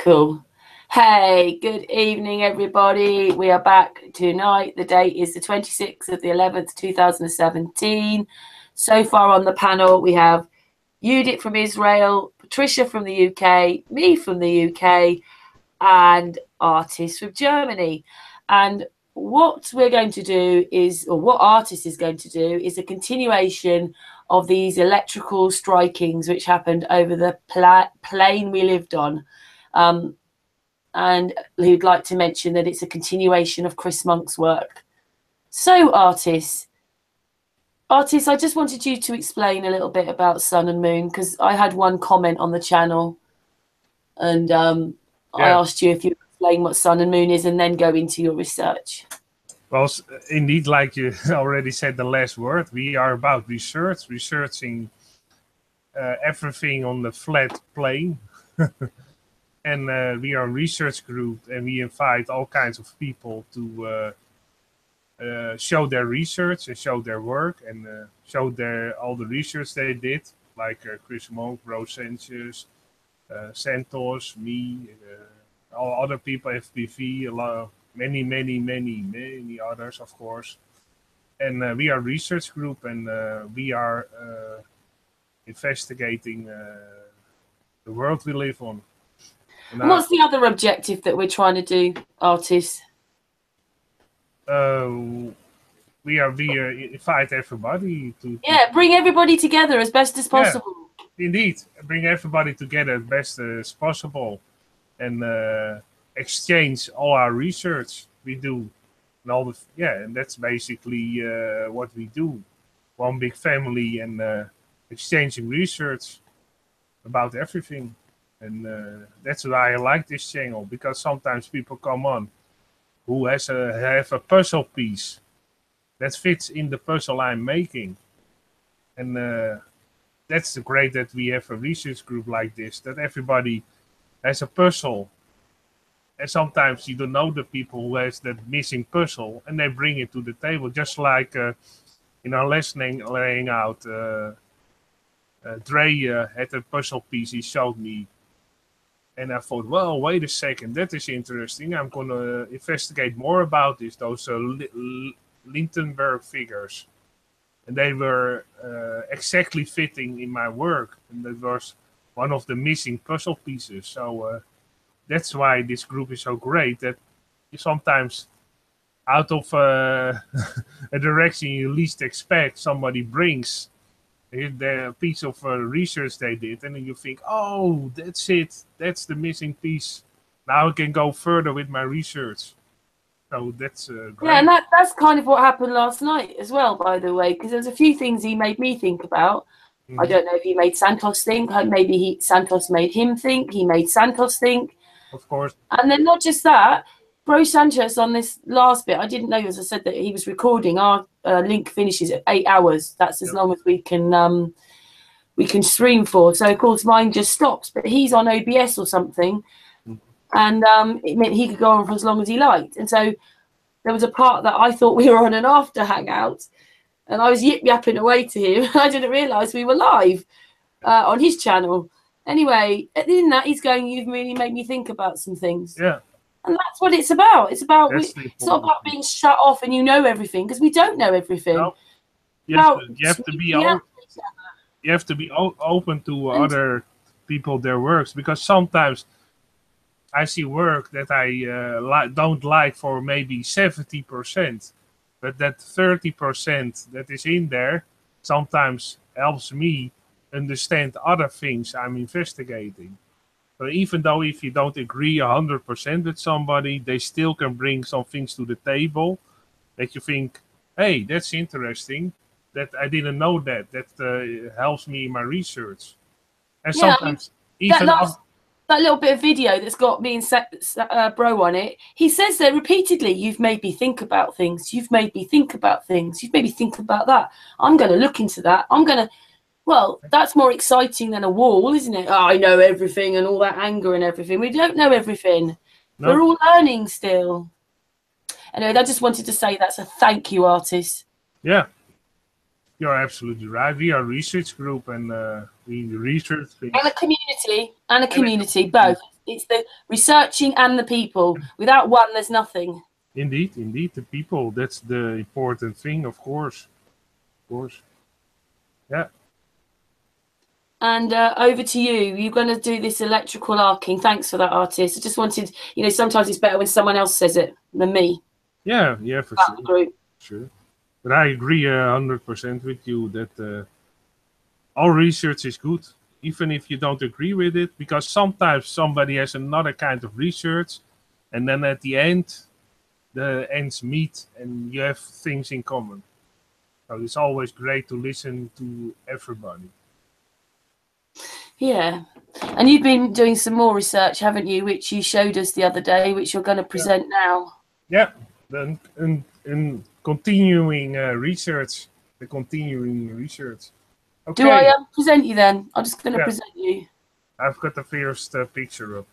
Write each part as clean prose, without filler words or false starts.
Cool. Hey, good evening, everybody. We are back tonight. The date is the 26th of the 11th, 2017. So far on the panel, we have Judith from Israel, Patricia from the UK, me from the UK, and Artist from Germany. And what we're going to do is, or what Artist is going to do, is a continuation of these electrical strikings which happened over the plane we lived on. And who'd like to mention that it's a continuation of Chris Monk's work. So, Artist, I just wanted you to explain a little bit about Sun and Moon, because I had one comment on the channel, and I asked you if you explain what Sun and Moon is and then go into your research. Well, indeed, like you already said the last word, we are about researching everything on the flat plane. And we are a research group, and we invite all kinds of people to show their research and show their work and show all the research they did, like Chris Monk, Rose Sanchez, Santos, me, all other people, FPV, a lot of many others, of course. And we are a research group, and we are investigating the world we live on. And what's the other objective that we're trying to do, Artist? We invite everybody to... Yeah, bring everybody together as best as possible. Yeah, indeed, bring everybody together as best as possible. And exchange all our research we do. And and that's basically what we do. One big family, and exchanging research about everything. And that's why I like this channel, because sometimes people come on who have a puzzle piece that fits in the puzzle I'm making. And that's great that we have a research group like this, that everybody has a puzzle. And sometimes you don't know the people who has that missing puzzle, and they bring it to the table, just like in our lesson laying out. Dre had a puzzle piece he showed me. And I thought, well, wait a second, that is interesting. I'm going to investigate more about this, those Lindenberg figures. And they were exactly fitting in my work. And that was one of the missing puzzle pieces. So that's why this group is so great, that you sometimes, out of a direction you least expect, somebody brings the piece of research they did, and then you think, oh, that's it, that's the missing piece. Now I can go further with my research. So that's great. Yeah, and that's kind of what happened last night as well, by the way, because there's a few things he made me think about. I don't know if he made Santos think, maybe Santos made him think, he made Santos think. Of course. And then not just that, Bro Sanchez on this last bit, I didn't know, as I said, that he was recording. Our link finishes at 8 hours. That's as long as we can stream for. So of course mine just stops, but he's on OBS or something, and it meant he could go on for as long as he liked. And so there was a part that I thought we were on an after hangout, and I was yip-yapping away to him. I didn't realise we were live on his channel. Anyway, at the end of that, he's going, "You've really made me think about some things." Yeah. And that's what it's about. It's about it's not about being shut off and you know everything, because we don't know everything. No. You have to be open to other people, their works, because sometimes I see work that I don't like for maybe 70%, but that 30% that is in there sometimes helps me understand other things I'm investigating. So even though if you don't agree 100% with somebody, they still can bring some things to the table that you think, hey, that's interesting, that I didn't know that helps me in my research. And sometimes that little bit of video that's got me and Bro on it, he says there repeatedly, "You've made me think about things. You've made me think about things. You've made me think about that. I'm going to look into that. I'm going to..." Well, that's more exciting than a wall, isn't it? Oh, I know everything, and all that anger and everything. We don't know everything. No. We're all learning still. Anyway, I just wanted to say that's a thank you, Artist. Yeah, you're absolutely right. We are a research group, and we research things. And a community, both. it's the researching and the people. Without one, there's nothing. Indeed, the people. That's the important thing, of course. Of course. Yeah. And over to you. You're going to do this electrical arcing. Thanks for that, artist. I just wanted, sometimes it's better when someone else says it than me. Yeah, for sure. Sure. But I agree 100% with you that all research is good, even if you don't agree with it, because sometimes somebody has another kind of research, and then at the end, the ends meet and you have things in common. So it's always great to listen to everybody. Yeah. And you've been doing some more research, haven't you, which you showed us the other day, which you're going to present now. Yeah, then in continuing research, the continuing research. Okay. Do I present you then? I'm just going to present you. I've got the first picture up.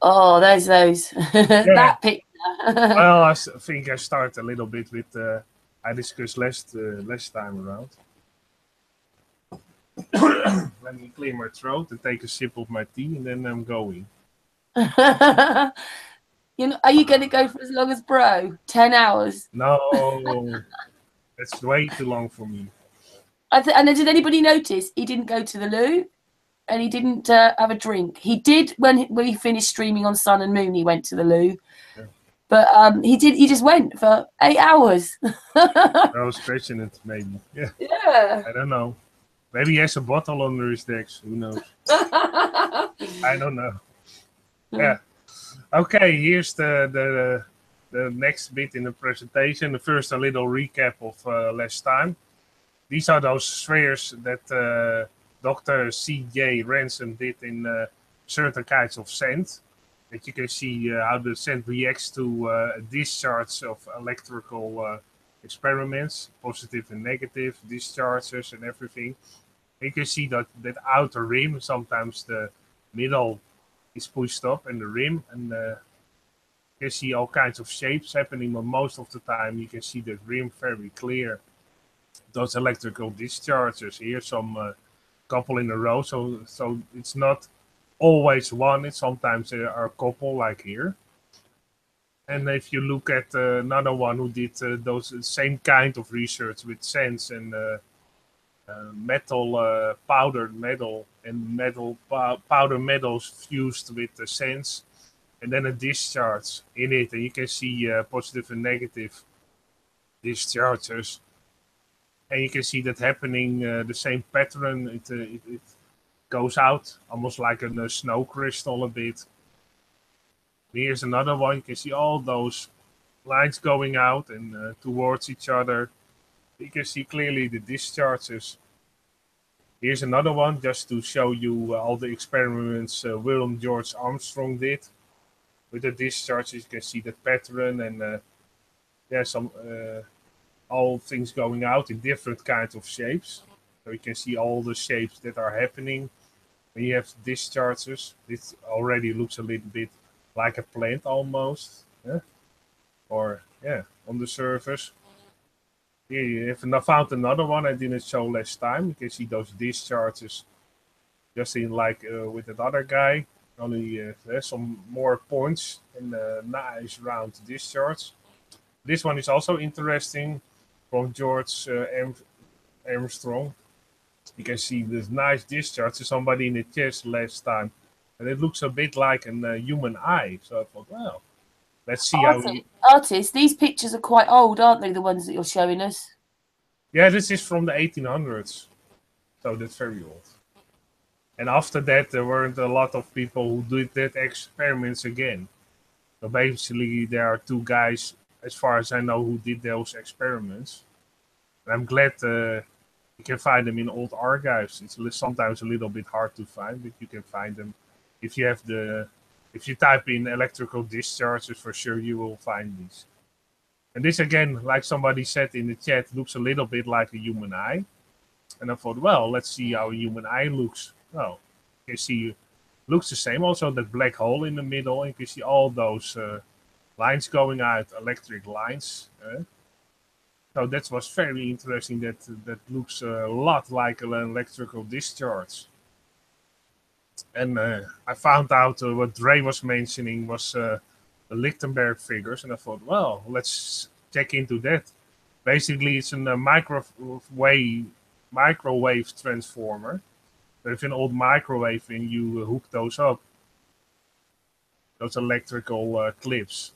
Oh, there's those. That picture. Well, I think I start a little bit with I discussed last time around. Let me clear my throat and take a sip of my tea, and then I'm going. Are you going to go for as long as Bro? 10 hours? No, that's way too long for me. And did anybody notice he didn't go to the loo and he didn't have a drink? He did when we finished streaming on Sun and Moon. He went to the loo, but he just went for 8 hours. I was stretching it, maybe. Yeah. I don't know. Maybe he has a bottle under his decks. Who knows? I don't know. Yeah. Okay. Here's the next bit in the presentation. First, a little recap of last time. These are those spheres that Dr. C.J. Ransom did in certain kinds of sand. That you can see how the sand reacts to a discharge of electrical experiments, positive and negative discharges and everything. You can see that outer rim, sometimes the middle is pushed up and the rim, and you can see all kinds of shapes happening, but most of the time you can see the rim very clear. Those electrical discharges here, some couple in a row, so it's not always one, it's sometimes there are a couple like here. And if you look at another one who did those same kind of research with sands and metal, powdered metal, and powder metals fused with the sands, and then a discharge in it, and you can see positive and negative discharges. And you can see that happening, the same pattern. It goes out almost like a snow crystal a bit. Here's another one. You can see all those lines going out and towards each other. You can see clearly the discharges. Here's another one just to show you all the experiments William George Armstrong did with the discharges. You can see that pattern and some all things going out in different kinds of shapes. So you can see all the shapes that are happening when you have discharges. This already looks a little bit like a plant almost. Or on the surface. Here you have found another one I didn't show last time. You can see those discharges just in like with that other guy. Only some more points and a nice round discharge. This one is also interesting from George Armstrong. You can see this nice discharge to somebody in the chest last time. And it looks a bit like a human eye. So I thought, well, let's see Artist, these pictures are quite old, aren't they, the ones that you're showing us? Yeah, this is from the 1800s. So that's very old. And after that, there weren't a lot of people who did that experiments again. So basically, there are two guys, as far as I know, who did those experiments. And I'm glad you can find them in old archives. It's sometimes a little bit hard to find, but you can find them if you have if you type in electrical discharges. For sure, you will find these. And this again, like somebody said in the chat, looks a little bit like a human eye. And I thought, well, let's see how a human eye looks. Well, you can see looks the same. Also, that black hole in the middle. And you can see all those lines going out, electric lines. So that was very interesting. That looks a lot like an electrical discharge. And I found out what Dre was mentioning was the Lichtenberg figures, and I thought, well, let's check into that. Basically, it's a microwave transformer. There's an old microwave, and you hook those up, those electrical clips.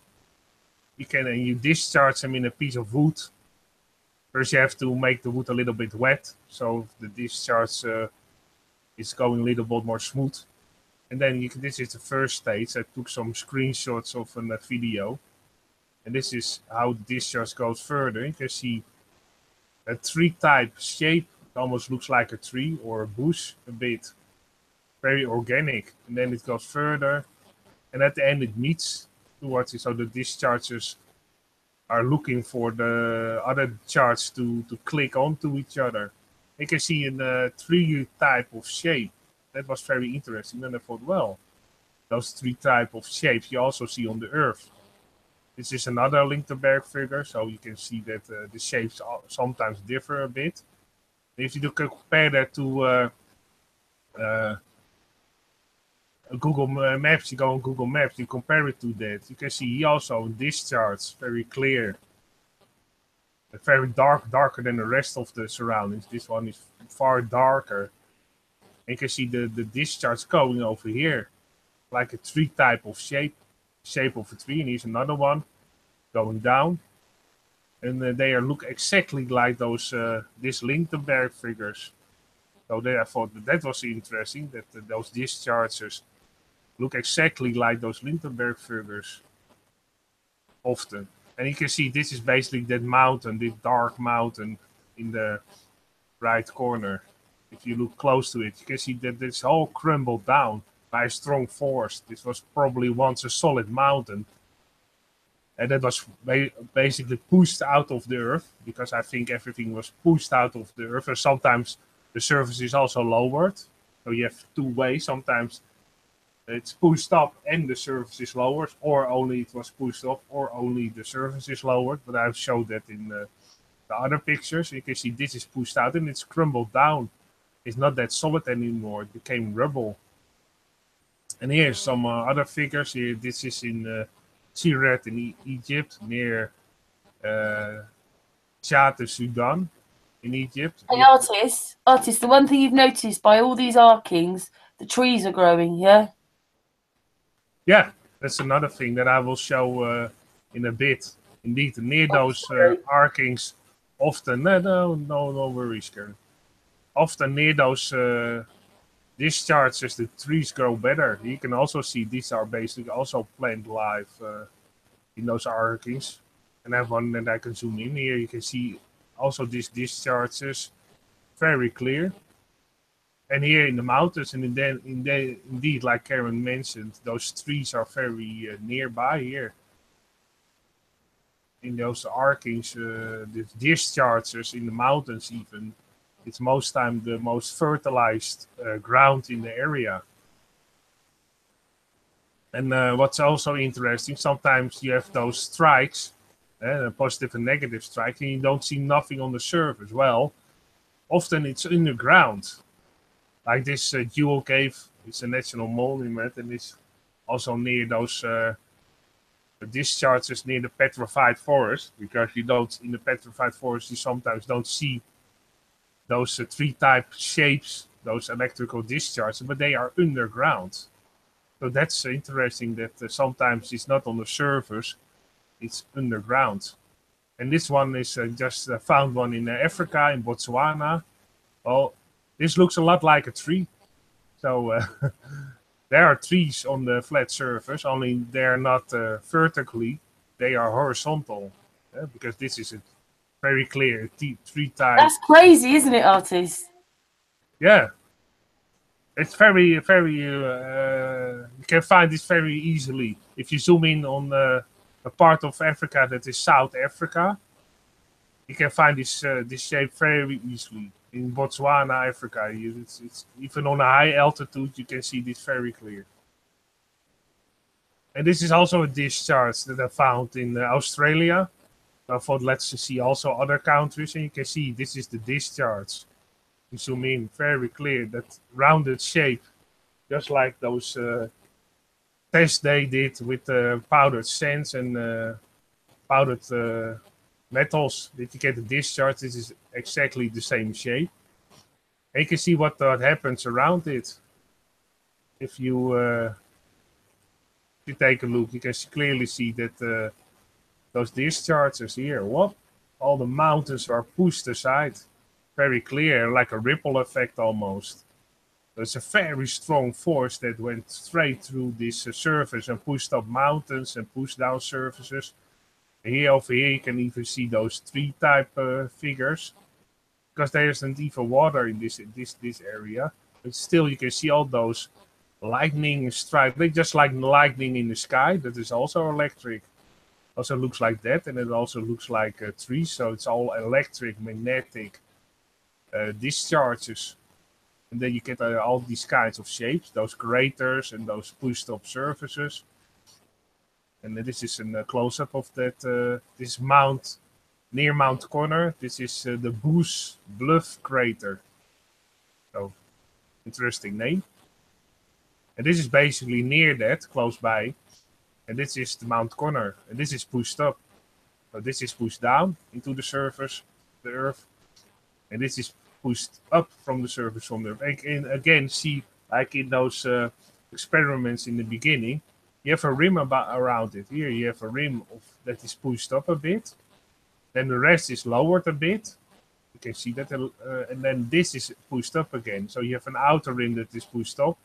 You discharge them in a piece of wood. First, you have to make the wood a little bit wet, so the discharge is going a little bit more smooth. And then this is the first stage. I took some screenshots of a video. And this is how the discharge goes further. You can see a tree-type shape. It almost looks like a tree or a bush a bit. Very organic. And then it goes further. And at the end it meets towards it. So the discharges are looking for the other charge to click onto each other. You can see a tree type of shape. That was very interesting. And I thought, well, those three type of shapes you also see on the Earth. This is another Lichtenberg figure, so you can see that the shapes sometimes differ a bit. If you compare that to Google Maps, you go on Google Maps, you compare it to that, you can see he also discharge very clear. Very darker than the rest of the surroundings. This one is far darker. And you can see the discharge going over here, like a tree type of shape of a tree. And here's another one going down. And they look exactly like those this Lichtenberg figures. So I thought that was interesting, that those discharges look exactly like those Lichtenberg figures often. And you can see this is basically that mountain, this dark mountain in the right corner. If you look close to it, you can see that it's all crumbled down by a strong force. This was probably once a solid mountain. And that was basically pushed out of the earth, because I think everything was pushed out of the earth. And sometimes the surface is also lowered. So you have two ways. Sometimes it's pushed up and the surface is lowered, or only it was pushed up, or only the surface is lowered. But I've showed that in the other pictures. You can see this is pushed out and it's crumbled down. It's not that solid anymore. It became rubble. And here's some other figures. Here, this is in Sirat in Egypt, near Chad, Sudan, in Egypt. Hey, artist, the one thing you've noticed by all these arkings, the trees are growing, yeah? Yeah, that's another thing that I will show in a bit. Indeed, near those arkings, often, no worries, Karen. Often near those discharges, the trees grow better. You can also see these are basically also plant life in those arkings. And I have one that I can zoom in here. You can see also these discharges very clear. And here in the mountains, and indeed, like Karen mentioned, those trees are very nearby here. In those arkings, the discharges in the mountains even, it's most time the most fertilized ground in the area. And what's also interesting, sometimes you have those strikes, positive and negative strikes, and you don't see nothing on the surface. Well, often it's underground. Like this jewel cave, it's a national monument, and it's also near those discharges near the petrified forest, because you don't, in the petrified forest, you sometimes don't see those tree-type shapes, those electrical discharges, but they are underground. So that's interesting that sometimes it's not on the surface, it's underground. And this one is just found one in Africa, in Botswana. Well, this looks a lot like a tree. So there are trees on the flat surface, only they're not vertically, they are horizontal. Because this is a very clear tree type. That's crazy, isn't it, artist? Yeah. It's very, you can find this very easily. If you zoom in on a part of Africa that is South Africa, you can find this shape very easily. In Botswana, Africa, it's even on a high altitude, you can see this very clear. And this is also a discharge that I found in Australia. So I thought, let's see also other countries, and you can see this is the discharge. You zoom in, very clear, that rounded shape just like those tests they did with powdered sands and powdered metals. Did you get the discharge? This is exactly the same shape. And you can see what happens around it. If you take a look, you can clearly see that those discharges here, what? All the mountains are pushed aside. Very clear, like a ripple effect almost. There's a very strong force that went straight through this surface and pushed up mountains and pushed down surfaces. And here over here you can even see those tree type figures, because there isn't even water in this area. But still you can see all those lightning strikes. They just like lightning in the sky. That is also electric. Also looks like that, and it also looks like trees. So it's all electric, magnetic discharges. And then you get all these kinds of shapes, those craters and those pushed up surfaces. And this is a close-up of that. This mount, near Mount Connor. This is the Boos Bluff crater. So, interesting name. And this is basically near that, close by. And this is the Mount Connor. And this is pushed up. So this is pushed down into the surface, the Earth. And this is pushed up from the surface from the Earth. And again, see, like in those experiments in the beginning, you have a rim around it. Here you have a rim that is pushed up a bit. Then the rest is lowered a bit. You can see that. And then this is pushed up again. So you have an outer rim that is pushed up.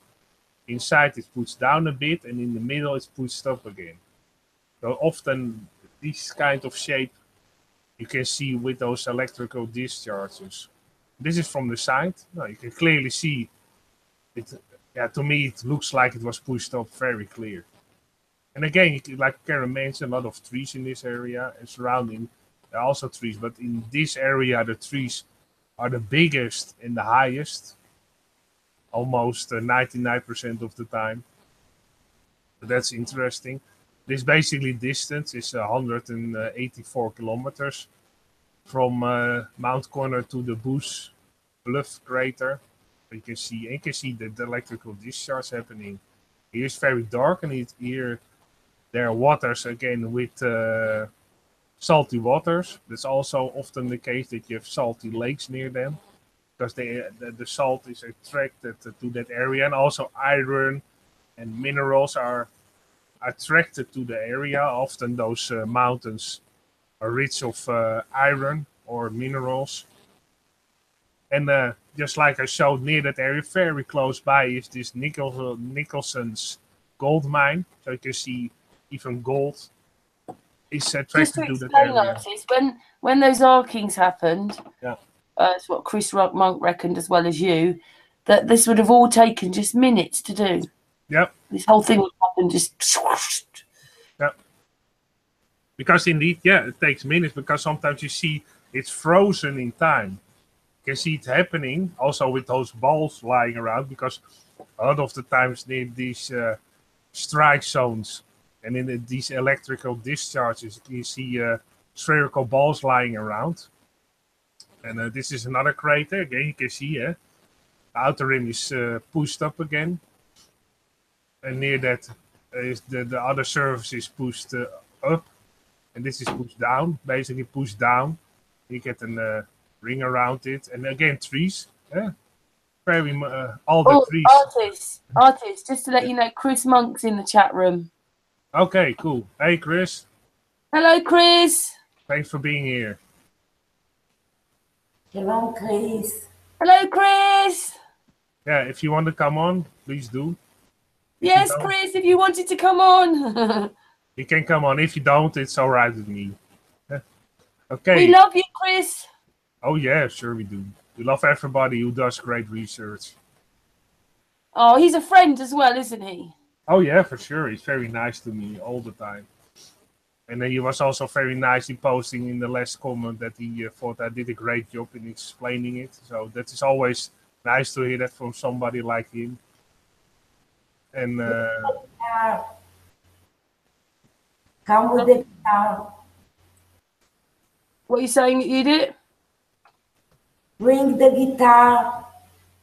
Inside it's pushed down a bit. And in the middle it's pushed up again. So often this kind of shape you can see with those electrical discharges. This is from the side. No, you can clearly see it. Yeah, to me it looks like it was pushed up, very clear. And again, like Karen mentioned, a lot of trees in this area and surrounding. There are also trees, but in this area the trees are the biggest and the highest, almost 99% of the time. But that's interesting. This basically distance is 184 kilometers from Mount Connor to the Boos Bluff crater. You can see the electrical discharge happening. Here it's very dark, and here there are waters again with salty waters. That's also often the case that you have salty lakes near them, because the salt is attracted to that area, and also iron and minerals are attracted to the area. Often those mountains are rich of iron or minerals. And just like I showed, near that area, very close by, is this Nicholson's gold mine. So you can see even gold is attracted to that area. Artists, when those arkings happened, yeah, it's what Chris Monk reckoned as well as you, that this would have all taken just minutes to do. Yep. This whole thing would happen just. Yep. Because indeed, yeah, it takes minutes, because sometimes you see it's frozen in time. You can see it happening also with those balls lying around, because a lot of the times near these strike zones and in these electrical discharges, you see spherical balls lying around. And this is another crater. Again, you can see the outer rim is pushed up again. And near that is the other surface is pushed up. And this is pushed down, basically pushed down. You get a ring around it. And again, trees. Yeah. All the trees. Artists, just to let you know, Chris Monk's in the chat room. Okay, cool. Hey, Chris. Hello, Chris. Thanks for being here. Hello, Chris. Hello, Chris. Yeah, if you want to come on, please do. Yes, Chris, if you wanted to come on. You can come on. If you don't, it's all right with me. Okay. We love you, Chris. Oh, yeah, sure we do. We love everybody who does great research. Oh, he's a friend as well, isn't he? Oh, yeah, for sure. He's very nice to me all the time. And then he was also very nicely posting in the last comment that he thought I did a great job in explaining it. So that is always nice to hear that from somebody like him. And come with the guitar. What are you saying, Edith? Bring the guitar.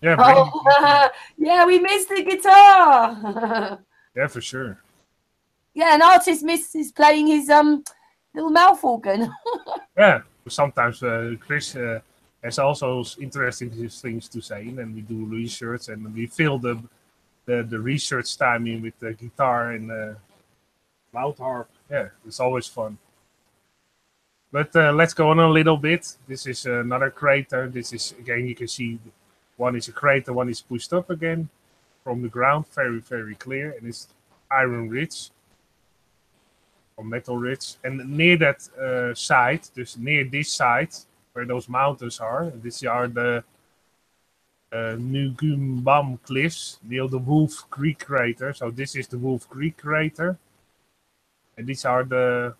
Yeah, Oh, yeah, we missed the guitar. yeah, for sure. Yeah, an artist misses playing his little mouth organ. Yeah, sometimes Chris has also interesting things to say, and then we do research and we fill the research time in with the guitar and loud harp. Yeah, it's always fun. But let's go on a little bit. This is another crater. This is, again, you can see one is a crater, one is pushed up again from the ground. Very, very clear. And it's iron rich or metal rich. And near that site, dus near this site, where those mountains are, these are the Ngumbam cliffs, near the Wolf Creek crater. So this is the Wolf Creek crater. And these are the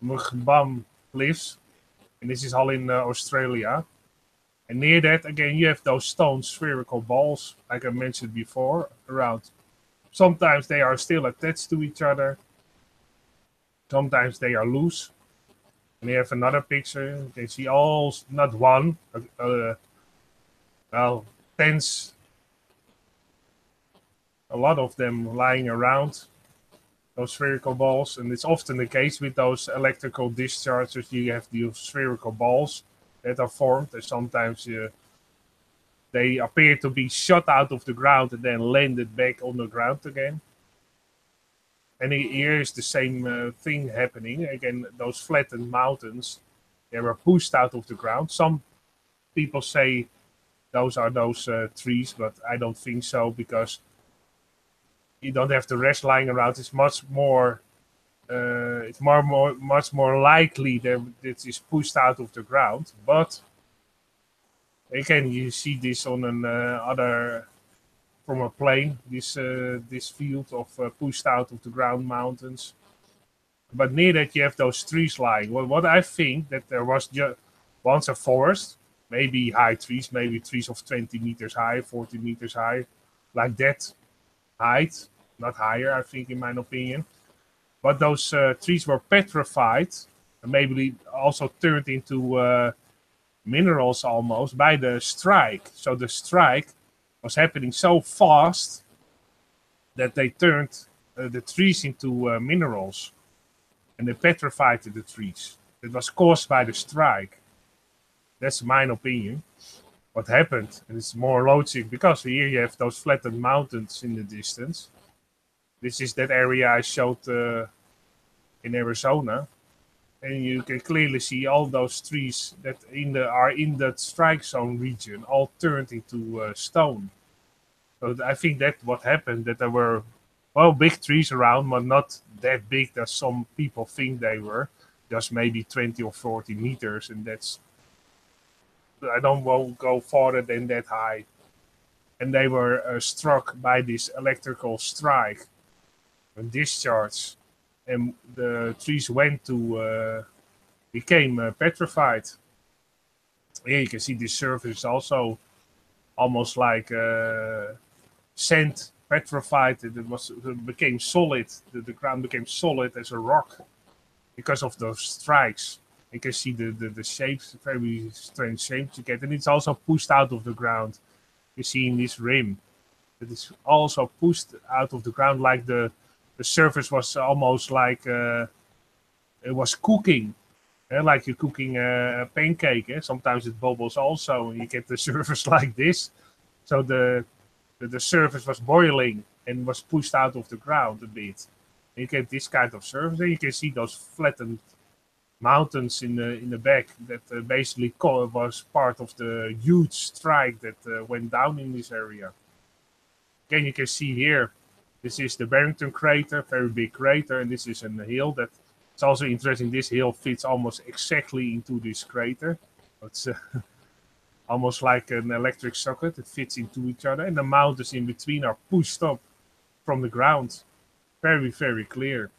Ngumbam cliffs. And this is all in Australia. And near that, again, you have those stone spherical balls, like I mentioned before, around. Sometimes they are still attached to each other. Sometimes they are loose. And you have another picture. You can see all, not one, well, tens, a lot of them lying around, those spherical balls. And it's often the case with those electrical discharges. You have these spherical balls that are formed, and sometimes they appear to be shot out of the ground and then landed back on the ground again. And here is the same thing happening. Again, those flattened mountains, they were pushed out of the ground. Some people say those are those trees, but I don't think so, because you don't have the rest lying around. It's much more much more likely that it is pushed out of the ground. But again, you see this on an other from a plane. This field of pushed out of the ground mountains. But near that, you have those trees lying. Well, what I think that there was once a forest, maybe high trees, maybe trees of 20 meters high, 40 meters high, like that height, not higher, I think, in my opinion. But those trees were petrified, and maybe also turned into minerals almost by the strike. So the strike was happening so fast that they turned the trees into minerals, and they petrified the trees. It was caused by the strike. That's my opinion. What happened, and it's more logic, because here you have those flattened mountains in the distance. This is that area I showed in Arizona, and you can clearly see all those trees that are in that strike zone region, all turned into stone. So I think that what happened, that there were, well, big trees around, but not that big that some people think they were, just maybe 20 or 40 meters, and that's, I don't want to go farther than that high. And they were struck by this electrical strike and discharge, and the trees went to became petrified. Here you can see this surface also almost like sand, petrified. It became solid. The ground became solid as a rock because of those strikes. You can see the shapes, very strange shapes you get, and it's also pushed out of the ground. You see in this rim, it is also pushed out of the ground, like the surface was almost like it was cooking, like you're cooking a pancake. Sometimes it bubbles also, and you get the surface like this. So the surface was boiling and was pushed out of the ground a bit. And you get this kind of surface, and you can see those flattened mountains in the back that basically was part of the huge strike that went down in this area. Again, you can see here, this is the Barrington crater, very big crater, and this is a hill that, it's also interesting, this hill fits almost exactly into this crater. It's almost like an electric socket, it fits into each other, and the mountains in between are pushed up from the ground. Very, very clear.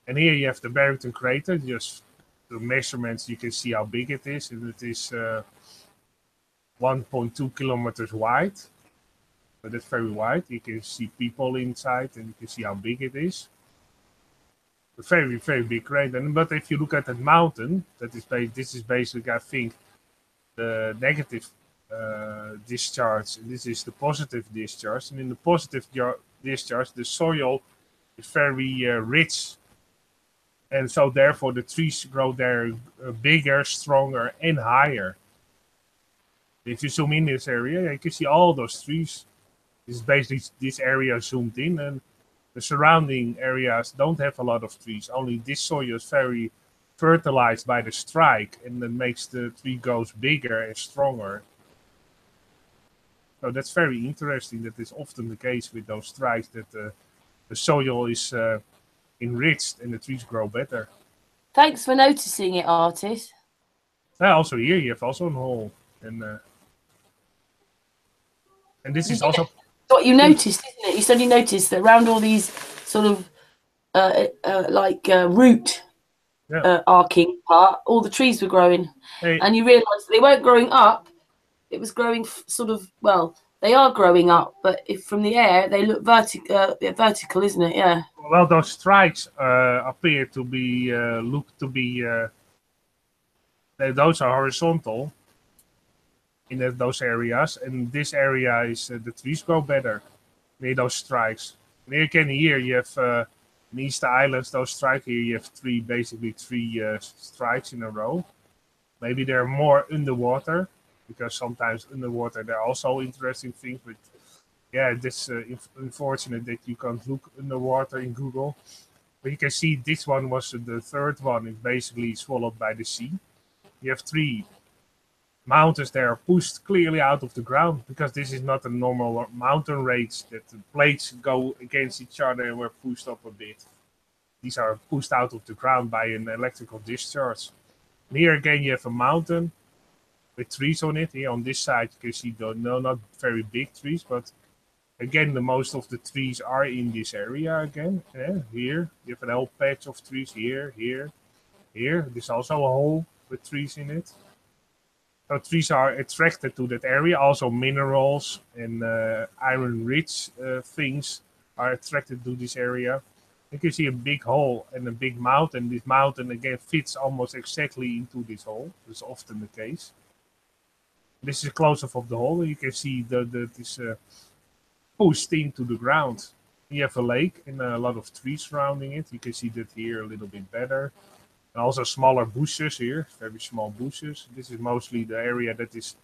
And here you have the Barrington crater, just the measurements, you can see how big it is, and it is 1.2 kilometers wide. But it's very wide. You can see people inside, and you can see how big it is. A very, very big crater. But if you look at that mountain, this is basically, I think, the negative discharge. And this is the positive discharge. And in the positive discharge, the soil is very rich. And so therefore the trees grow there bigger, stronger, and higher. If you zoom in this area, you can see all those trees. This is basically this area zoomed in, and the surrounding areas don't have a lot of trees. Only this soil is very fertilized by the strike, and that makes the tree grows bigger and stronger. So that's very interesting. That is often the case with those strikes, that the soil is enriched and the trees grow better. Thanks for noticing it, artist. Also here you have also a hole, and this is also what you noticed, isn't it? You suddenly noticed that around all these sort of root arcing part, all the trees were growing, and you realised they weren't growing up. It was growing they are growing up, but if from the air they look vertical, isn't it? Yeah. Well, those strikes appear to be those are horizontal in those areas, and this area is the trees grow better near those strikes. And here you have in Easter Islands, those strikes here, you have basically three strikes in a row. Maybe they're more underwater, because sometimes underwater there are also interesting things, but yeah, it's unfortunate that you can't look underwater in Google. But you can see this one was the third one, is basically swallowed by the sea. You have three mountains that are pushed clearly out of the ground, because this is not a normal mountain range that the plates go against each other and were pushed up a bit. These are pushed out of the ground by an electrical discharge. And here again you have a mountain with trees on it. Here on this side you can see not very big trees, but again the most of the trees are in this area again. Here you have a whole patch of trees, here. There's also a hole with trees in it. So trees are attracted to that area. Also minerals and iron-rich things are attracted to this area. You can see a big hole and a big mountain. This mountain again fits almost exactly into this hole. That's often the case. This is a close-up of the hole. You can see this pushed into the ground. You have a lake and a lot of trees surrounding it. You can see that here a little bit better. And also smaller bushes here, very small bushes. This is mostly the area that is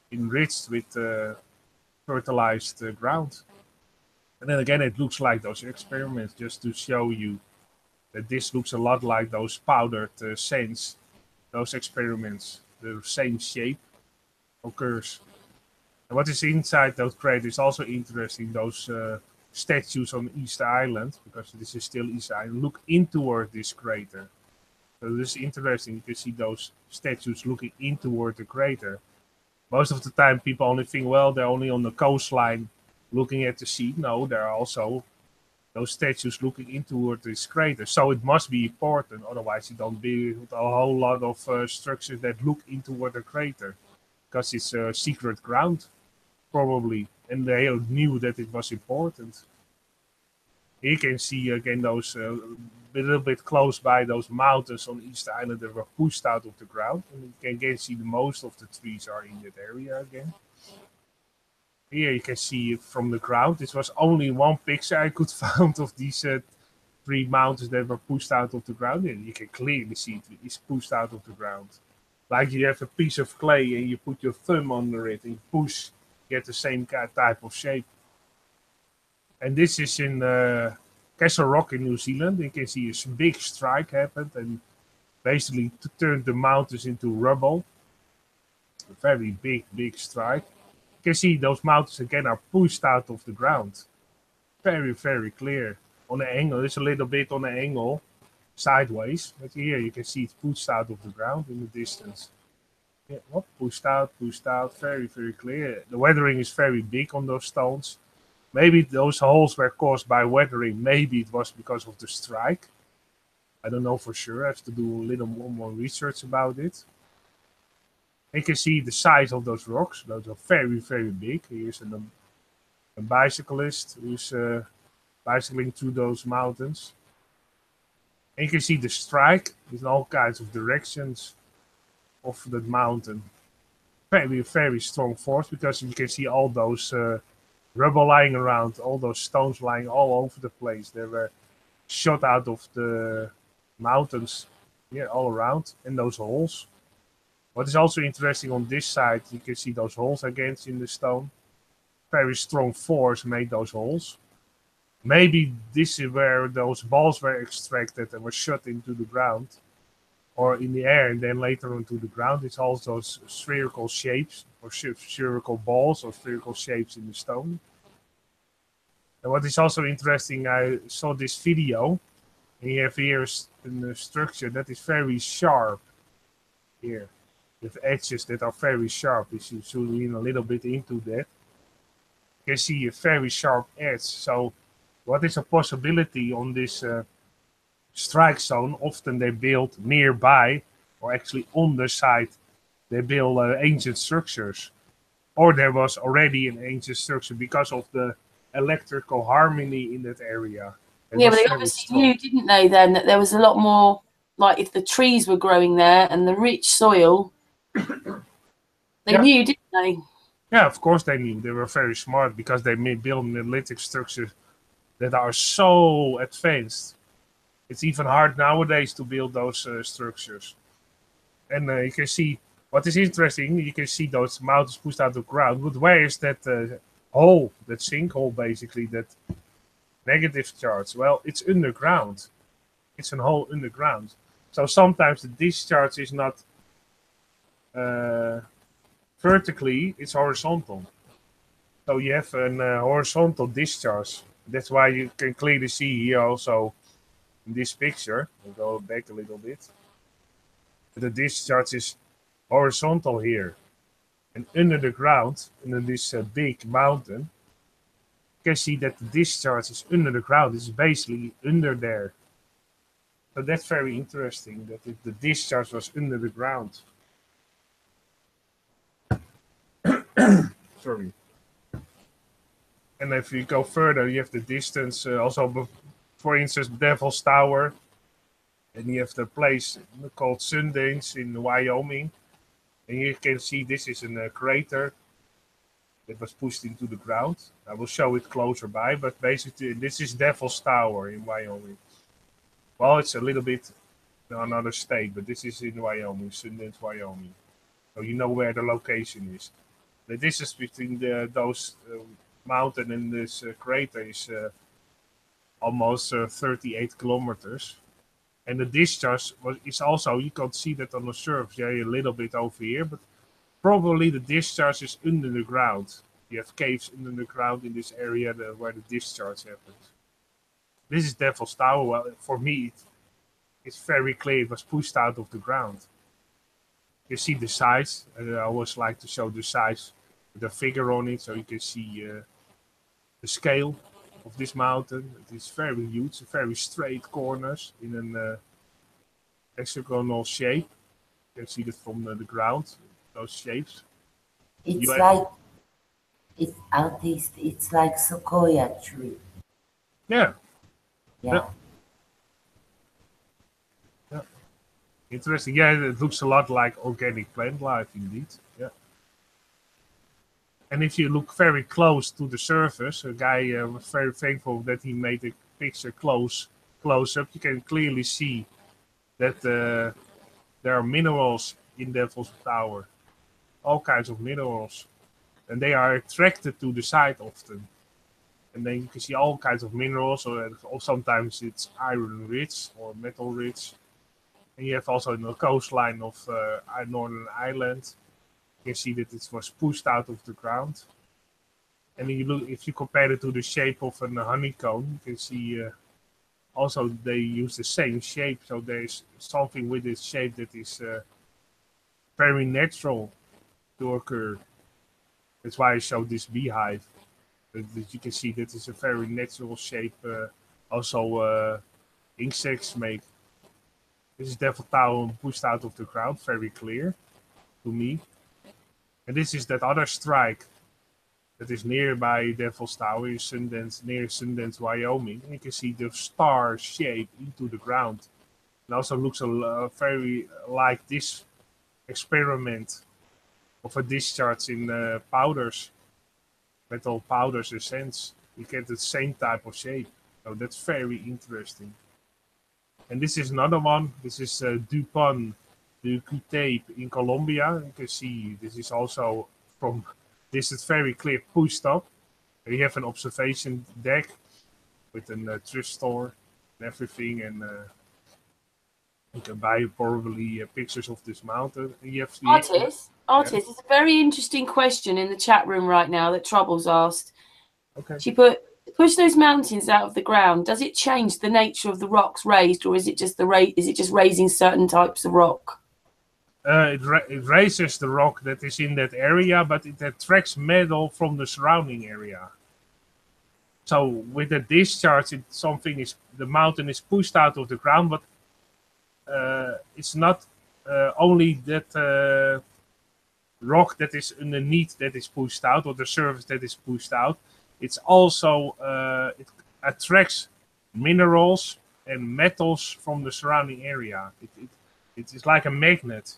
enriched with fertilized ground. And then again, it looks like those experiments, just to show you that this looks a lot like those powdered sands. Those experiments, the same shape occurs. And what is inside those craters is also interesting. Those statues on Easter Island, because this is still Easter Island, look in toward this crater. So this is interesting. You can see those statues looking in toward the crater. Most of the time people only think, well, they're only on the coastline looking at the sea. No, there are also those statues looking in toward this crater. So it must be important. Otherwise you don't build a whole lot of structures that look in toward the crater. Because it's secret ground, probably. And they knew that it was important. Here you can see again those a little bit close by those mountains on Easter Island that were pushed out of the ground. And you can again see most of the trees are in that area again. Here you can see it from the ground. This was only one picture I could find of these three mountains that were pushed out of the ground. And you can clearly see it's pushed out of the ground. Like you have a piece of clay and you put your thumb under it and push, get the same type of shape. And this is in Castle Rock in New Zealand. You can see a big strike happened and basically turned the mountains into rubble. A very big strike. You can see those mountains again are pushed out of the ground. Very clear. On an angle, it's a little bit on an angle, sideways. But here you can see it's pushed out of the ground in the distance. Yeah, pushed out, very clear. The weathering is very big on those stones. Maybe those holes were caused by weathering. Maybe it was because of the strike. I don't know for sure. I have to do a little more research about it. You can see the size of those rocks. Those are very big. Here's a bicyclist who's bicycling through those mountains. And you can see the strike in all kinds of directions of that mountain. very strong force, because you can see all those rubble lying around, all those stones lying all over the place. They were shot out of the mountains, yeah, all around, in those holes. What is also interesting on this side, you can see those holes again in the stone. Very strong force made those holes. Maybe this is where those balls were extracted and were shot into the ground, or in the air and then later onto the ground. It's also spherical shapes, or spherical balls, or spherical shapes in the stone. And what is also interesting, I saw this video, and you have here a structure that is very sharp here, with edges that are very sharp. If you zoom in a little bit into that, you can see a very sharp edge. So what is a possibility on this strike zone? Often they build nearby, or actually on the site, they build ancient structures. Or there was already an ancient structure because of the electrical harmony in that area. Yeah, but they obviously knew, didn't they, then, that there was a lot more, like if the trees were growing there and the rich soil, they knew, didn't they? Yeah, of course they knew. They were very smart, because they build monolithic structures that are so advanced. It's even hard nowadays to build those structures. And you can see, what is interesting, you can see those mountains pushed out of the ground. But where is that hole, that sinkhole basically, that negative charge? Well, it's underground. It's a hole underground. So sometimes the discharge is not vertically, it's horizontal. So you have a horizontal discharge. That's why you can clearly see here also in this picture. I'll go back a little bit. The discharge is horizontal here. And under the ground, under this big mountain, you can see that the discharge is under the ground. It's basically under there. So that's very interesting, that the discharge was under the ground. Sorry. And if you go further, you have the distance, also, for instance, Devil's Tower. And you have the place called Sundance in Wyoming. And you can see this is a crater that was pushed into the ground. I will show it closer by, but basically this is Devil's Tower in Wyoming. Well, it's a little bit another state, but this is in Wyoming, Sundance, Wyoming. So you know where the location is. The distance between those mountain and this crater is almost 38 kilometers. And the discharge is also, you can see that on the surface, yeah, a little bit over here, but probably the discharge is under the ground. You have caves under the ground in this area where the discharge happens. This is Devil's Tower. Well, for me, it's very clear it was pushed out of the ground. You see the size. I always like to show the size with a figure on it, so you can see the scale of this mountain. It is very huge, very straight corners in an hexagonal shape. You can see that from the ground, those shapes. It's like, it's artist, it's like sequoia tree. Yeah. Yeah. Yeah. Interesting. Yeah, it looks a lot like organic plant life indeed. Yeah. And if you look very close to the surface, a guy was very thankful that he made a picture close up. You can clearly see that there are minerals in Devil's Tower, all kinds of minerals, and they are attracted to the site often. And then you can see all kinds of minerals, or sometimes it's iron rich or metal rich. And you have also the coastline of Northern Ireland. You can see that it was pushed out of the ground. And then you look, if you compare it to the shape of a honeycomb, you can see also they use the same shape. So there's something with this shape that is very natural to occur. That's why I showed this beehive. That you can see that is a very natural shape. Also, insects make. This is Devil Tower pushed out of the ground, very clear to me. And this is that other strike that is nearby Devil's Tower in Sundance, near Sundance, Wyoming. And you can see the star shape into the ground. It also looks very like this experiment of a discharge in powders, metal powders and sands. You get the same type of shape. So that's very interesting. And this is another one. This is Dupont du Tape in Colombia. You can see this is also from this is very clear pushed up. You have an observation deck with a thrift store and everything, and you can buy probably pictures of this mountain. And you have Artist, it's a very interesting question in the chat room right now that Trouble's asked. Okay. She put, push those mountains out of the ground. Does it change the nature of the rocks raised, or is it just raising certain types of rock? It raises the rock that is in that area, but it attracts metal from the surrounding area. So with the discharge, the mountain is pushed out of the ground, but it's not only that rock that is underneath that is pushed out, or the surface that is pushed out. It's also it attracts minerals and metals from the surrounding area. It is like a magnet.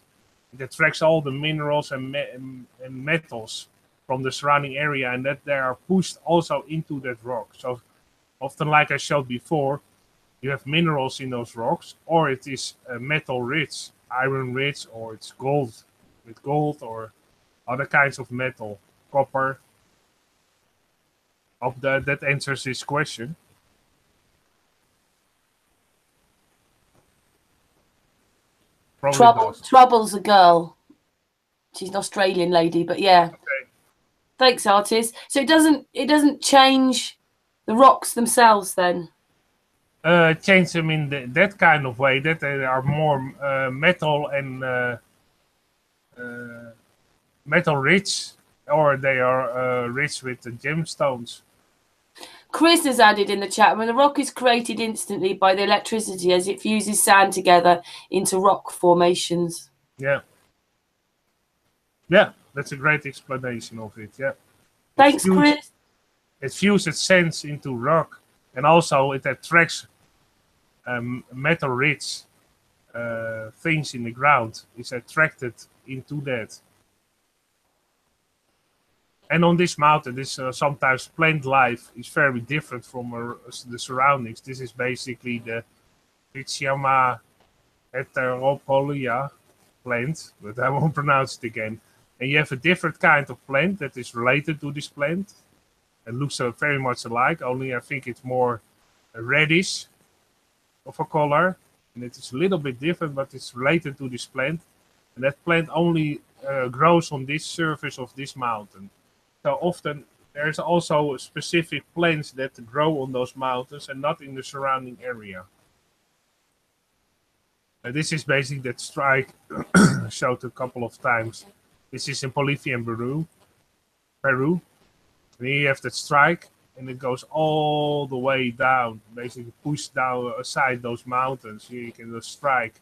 It attracts all the minerals and metals from the surrounding area, and that they are pushed also into that rock. So often, like I showed before, you have minerals in those rocks, or it is metal rich, iron rich, or it's gold with gold, or other kinds of metal, copper. Hope that answers this question. Trouble's a girl. She's an Australian lady, but yeah. Okay. Thanks, Artist. So it doesn't change the rocks themselves then? Change them in that kind of way, that they are more metal and metal rich, or they are rich with the gemstones. Chris has added in the chat, when the rock is created instantly by the electricity as it fuses sand together into rock formations. Yeah. Yeah, that's a great explanation of it, yeah. Thanks, Chris. It fuses sands into rock, and also it attracts metal-rich things in the ground. It's attracted into that. And on this mountain, sometimes plant life is very different from the surroundings. This is basically the Pychiama heteropolia plant, but I won't pronounce it again. And you have a different kind of plant that is related to this plant. It looks very much alike, only I think it's more reddish of a color. And it is a little bit different, but it's related to this plant. And that plant only grows on this surface of this mountain. So often there's also specific plants that grow on those mountains and not in the surrounding area. This is basically that strike I showed a couple of times. This is in Bolivia and Peru. And here you have that strike, and it goes all the way down, basically push down aside those mountains. Here you can just strike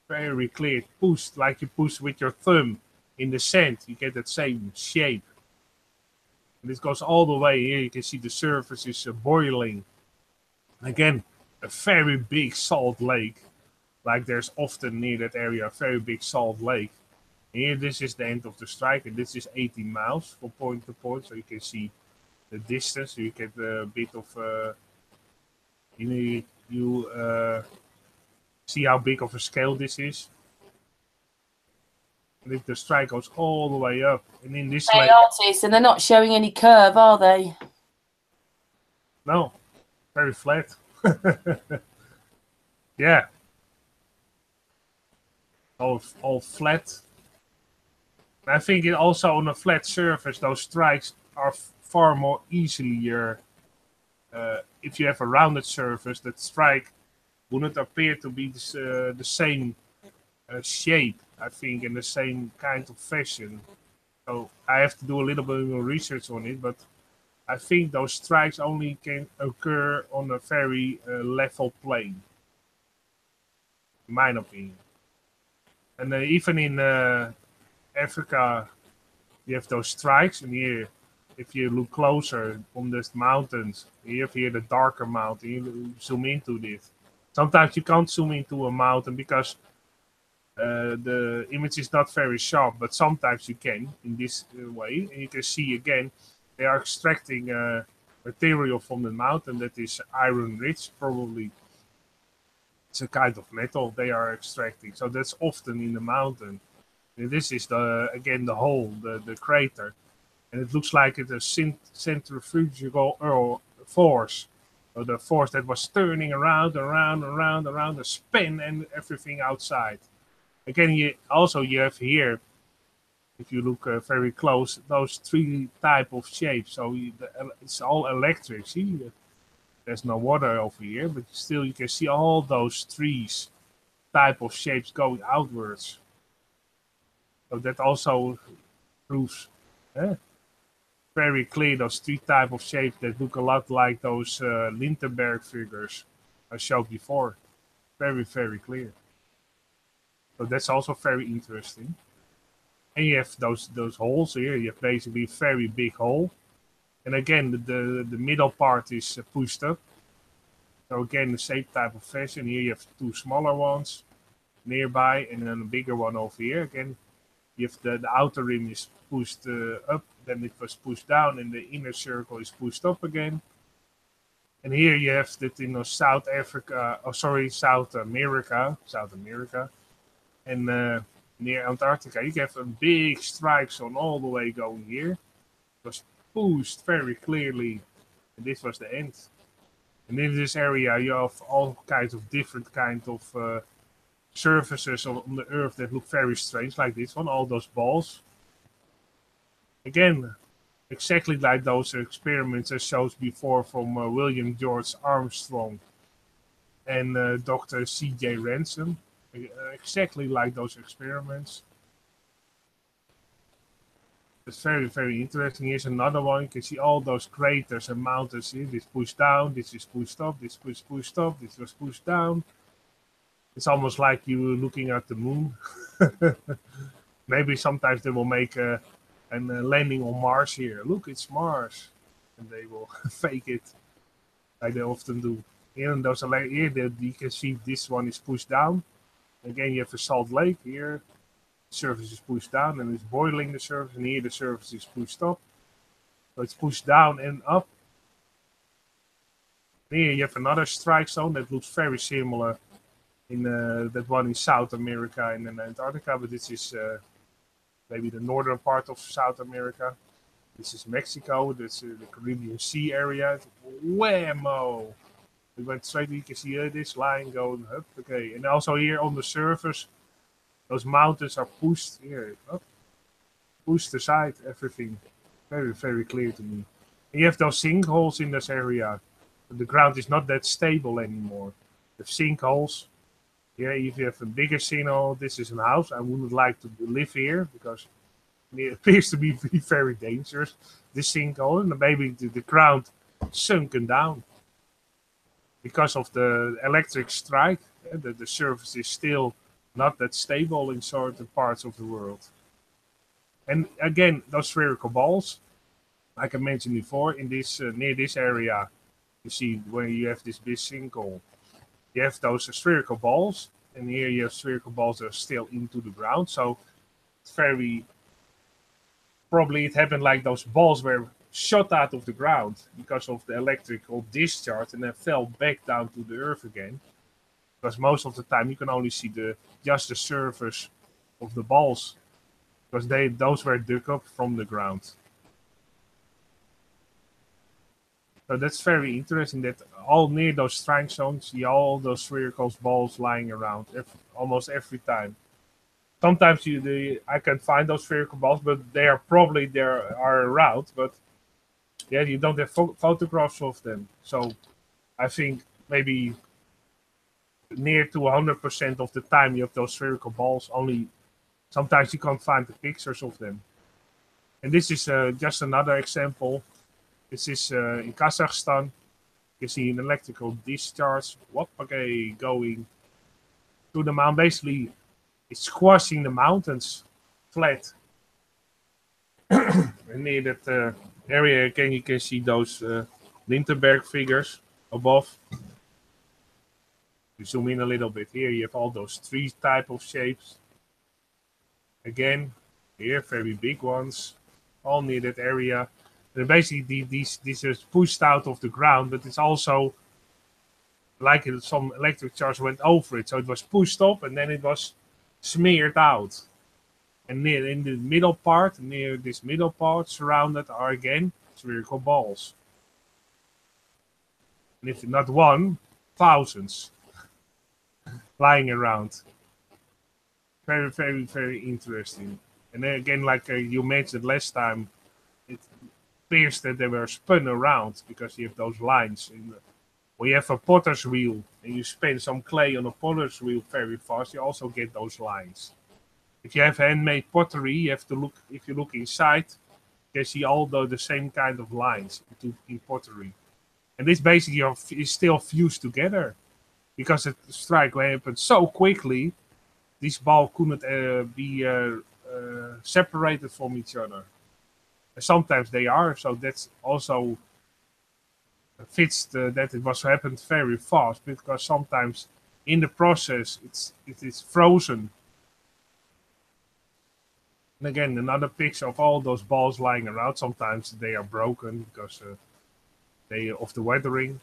very clear, push like you push with your thumb in the sand. You get that same shape. And this goes all the way here. You can see the surface is boiling. Again, a very big salt lake. Like there's often near that area a very big salt lake. Here, this is the end of the strike, and this is 18 miles from point to point, so you can see the distance. You get a bit of, you see how big of a scale this is. And the strike goes all the way up, and in this lake, artists, and they're not showing any curve, are they? No, very flat. Yeah, all flat. I think it also on a flat surface, those strikes are far more easier. If you have a rounded surface, that strike wouldn't appear to be the same shape, I think, in the same kind of fashion. So I have to do a little bit more research on it, but I think those strikes only can occur on a very level plane, in my opinion. And even in Africa, you have those strikes, and here, if you look closer on these mountains, you have here the darker mountain. You zoom into this. Sometimes you can't zoom into a mountain because the image is not very sharp, but sometimes you can in this way, and you can see again they are extracting material from the mountain that is iron rich, probably. It's a kind of metal they are extracting, so that's often in the mountain. And this is again the hole, the crater, and it looks like it's a centrifugal force. So the force that was turning around, the spin and everything outside. Again, you have here, if you look very close, those three type of shapes. So it's all electric. See, there's no water over here, but still you can see all those trees type of shapes going outwards. So that also proves very clear those three type of shapes that look a lot like those Lindenberg figures I showed before. Very, very clear. So that's also very interesting. And you have those holes here. You have basically a very big hole. And again, the middle part is pushed up. So again, the same type of fashion. Here you have two smaller ones nearby and then a bigger one over here. Again, you have the outer rim is pushed up, then it was pushed down, and the inner circle is pushed up again. And here you have that in South America, and near Antarctica, you have a big strike zone all the way going here. It was pushed very clearly, and this was the end. And in this area, you have all kinds of different kind of surfaces on the Earth that look very strange, like this one, all those balls. Again, exactly like those experiments I showed before from William George Armstrong and Dr. C.J. Ransom. Exactly like those experiments. It's very, very interesting. Here's another one. You can see all those craters and mountains here. This pushed down, this is pushed up, this was pushed up, this was pushed down. It's almost like you were looking at the moon. Maybe sometimes they will make a landing on Mars here. Look, it's Mars. And they will fake it, like they often do. Here, and those are here, you can see this one is pushed down. Again, you have a salt lake here. The surface is pushed down and it's boiling the surface. And here the surface is pushed up. So it's pushed down and up. Here you have another strike zone that looks very similar in that one in South America and in Antarctica, but this is maybe the northern part of South America. This is Mexico. That's the Caribbean Sea area. Whammo! We went straight. You can see this line going up. Okay, and also here on the surface, those mountains are pushed here up, pushed aside. Everything very, very clear to me. And you have those sinkholes in this area. The ground is not that stable anymore. The sinkholes. Yeah, if you have a bigger sinkhole, this is a house. I wouldn't like to live here because it appears to be very dangerous. This sinkhole, and maybe the ground sunken down because of the electric strike. The surface is still not that stable in certain parts of the world. And again, those spherical balls, like I mentioned before, in this near this area, you see where you have this big sinkhole. You have those spherical balls, and here you have spherical balls that are still into the ground. So it's very probably it happened like those balls were shot out of the ground because of the electrical discharge and then fell back down to the earth again. Because most of the time you can only see just the surface of the balls because those were dug up from the ground. So that's very interesting that all near those strike zones, you see all those spherical balls lying around almost every time. Sometimes I can find those spherical balls, but they are around. But yeah, you don't have photographs of them. So I think maybe near to 100% of the time you have those spherical balls. Only sometimes you can't find the pictures of them. And this is just another example. This is in Kazakhstan. You see an electrical discharge going to the mountain. Basically, it's squashing the mountains flat. And near that area again, you can see those Lindenberg figures above. You zoom in a little bit here. You have all those three type of shapes. Again, here, very big ones, all near that area. And basically, these are pushed out of the ground, but it's also like some electric charge went over it. So it was pushed up and then it was smeared out. And in the middle part, near this middle part, surrounded are again spherical balls. And if not one, thousands lying around. Very, very, very interesting. And then again, like you mentioned last time, it appears that they were spun around because you have those lines. When you have a potter's wheel and you spin some clay on a potter's wheel very fast, you also get those lines. If you have handmade pottery, you have to look. If you look inside, you can see all the same kind of lines in pottery. And this basically is still fused together because the strike happened so quickly. This ball couldn't be separated from each other. And sometimes they are, so that's also fits that it was happened very fast because sometimes in the process it is frozen. And again, another picture of all those balls lying around. Sometimes they are broken because of the weathering.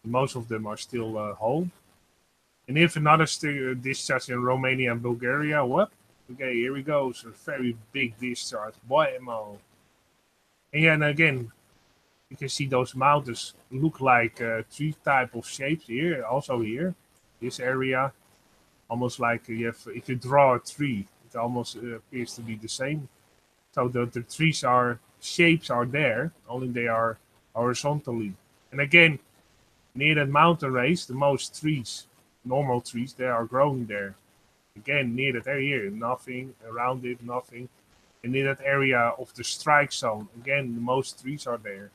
Most of them are still whole. And if another discharge in Romania and Bulgaria, what? Okay, here we go. So very big discharge. Boy, and again, you can see those mountains look like three type of shapes here. Also here, this area, almost like you have. If you draw a tree, it almost appears to be the same. So the trees shapes are there, only they are horizontally. And again, near that mountain range, the most trees, normal trees, they are growing there. Again, near that area, nothing around it, nothing. And near that area of the strike zone, again, the most trees are there.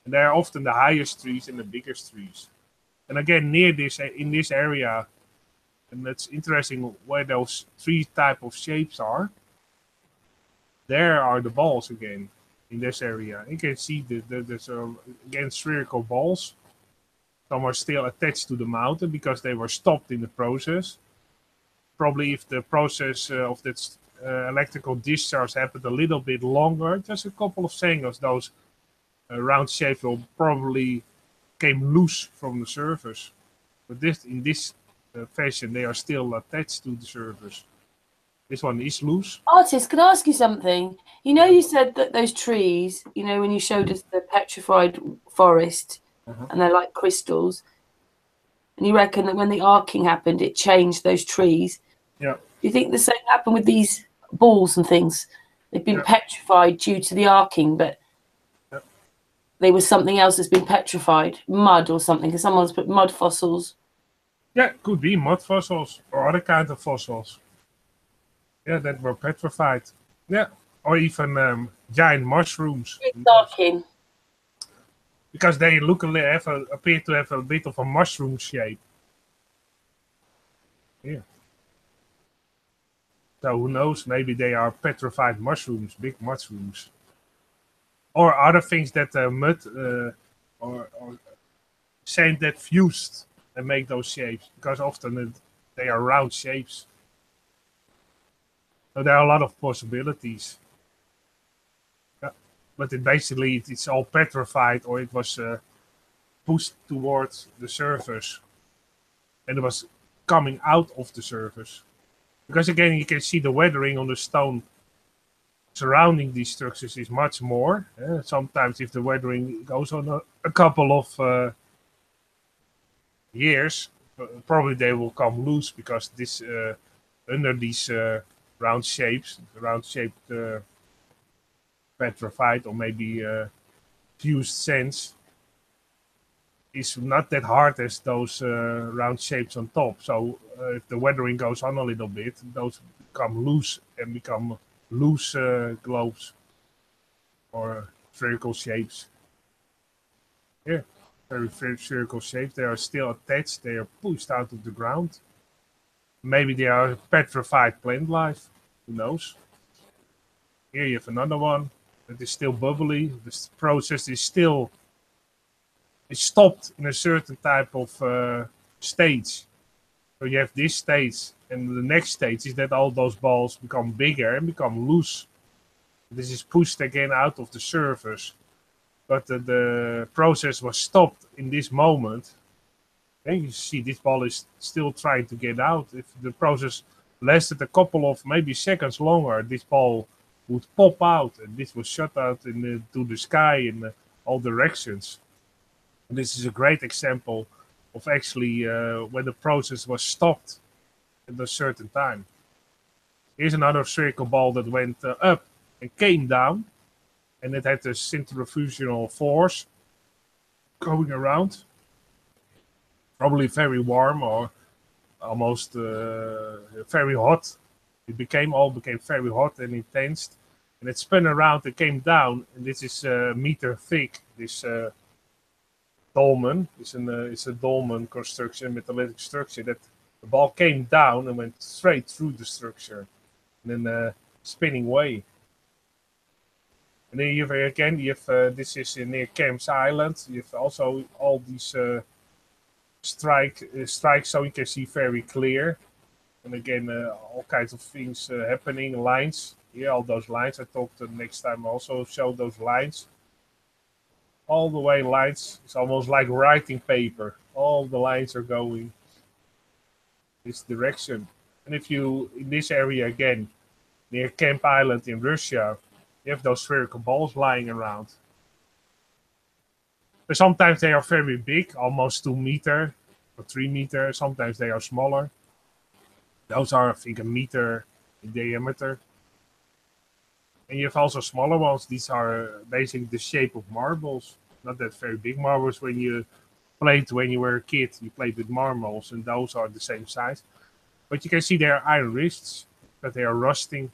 And they are often the highest trees and the biggest trees. And again, near this, in this area, and that's interesting where those three type of shapes are. There are the balls again in this area. You can see there's again spherical balls. Some are still attached to the mountain because they were stopped in the process. Probably if the process of that electrical discharge happened a little bit longer, just a couple of seconds, those round shapes will probably came loose from the surface. But in this fashion, they are still attached to the surface. This one is loose. Artist, can I ask you something? You know, you said that those trees, you know, when you showed us the petrified forest, and they're like crystals, and you reckon that when the arcing happened, it changed those trees. Yeah. Do you think the same happened with these balls and things? They've been petrified due to the arcing, but they were something else that's been petrified, mud or something, because someone's put mud fossils. Yeah, it could be mud fossils or other kind of fossils. Yeah, that were petrified. Yeah, or even giant mushrooms. Arcing. Because they appear to have a bit of a mushroom shape. Yeah. So who knows? Maybe they are petrified mushrooms, big mushrooms, or other things that mud or sand that fused and make those shapes. Because often they are round shapes. So there are a lot of possibilities. Yeah. But it's all petrified, or it was pushed towards the surface, and it was coming out of the surface. Because again, you can see the weathering on the stone surrounding these structures is much more. Sometimes if the weathering goes on a couple of years, probably they will come loose because this under these round-shaped petrified or maybe fused sands is not that hard as those round shapes on top. So if the weathering goes on a little bit, those become loose and become loose globes or spherical shapes. Yeah, very spherical shapes. They are still attached. They are pushed out of the ground. Maybe they are petrified plant life. Who knows? Here you have another one that is still bubbly. This process is still stopped in a certain type of stage. So you have this stage And the next stage is that all those balls become bigger and become loose. This is pushed again out of the surface. But the process was stopped in this moment. And you see this ball is still trying to get out. If the process lasted a couple of maybe seconds longer, this ball would pop out. And this was shot out to the sky in all directions. And this is a great example of actually when the process was stopped at a certain time. Here's another spherical ball that went up and came down. And it had a centrifugal force going around. Probably very warm or almost very hot. It became very hot and intense. And it spun around and came down. And this is a meter thick. This dolmen is a dolmen construction, metallic structure. That the ball came down and went straight through the structure. And then spinning away. And then you have this is near Camps Island. You have also all these strikes, so you can see very clear. And again, all kinds of things happening, lines. Here, all those lines. I talked next time also show those lines. All the way lines. It's almost like writing paper. All the lines are going this direction. And if you, in this area again, near Camp Island in Russia, you have those spherical balls lying around. But sometimes they are very big, almost 2 meters or 3 meters. Sometimes they are smaller. Those are, I think, 1 meter in diameter. And you have also smaller ones. These are basically the shape of marbles. Not that very big marbles. When you played when you were a kid, you played with marbles, and those are the same size. But you can see they are iron wrists, that they are rusting.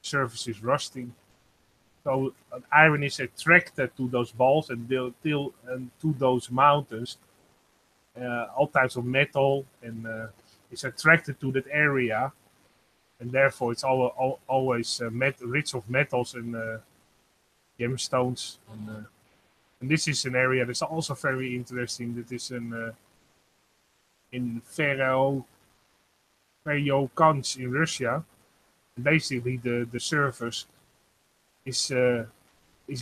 Surface is rusting. So iron is attracted to those balls and to those mountains. All types of metal and is attracted to that area, and therefore it's always rich of metals and gemstones. And this is an area that's also very interesting. That is in Verkhovkans in Russia. Basically, the surface is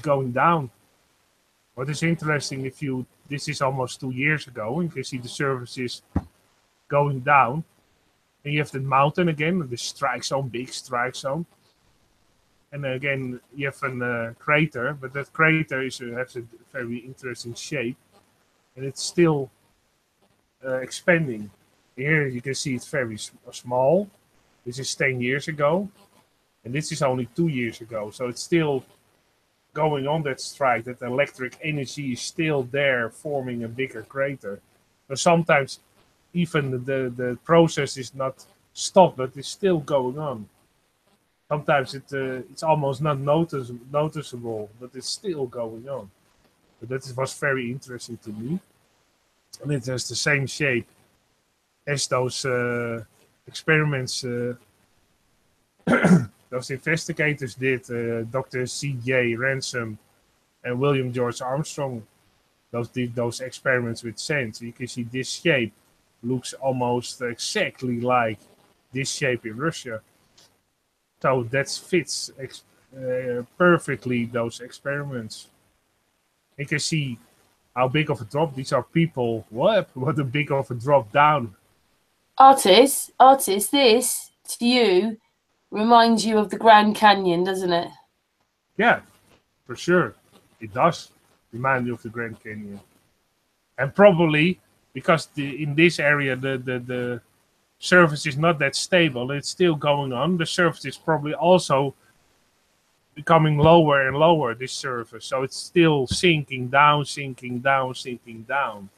going down. What is interesting, this is almost 2 years ago, and you can see the surface is going down, and you have the mountain again, the strike zone, big strike zone, and again you have a crater, but that crater has a very interesting shape, and it's still expanding. Here you can see it's very small. This is 10 years ago. And this is only 2 years ago. So it's still going on that strike. That electric energy is still there, forming a bigger crater. So sometimes even the process is not stopped, but it's still going on. Sometimes it's almost not noticeable, but it's still going on. But that was very interesting to me. And it has the same shape as those experiments those investigators did, Dr. C.J. Ransom and William George Armstrong. Those did those experiments with sand. So you can see this shape looks almost exactly like this shape in Russia. So that fits perfectly those experiments. You can see how big of a drop. These are people. What a big of a drop down. Artist, this to you reminds you of the Grand Canyon, doesn't it? Yeah, for sure. It does remind you of the Grand Canyon. And probably because in this area the surface is not that stable, it's still going on. The surface is probably also becoming lower and lower, this surface. So it's still sinking down, sinking down, sinking down.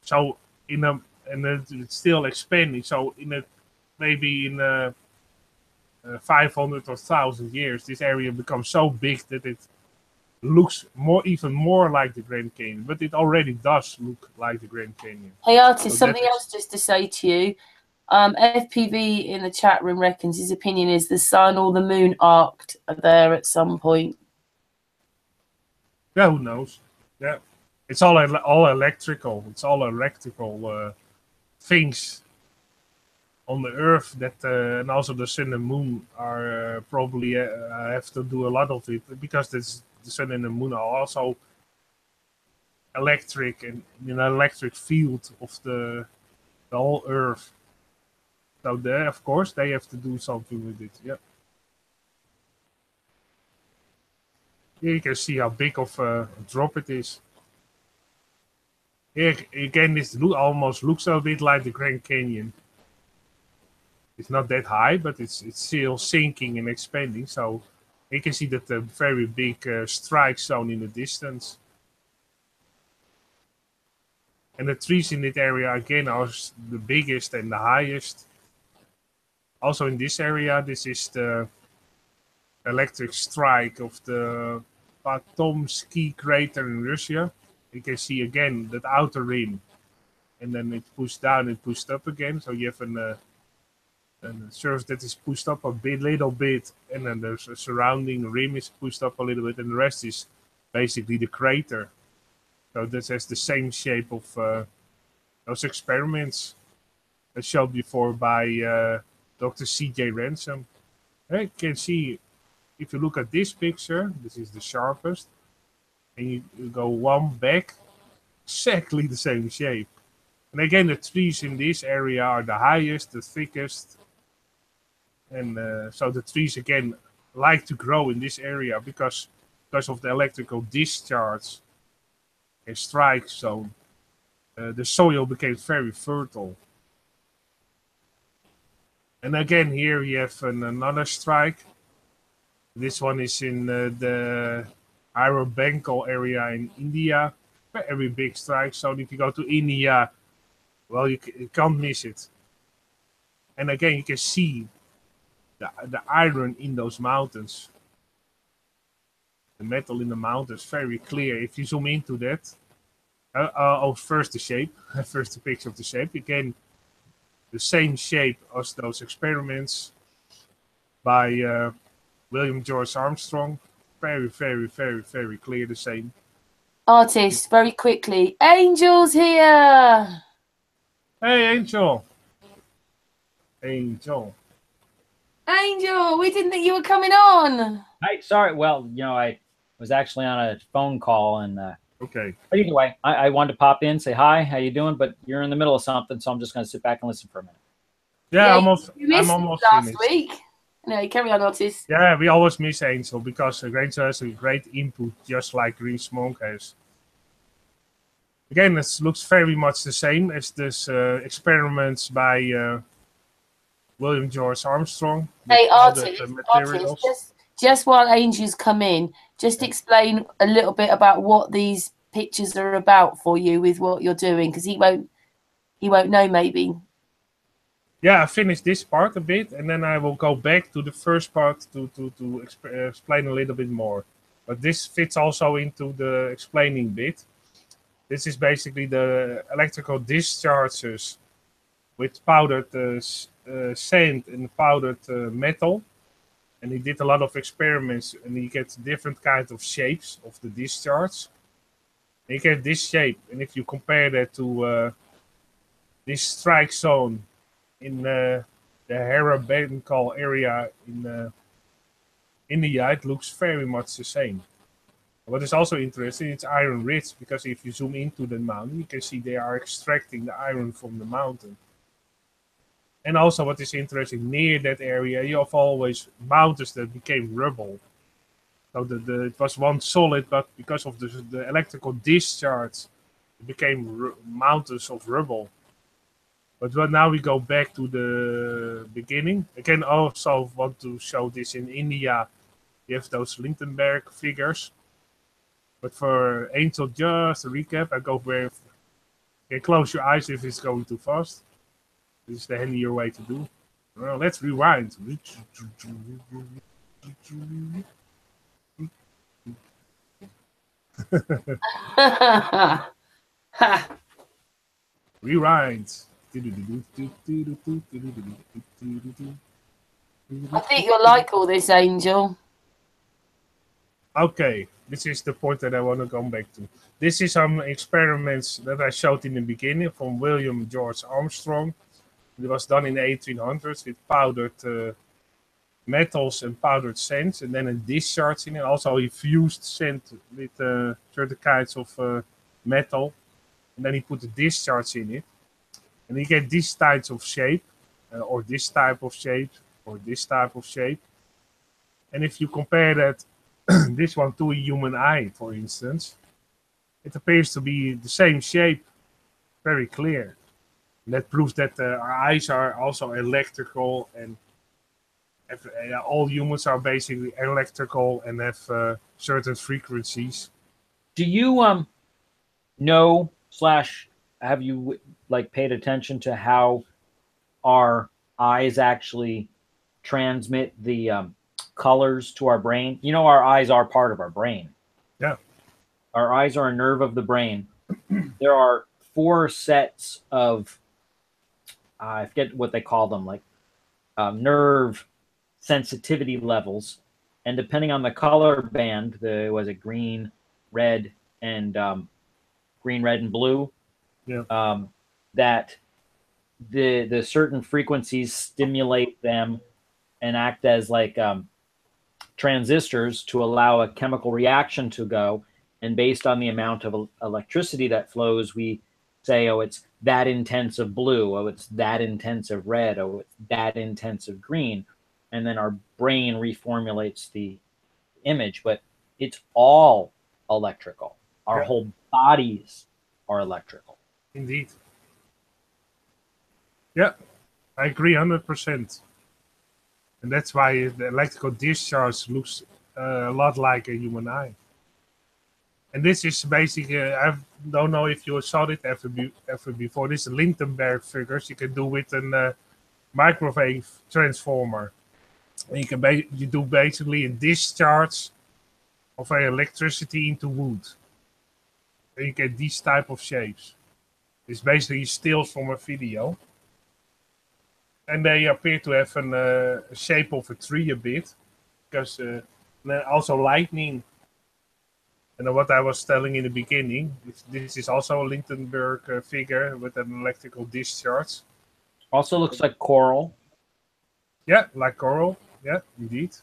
So and it's still expanding. So maybe in 500 or 1,000 years, this area becomes so big that it looks even more like the Grand Canyon. But it already does look like the Grand Canyon. Hey, Artist, so something else just to say to you. FPV in the chat room reckons his opinion is the sun or the moon arced there at some point. Yeah, who knows? Yeah, it's all electrical. It's all electrical things. on the Earth that and also the Sun and Moon are probably have to do a lot of it because the Sun and the Moon are also electric and in an electric field of the whole Earth. So there, of course, they have to do something with it. Yeah. Here you can see how big of a drop it is. Here again, this almost looks a bit like the Grand Canyon. It's not that high, but it's still sinking and expanding. So you can see that the very big strike zone in the distance. And the trees in that area again are the biggest and the highest. Also in this area, this is the electric strike of the Potomsky crater in Russia. You can see again that outer rim, and then it pushed down and pushed up again. So you have a surface that is pushed up a little bit, and then the surrounding rim is pushed up a little bit, and the rest is basically the crater. So this has the same shape of those experiments as showed before by Dr. C.J. Ransom. You can see, if you look at this picture, this is the sharpest, and you go one back, exactly the same shape. And again, the trees in this area are the highest, the thickest. And so the trees, again, like to grow in this area because of the electrical discharge and strike zone. The soil became very fertile. And again, here you have another strike. This one is in the Bengal area in India. Very big strike. So if you go to India, well, you can't miss it. And again, you can see the iron in those mountains. The metal in the mountains, very clear. If you zoom into that, first the shape, first the picture of the shape. Again, the same shape as those experiments by William George Armstrong. Very, very, very, very clear, the same. Artist, very quickly. Angel's here! Hey, Angel! Angel. Angel, we didn't think you were coming on. Hi, sorry. Well, I was actually on a phone call and okay. But either way, I wanted to pop in, say hi, how you doing? But you're in the middle of something, so I'm just going to sit back and listen for a minute. Yeah, you missed I'm almost last finished. week. No, carry on, Otis. Yeah, we always miss Angel because Angel has a great input, just like Green Smoke has. Again, it looks very much the same as this experiments by William George Armstrong. Hey, Artist, just while Angel's come in, just explain a little bit about what these pictures are about for you with what you're doing, because he won't know maybe. Yeah, I finished this part a bit, and then I will go back to the first part to explain a little bit more. But this fits also into the explaining bit. This is basically the electrical discharges with powdered sand and powdered metal. And he did a lot of experiments, and he gets different kinds of shapes of the discharge. And you get this shape, and if you compare that to this strike zone in the Bengal area in India, it looks very much the same. What is also interesting, it's iron rich, because if you zoom into the mountain, you can see they are extracting the iron from the mountain. And also what is interesting, near that area, you have always mountains that became rubble. So it was once solid, but because of the electrical discharge, it became mountains of rubble. But now we go back to the beginning. I can also want to show this in India. You have those Lindenberg figures. But for Angel, just a recap, I go where you can close your eyes if it's going too fast. This is the handier way to do. Well, let's rewind. Rewind. I think you'll like all this, Angel. Okay, this is the point that I want to come back to. This is some experiments that I showed in the beginning from William George Armstrong. It was done in the 1800s with powdered metals and powdered sands, and then a discharge in it. Also, he fused sand with certain kinds of metal, and then he put a discharge in it, and you get these types of shape, or this type of shape, or this type of shape. And if you compare that this one to a human eye, for instance, it appears to be the same shape, very clear. And that proves that our eyes are also electrical, and all humans are basically electrical and have certain frequencies. Do you know / have you like paid attention to how our eyes actually transmit the colors to our brain? You know, our eyes are part of our brain. Yeah. Our eyes are a nerve of the brain. There are 4 sets of, I forget what they call them, like nerve sensitivity levels. And depending on the color band, was it green, red, and green, red, and blue? Yeah. That the certain frequencies stimulate them and act as like transistors to allow a chemical reaction to go. And based on the amount of electricity that flows, we say, oh, it's that intense of blue, oh, it's that intense of red, oh, it's that intense of green. And then our brain reformulates the image, but it's all electrical. Our whole bodies are electrical. Indeed. Yeah, I agree 100%. And that's why the electrical discharge looks a lot like a human eye. And this is basically, I don't know if you saw it ever before. This is Lindenberg figures you can do with a microwave transformer. And you can you do basically a discharge of electricity into wood. And you get these type of shapes. It's basically stills from a video. And they appear to have a shape of a tree a bit, because also lightning. And what I was telling in the beginning, this is also a Lindenberg figure with an electrical discharge. Also looks like coral. Yeah, like coral. Yeah, indeed.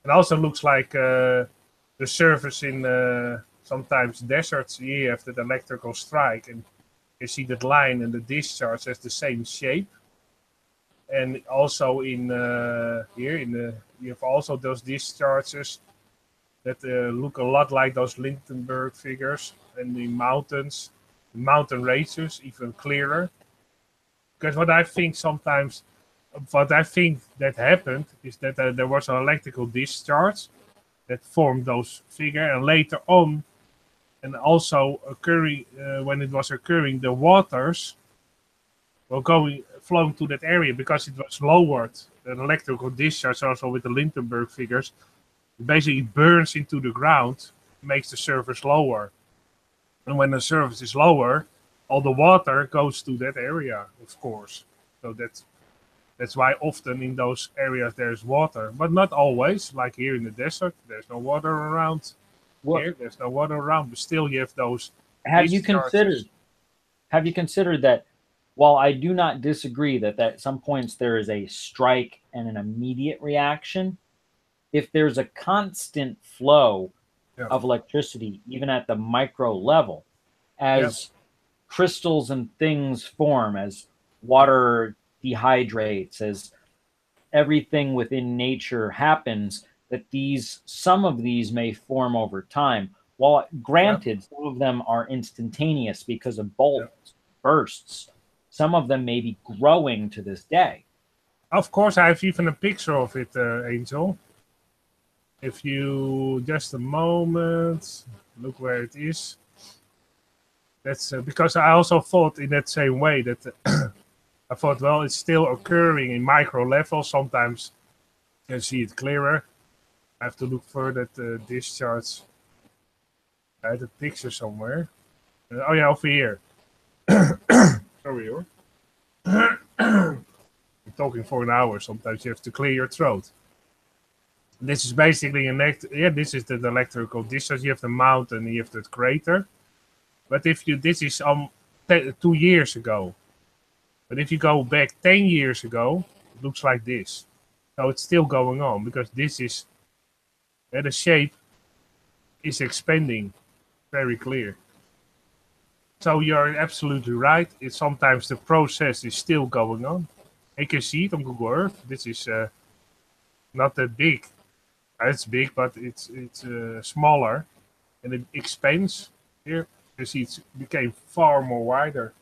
It also looks like the surface in sometimes deserts. Here you have that electrical strike, and you see that line and the discharge has the same shape. And also in here you have also those discharges that look a lot like those Lindenberg figures, and the mountains, mountain ranges, even clearer. Because what I think that happened is that there was an electrical discharge that formed those figures, and later on, and also occurring when it was occurring, the waters were flowing to that area because it was lowered. An electrical discharge, also with the Lindenberg figures, basically burns into the ground, makes the surface lower. And when the surface is lower, all the water goes to that area, of course. So that's why often in those areas there's water, but not always. Like here in the desert, there's no water around. Here, there's no water around, but still you have those. Have you considered that while I do not disagree that at some points there is a strike and an immediate reaction, if there's a constant flow of electricity, even at the micro level, as crystals and things form, as water dehydrates, as everything within nature happens, that some of these may form over time. While granted, some of them are instantaneous because of bursts, some of them may be growing to this day. Of course, I have even a picture of it, Angel. If you just a moment, look where it is. That's because I also thought in that same way that I thought, well, it's still occurring in micro level. Sometimes you can see it clearer. I have to look further at the discharge. I had a picture somewhere. Oh yeah, over here. Sorry, hoor. I'm talking for an hour. Sometimes you have to clear your throat. This is basically this is the electrical discharge. You have the mountain, you have the crater. But this is 2 years ago. But if you go back 10 years ago, it looks like this. So it's still going on because this is, the shape is expanding, very clear. So you're absolutely right. It's sometimes the process is still going on. You can see it on Google Earth. This is not that big. It's big, but it's smaller, and it expands. Here you see it became far more wider.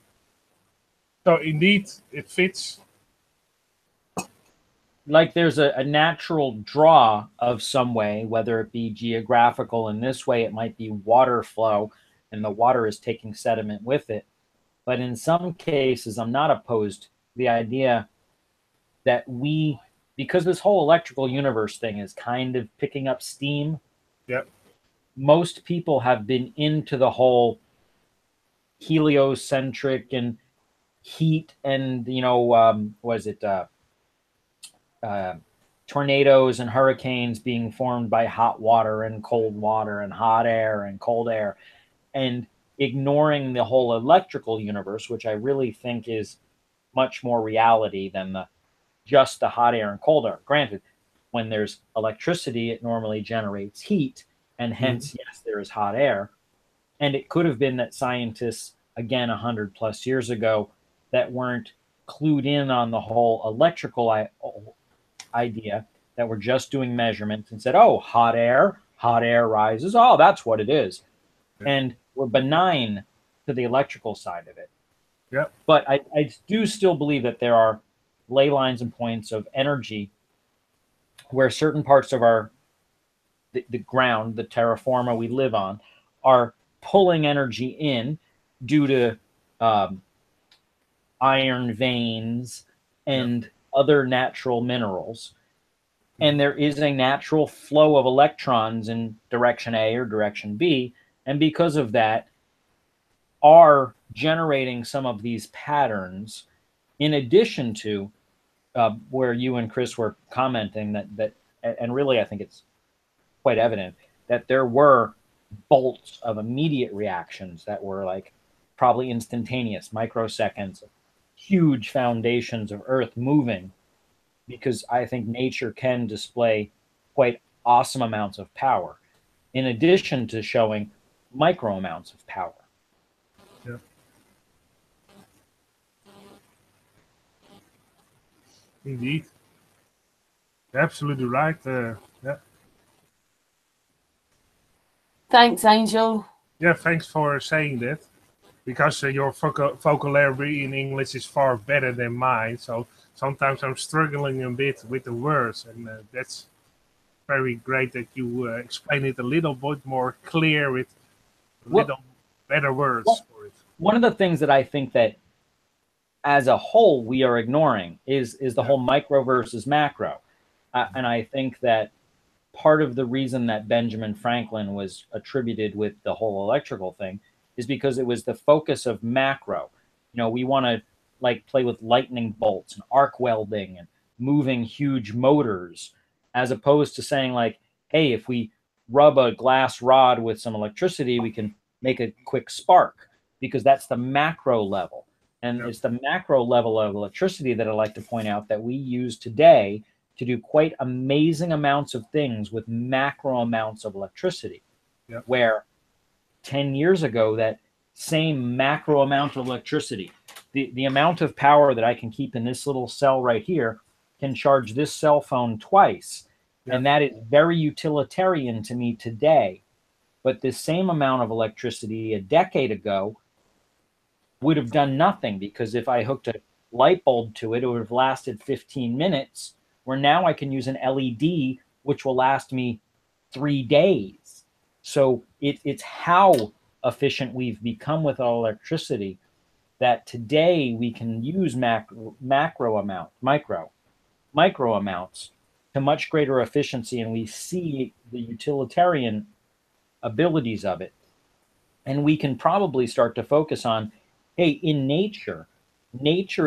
So indeed, it fits. Like there's a natural draw of some way, whether it be geographical. In this way, it might be water flow, and the water is taking sediment with it. But in some cases, I'm not opposed to the idea that because this whole electrical universe thing is kind of picking up steam. Yep. Most people have been into the whole heliocentric and heat and, tornadoes and hurricanes being formed by hot water and hot air and cold air, and ignoring the whole electrical universe, which I really think is much more reality than just the hot air and cold air. Granted, when there's electricity, it normally generates heat, and hence, yes, there is hot air. And it could have been that scientists, again, 100+ years ago, that weren't clued in on the whole electrical idea, that were just doing measurements and said, oh, hot air rises. Oh, that's what it is. Yeah. And we're benign to the electrical side of it. Yeah. But I do still believe that there are ley lines and points of energy where certain parts of the ground, the terra firma we live on, are pulling energy in due to iron veins and other natural minerals. And there is a natural flow of electrons in direction A or direction B. And because of that, are generating some of these patterns, in addition to where you and Chris were commenting that, and really I think it's quite evident that there were bolts of immediate reactions that were like probably instantaneous, microseconds, huge foundations of Earth moving, because I think nature can display quite awesome amounts of power, in addition to showing micro amounts of power. Yeah. Indeed. Absolutely right. Yeah. Thanks, Angel. Yeah, thanks for saying that. Because your vocabulary in English is far better than mine, so sometimes I'm struggling a bit with the words, and that's very great that you explain it a little bit more clear with little better words for it. One of the things that I think that as a whole we are ignoring is the whole micro versus macro. And I think that part of the reason that Benjamin Franklin was attributed with the whole electrical thing is because it was the focus of macro. You know, we want to like play with lightning bolts and arc welding and moving huge motors, as opposed to saying like, hey, if we rub a glass rod with some electricity, we can make a quick spark, because that's the macro level. And it's the macro level of electricity that I like to point out that we use today to do quite amazing amounts of things with macro amounts of electricity. Where 10 years ago, that same macro amount of electricity, the amount of power that I can keep in this little cell right here can charge this cell phone twice. And that is very utilitarian to me today. But this same amount of electricity a decade ago would have done nothing, because if I hooked a light bulb to it, it would have lasted 15 minutes, where now I can use an LED, which will last me 3 days. So it's how efficient we've become with our electricity that today we can use micro amounts to much greater efficiency, and we see the utilitarian abilities of it. And we can probably start to focus on, hey, in nature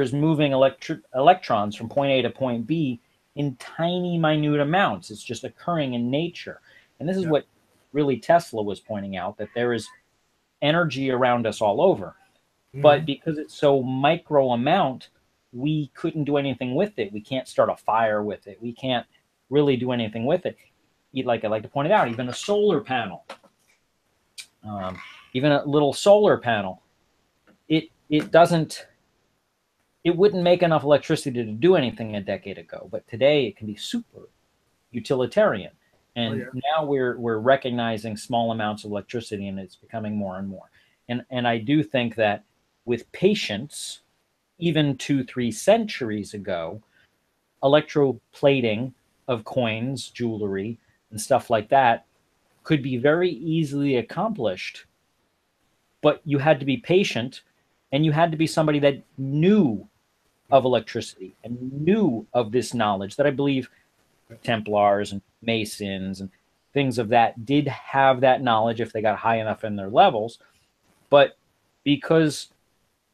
is moving electrons from point A to point B in tiny, minute amounts. It's just occurring in nature. And this is what really Tesla was pointing out, that there is energy around us all over. But because it's so micro amount, we couldn't do anything with it. We can't start a fire with it. We can't really do anything with it. Like I like to point it out, even a solar panel, even a little solar panel, it doesn't, it wouldn't make enough electricity to do anything a decade ago, but today it can be super utilitarian. And now we're recognizing small amounts of electricity, and it's becoming more and more. And I do think that with patience, even 2-3 centuries ago, electroplating of coins, jewelry, and stuff like that could be very easily accomplished. But you had to be patient, and you had to be somebody that knew of electricity and knew of this knowledge that I believe Templars and Masons and things of that did have that knowledge if they got high enough in their levels. But because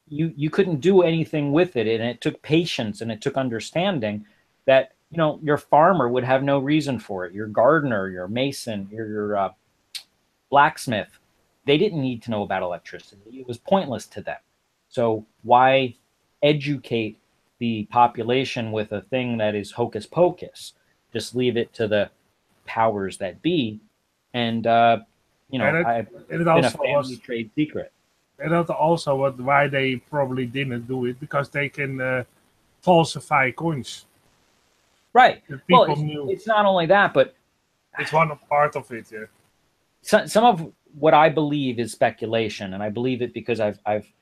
you couldn't do anything with it, and it took patience and it took understanding, that your farmer would have no reason for it. Your gardener, your mason, your blacksmith, they didn't need to know about electricity. It was pointless to them. So why educate the population with a thing that is hocus pocus? Just leave it to the powers that be. And I've been a family trade secret. And that's also why they probably didn't do it, because they can falsify coins. Right. Well, it's not only that, but it's one part of it. Yeah. Some of what I believe is speculation, and I believe it because I've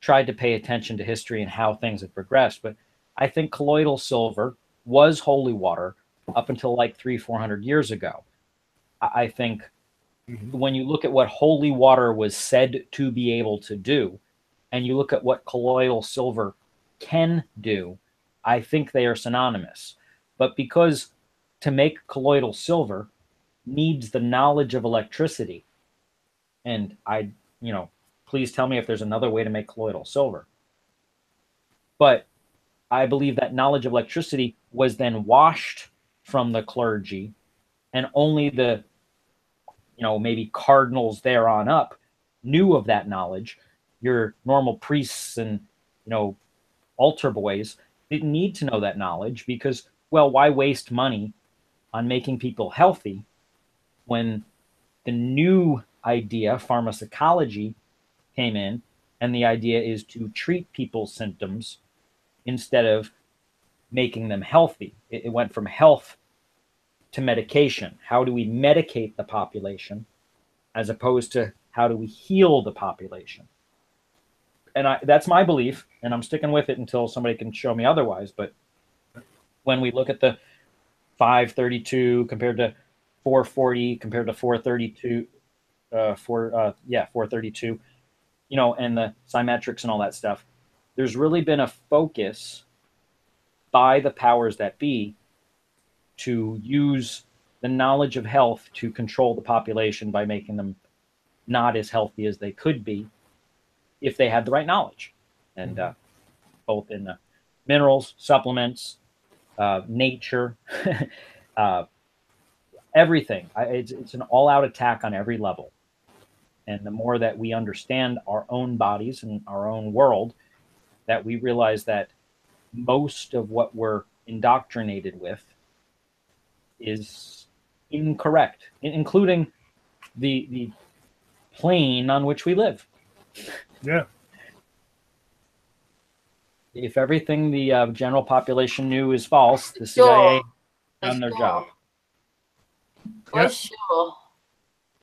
tried to pay attention to history and how things have progressed. But I think colloidal silver was holy water up until like 300-400 years ago. I think when you look at what holy water was said to be able to do, and you look at what colloidal silver can do, I think they are synonymous. But because to make colloidal silver needs the knowledge of electricity, and please tell me if there's another way to make colloidal silver. But I believe that knowledge of electricity was then washed from the clergy, and only the maybe cardinals there on up knew of that knowledge. Your normal priests and altar boys didn't need to know that knowledge, because, well, why waste money on making people healthy when the new idea, pharmacology, came in, and the idea is to treat people's symptoms instead of making them healthy. It went from health to medication. How do we medicate the population as opposed to how do we heal the population? And that's my belief, and I'm sticking with it until somebody can show me otherwise. But when we look at the 532 compared to 440 compared to 432, 432, and the symmetrics and all that stuff, there's really been a focus by the powers that be to use the knowledge of health to control the population by making them not as healthy as they could be if they had the right knowledge. And both in minerals, supplements, nature, everything. It's an all-out attack on every level. And the more that we understand our own bodies and our own world, that we realize that most of what we're indoctrinated with is incorrect, including the plane on which we live. Yeah. If everything the general population knew is false, the CIA done their job. For sure.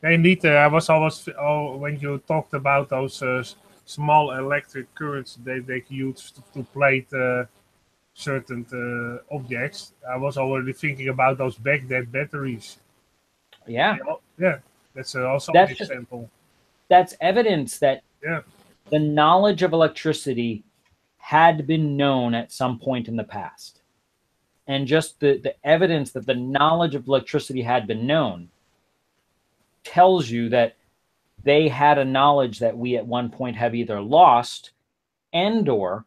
They need. I was always when you talked about those small electric currents they use to plate certain objects. I was already thinking about those Baghdad batteries. Yeah. Yeah. That's also an example. That's evidence that the knowledge of electricity had been known at some point in the past. And just the evidence that the knowledge of electricity had been known tells you that they had a knowledge that we at one point have either lost and or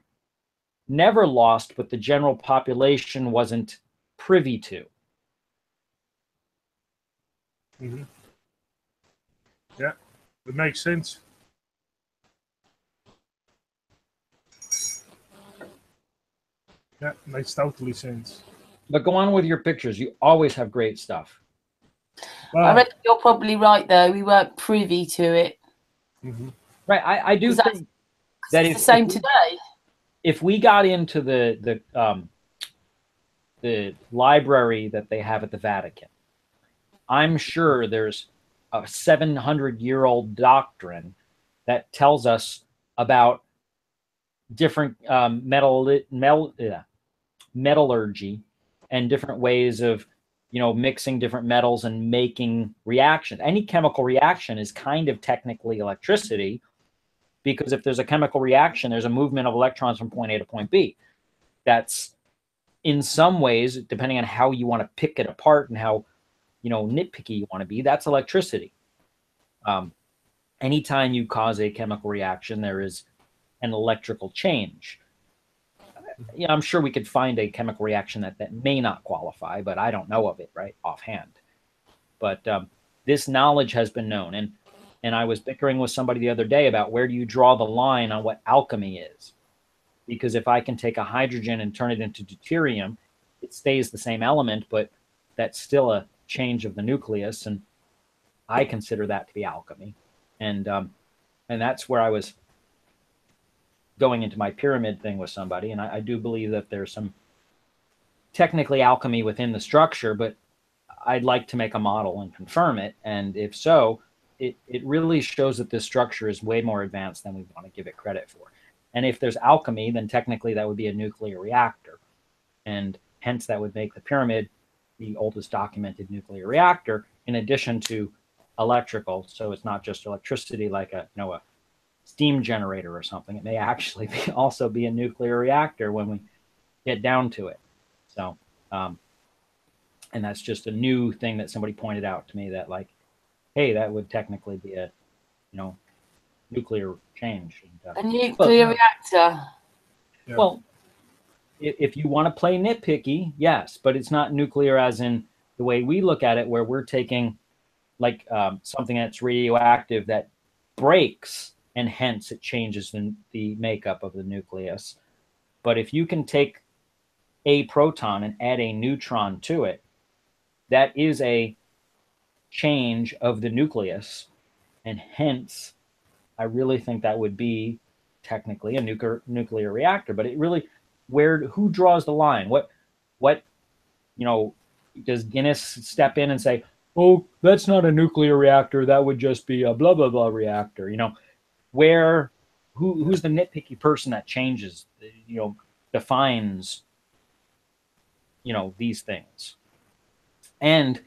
never lost, but the general population wasn't privy to. Mm-hmm. Yeah, it makes sense. Yeah, makes totally sense. But go on with your pictures. You always have great stuff. I Well, reckon you're probably right, though. We weren't privy to it. Right. I do think that It's the same today. if we got into the library that they have at the Vatican, I'm sure there's a 700-year-old doctrine that tells us about different metallurgy and different ways of, mixing different metals and making reactions. Any chemical reaction is kind of technically electricity, because if there's a chemical reaction, there's a movement of electrons from point A to point B. That's, in some ways, depending on how you want to pick it apart and how, nitpicky you want to be, that's electricity. Anytime you cause a chemical reaction, there is an electrical change. Yeah, I'm sure we could find a chemical reaction that may not qualify, but I don't know of it right offhand. But this knowledge has been known. And I was bickering with somebody the other day about where do you draw the line on what alchemy is. Because if I can take a hydrogen and turn it into deuterium, it stays the same element, but that's still a change of the nucleus. And I consider that to be alchemy. And that's where I was going into my pyramid thing with somebody. And I do believe that there's some technically alchemy within the structure, but I'd like to make a model and confirm it. And if so, it really shows that this structure is way more advanced than we want to give it credit for. And if there's alchemy, then technically that would be a nuclear reactor. And hence that would make the pyramid the oldest documented nuclear reactor, in addition to electrical. So it's not just electricity like a steam generator or something. It may actually also be a nuclear reactor when we get down to it. So, and that's just a new thing that somebody pointed out to me, that like, hey, that would technically be a, nuclear change. A nuclear reactor. Yeah. Well, if you want to play nitpicky, yes, but it's not nuclear as in the way we look at it, where we're taking like something that's radioactive that breaks, and hence it changes the makeup of the nucleus. But if you can take a proton and add a neutron to it, that is a change of the nucleus, and hence I really think that would be technically a nuclear reactor. But it really, who draws the line? What does Guinness step in and say, oh, that's not a nuclear reactor, that would just be a blah blah blah reactor? Who's the nitpicky person that changes, defines, these things? And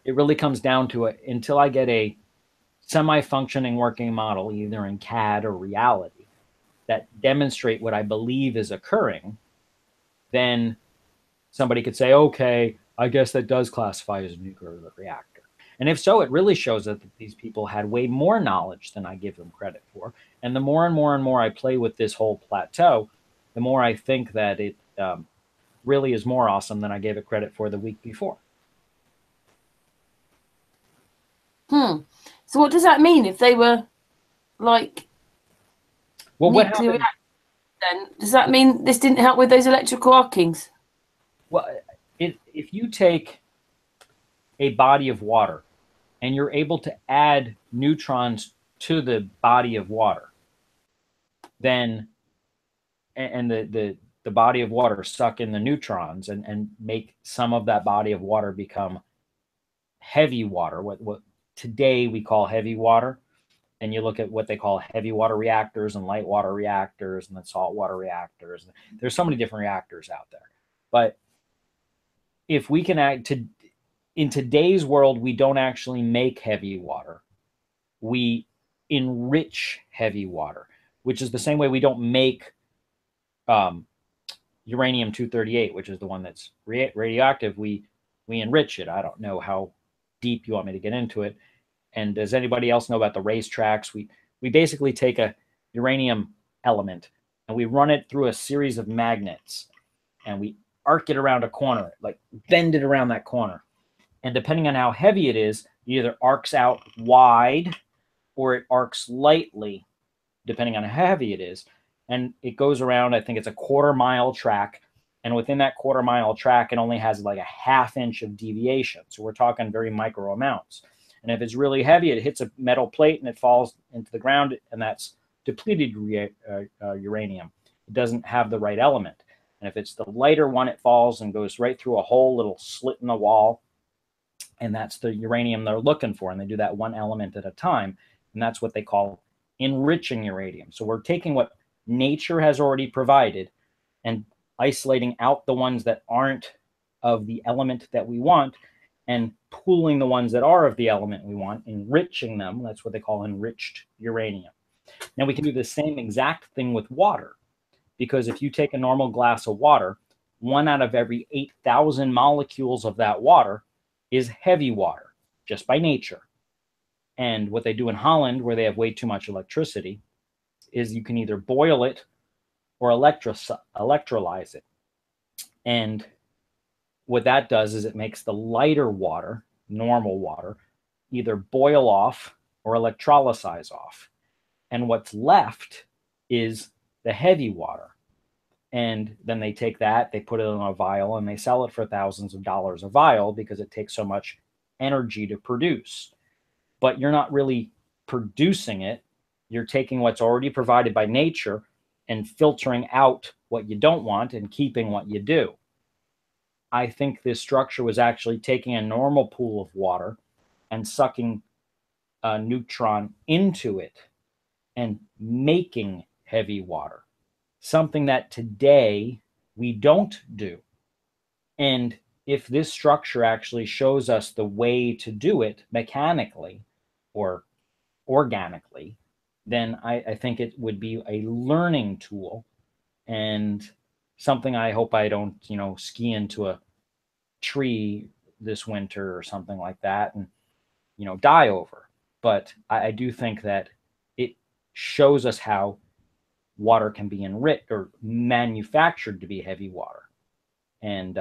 it really comes down to it, until I get a semi-functioning working model, either in CAD or reality, that demonstrate what I believe is occurring, then somebody could say, okay, I guess that does classify as a nuclear reactor. And if so, it really shows that these people had way more knowledge than I give them credit for. And the more and more and more I play with this whole plateau, the more I think that it really is more awesome than I gave it credit for the week before. So what does that mean if they were like nuclear reactors? Then does that mean this didn't help with those electrical arcings? Well, if you take a body of water and you're able to add neutrons to the body of water, then and the body of water suck in the neutrons and make some of that body of water become heavy water, what today we call heavy water. And you look at what they call heavy water reactors and light water reactors and then salt water reactors. There's so many different reactors out there. But if we can in today's world, we don't actually make heavy water. We enrich heavy water, which is the same way we don't make uranium-238, which is the one that's radioactive. We enrich it. I don't know how deep you want me to get into it. And does anybody else know about the racetracks? We basically take a uranium element and we run it through a series of magnets and we arc it around a corner, like bend it around that corner. And depending on how heavy it is, it either arcs out wide or it arcs lightly, depending on how heavy it is. And it goes around, I think it's a 1/4 mile track. And within that quarter-mile track, it only has like a half-inch of deviation. So we're talking very micro amounts. And if it's really heavy, it hits a metal plate and it falls into the ground, and that's depleted uranium. It doesn't have the right element. And if it's the lighter one, it falls and goes right through a whole little slit in the wall. And that's the uranium they're looking for. And they do that one element at a time. And that's what they call enriching uranium. So we're taking what nature has already provided and isolating out the ones that aren't of the element that we want, and pooling the ones that are of the element we want, enriching them. That's what they call enriched uranium. Now we can do the same exact thing with water, because if you take a normal glass of water, 1 out of every 8,000 molecules of that water is heavy water, just by nature. And what they do in Holland, where they have way too much electricity, is you can either boil it or electrolyze it. And what that does is it makes the lighter water, normal water, either boil off or electrolyze off. And what's left is the heavy water. And then they take that, they put it in a vial, and they sell it for thousands of dollars a vial because it takes so much energy to produce. But you're not really producing it. You're taking what's already provided by nature and filtering out what you don't want and keeping what you do. I think this structure was actually taking a normal pool of water and sucking a neutron into it and making heavy water, something that today we don't do. And if this structure actually shows us the way to do it mechanically or organically, then I think it would be a learning tool and something I hope I don't, ski into a tree this winter or something like that and, die over. But I do think that it shows us how water can be enriched or manufactured to be heavy water. And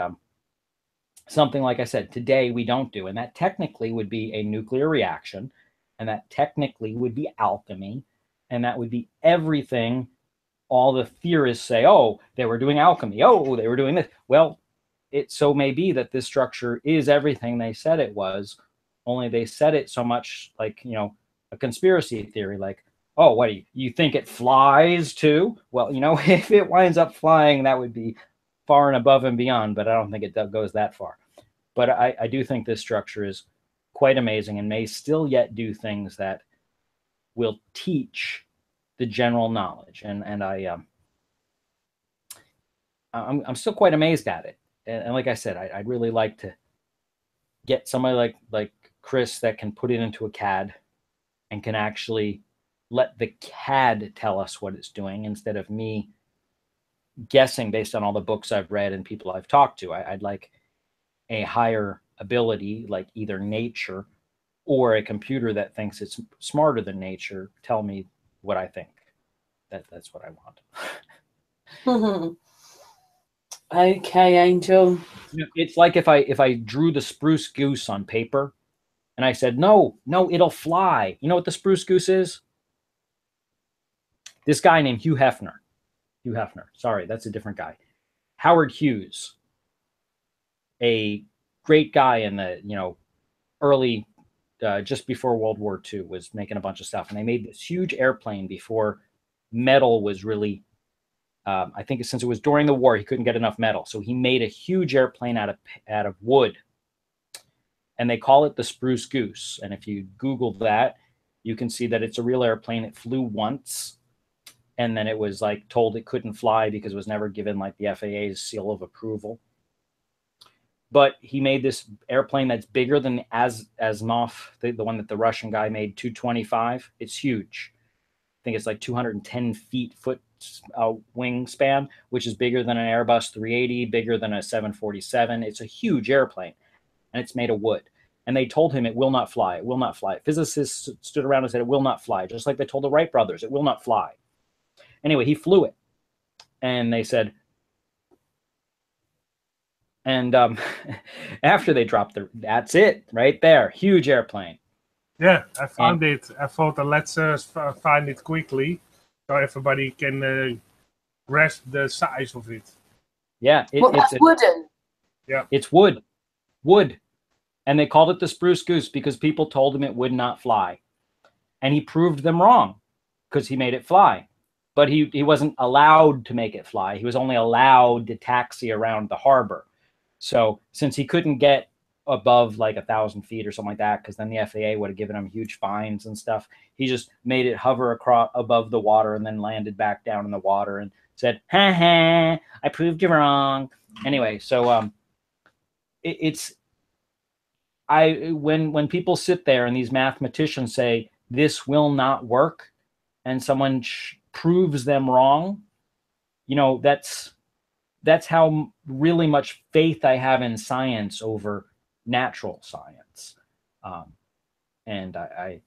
something, like I said, today we don't do. And that technically would be a nuclear reaction. And that technically would be alchemy. And that would be everything all the theorists say, oh, they were doing alchemy. Oh, they were doing this. Well, it so may be that this structure is everything they said it was, only they said it so much like, a conspiracy theory, like, oh, what do you think it flies too? Well, if it winds up flying, that would be far and above and beyond, but I don't think it goes that far. But I do think this structure is quite amazing and may still yet do things that will teach the general knowledge. And I'm still quite amazed at it. And like I said, I'd really like to get somebody like Chris that can put it into a CAD and can actually let the CAD tell us what it's doing instead of me guessing based on all the books I've read and people I've talked to. I'd like a higher ability, like either nature or a computer that thinks it's smarter than nature, tell me what I think. That's what I want. Okay, Angel. It's like if I drew the spruce goose on paper and I said, no, it'll fly. You know what the spruce goose is? This guy named Hugh Hefner. Sorry, that's a different guy. Howard Hughes, a great guy in the, early, just before World War II, was making a bunch of stuff. And they made this huge airplane before metal was really, I think since it was during the war, he couldn't get enough metal. So he made a huge airplane out of wood. And they call it the Spruce Goose. And if you Google that, you can see that it's a real airplane. It flew once. And then it was like told it couldn't fly because it was never given like the FAA's seal of approval. But he made this airplane that's bigger than Asimov, the one that the Russian guy made, 225. It's huge. I think it's like 210 foot wingspan, which is bigger than an Airbus 380, bigger than a 747. It's a huge airplane, and it's made of wood. And they told him it will not fly. It will not fly. Physicists stood around and said it will not fly, just like they told the Wright brothers it will not fly. Anyway, he flew it, and they said, and after they dropped that's it right there, huge airplane. Yeah, I found it. I thought let's find it quickly so everybody can grasp the size of it. Yeah, Well, that's wooden. It's wood. And they called it the spruce goose because people told him it would not fly. And he proved them wrong because he made it fly. But he wasn't allowed to make it fly. He was only allowed to taxi around the harbor. So since he couldn't get above like 1,000 feet or something like that, because then the FAA would have given him huge fines and stuff, he just made it hover across above the water and then landed back down in the water and said, "Ha ha, I proved you wrong." Anyway, so when people sit there and these mathematicians say this will not work, and someone proves them wrong, you know, that's how really much faith I have in science over natural science. And I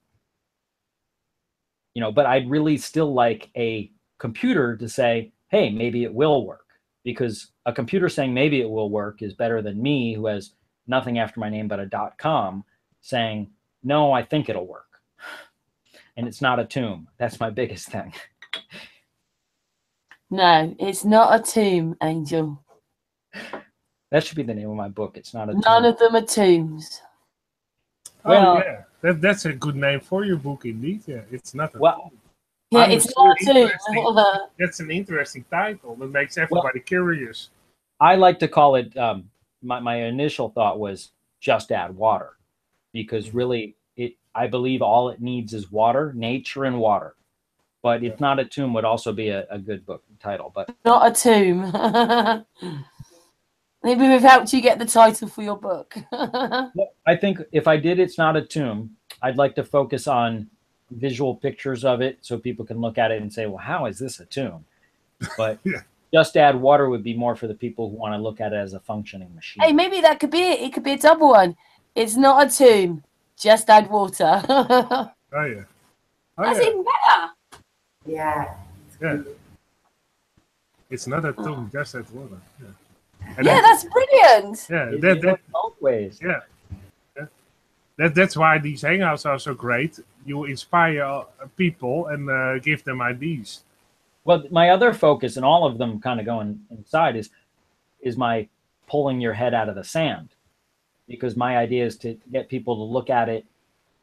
you know, but I'd really still like a computer to say, hey, maybe it will work, because a computer saying maybe it will work is better than me, who has nothing after my name but a .com, saying, no, I think it'll work. And it's not a tomb. That's my biggest thing. No, it's not a tomb, Angel. That should be the name of my book. It's not a tomb. None of them are tombs. Well, yeah, that's a good name for your book, indeed. Yeah, it's not a tomb. Yeah, it's not a tomb. That's an interesting title. That makes everybody curious. I like to call it, my initial thought was just add water, because really I believe all it needs is water, nature and water. But It's Not a Tomb would also be a good book title. But not a tomb. Maybe we've helped you get the title for your book. I think if I did It's Not a Tomb, I'd like to focus on visual pictures of it so people can look at it and say, well, how is this a tomb? But Just Add Water would be more for the people who want to look at it as a functioning machine. Hey, maybe that could be it. It could be a double one. It's not a tomb. Just add water. Oh, yeah. That's even better. Yeah. Yeah. It's not a tomb, just add water. Yeah. And that's brilliant. Yeah, that both ways. Yeah. That's why these hangouts are so great. You inspire people and give them ideas. Well, my other focus, and all of them kind of going inside, is my pulling your head out of the sand, because my idea is to get people to look at it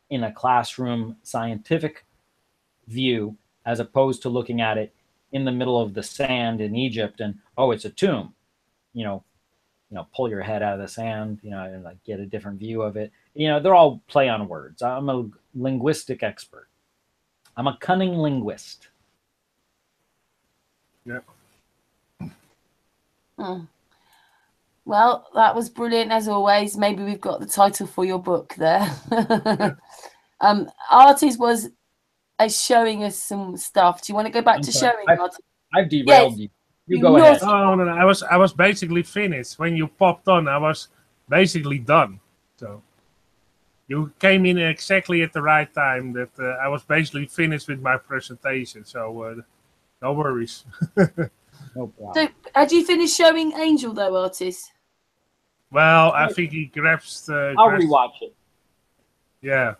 in a classroom scientific view, as opposed to looking at it in the middle of the sand in Egypt and, oh, it's a tomb. You know, pull your head out of the sand, and like get a different view of it. They're all play on words. I'm a linguistic expert. I'm a cunning linguist. Yeah. Well, that was brilliant as always. Maybe we've got the title for your book there. Artis was showing us some stuff. Do you want to go back to showing? I've derailed you. You go ahead. Oh, no, I was basically finished. When you popped on, I was basically done. So you came in exactly at the right time. That I was basically finished with my presentation. So no worries. No problem. So, had you finished showing Angel though, Artis? Well, I think he grabs. I'll rewatch it. Yeah,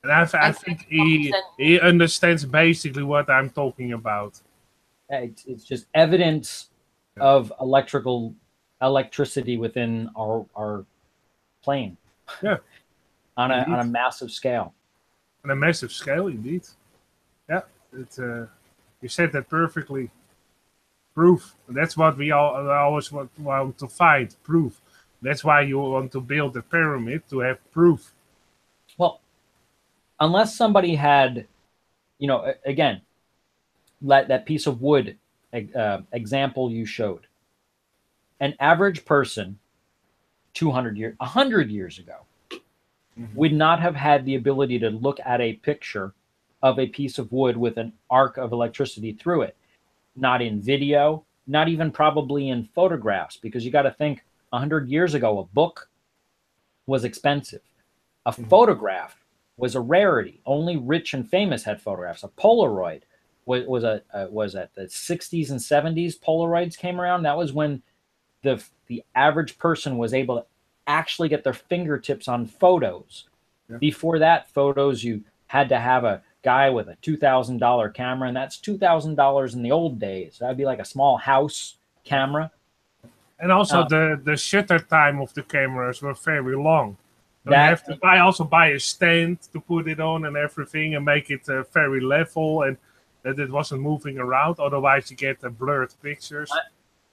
and I think he understands basically what I'm talking about. It's just evidence of electricity within our plane. Yeah, on a massive scale. On a massive scale, indeed. Yeah, you said that perfectly. Proof. That's what we always want to find. Proof. That's why you want to build a pyramid, to have proof. Well, unless somebody had, again, that piece of wood example you showed, an average person 100 years ago would not have had the ability to look at a picture of a piece of wood with an arc of electricity through it. Not in video, not even probably in photographs, because you got to think 100 years ago, a book was expensive. A photograph was a rarity. Only rich and famous had photographs. A Polaroid was at the 60s and 70s. Polaroids came around. That was when the average person was able to actually get their fingertips on photos. Yeah. Before that, photos, you had to have a guy with a $2,000 camera, and that's $2,000 in the old days. That'd be like a small house camera. And also the shutter time of the cameras were very long. So you That- have to buy a stand to put it on and everything, and make it very level, and that it wasn't moving around. Otherwise, you get blurred pictures.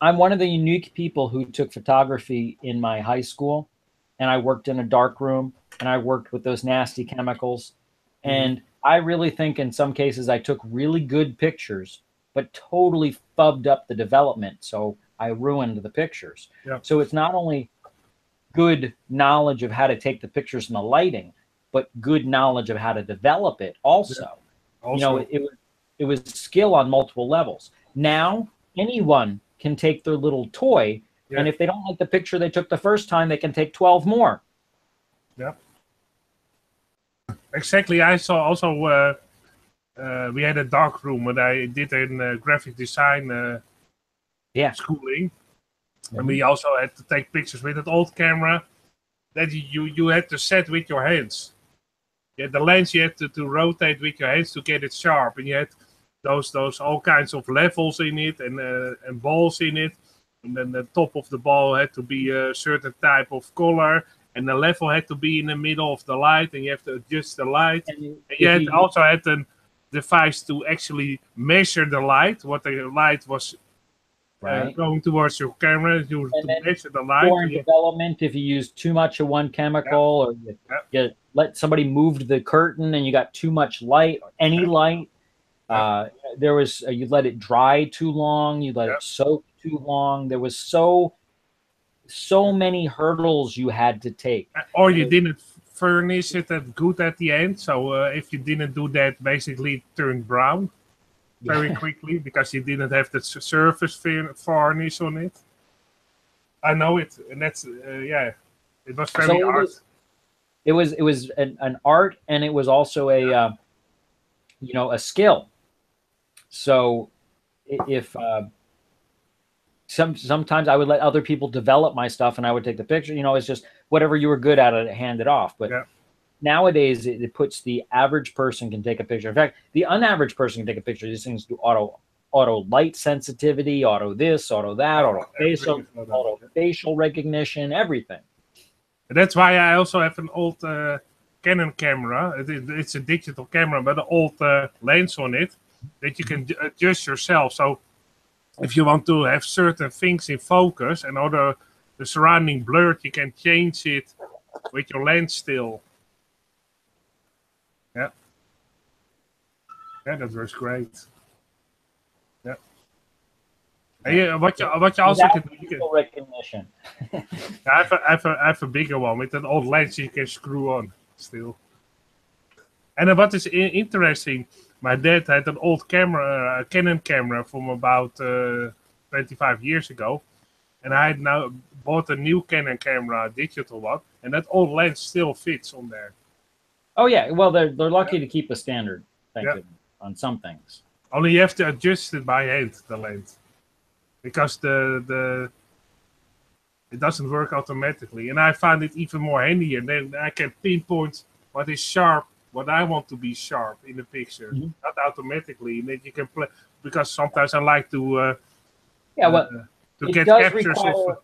I'm one of the unique people who took photography in my high school, and I worked in a dark room, and I worked with those nasty chemicals. And I really think in some cases I took really good pictures, but totally fubbed up the development. So I ruined the pictures. Yeah. So it's not only good knowledge of how to take the pictures and the lighting, but good knowledge of how to develop it also. Yeah. You know, it was skill on multiple levels. Now anyone can take their little toy, and if they don't like the picture they took the first time, they can take 12 more. Yep. Exactly. I saw also we had a dark room when I did in graphic design schooling. And we also had to take pictures with an old camera that you had to set with your hands. Yeah, the lens you had to rotate with your hands to get it sharp, and you had those all kinds of levels in it and balls in it, and then the top of the ball had to be a certain type of color, and the level had to be in the middle of the light, and you have to adjust the light. And you also had a device to actually measure the light, what the light was. Going towards your camera to measure the light. During development, if you use too much of one chemical, or you let somebody move the curtain and you got too much light, or any light, there was you let it dry too long, you let it soak too long. There was so many hurdles you had to take. Or you didn't furnish it good at the end. So if you didn't do that, basically it turned brown very quickly because you didn't have the surface varnish on it. I know it, and that's it was very art. It was an art, and it was also a a skill. So if sometimes I would let other people develop my stuff, and I would take the picture. You know, it's just whatever you were good at, I'd hand it off. But nowadays, it puts the average person can take a picture. In fact, the unaverage person can take a picture. These things do auto light sensitivity, auto this, auto that, auto facial recognition, everything. That's why I also have an old Canon camera. It's a digital camera, but an old lens on it that you can adjust yourself. So if you want to have certain things in focus and other the surrounding blurred, you can change it with your lens still. Yeah, that was great. Yeah. What you also can do. Recognition. I have a bigger one with an old lens you can screw on still. And what is interesting, my dad had an old camera, a Canon camera from about 25 years ago, and I had now bought a new Canon camera, a digital one, and that old lens still fits on there. Oh yeah, well they're lucky to keep a standard, thank you, on some things. Only you have to adjust it by hand, the lens, because it doesn't work automatically. And I find it even more handy, and then I can pinpoint what is sharp, what I want to be sharp in the picture, not automatically. And then you can play, because sometimes I like to get captures of.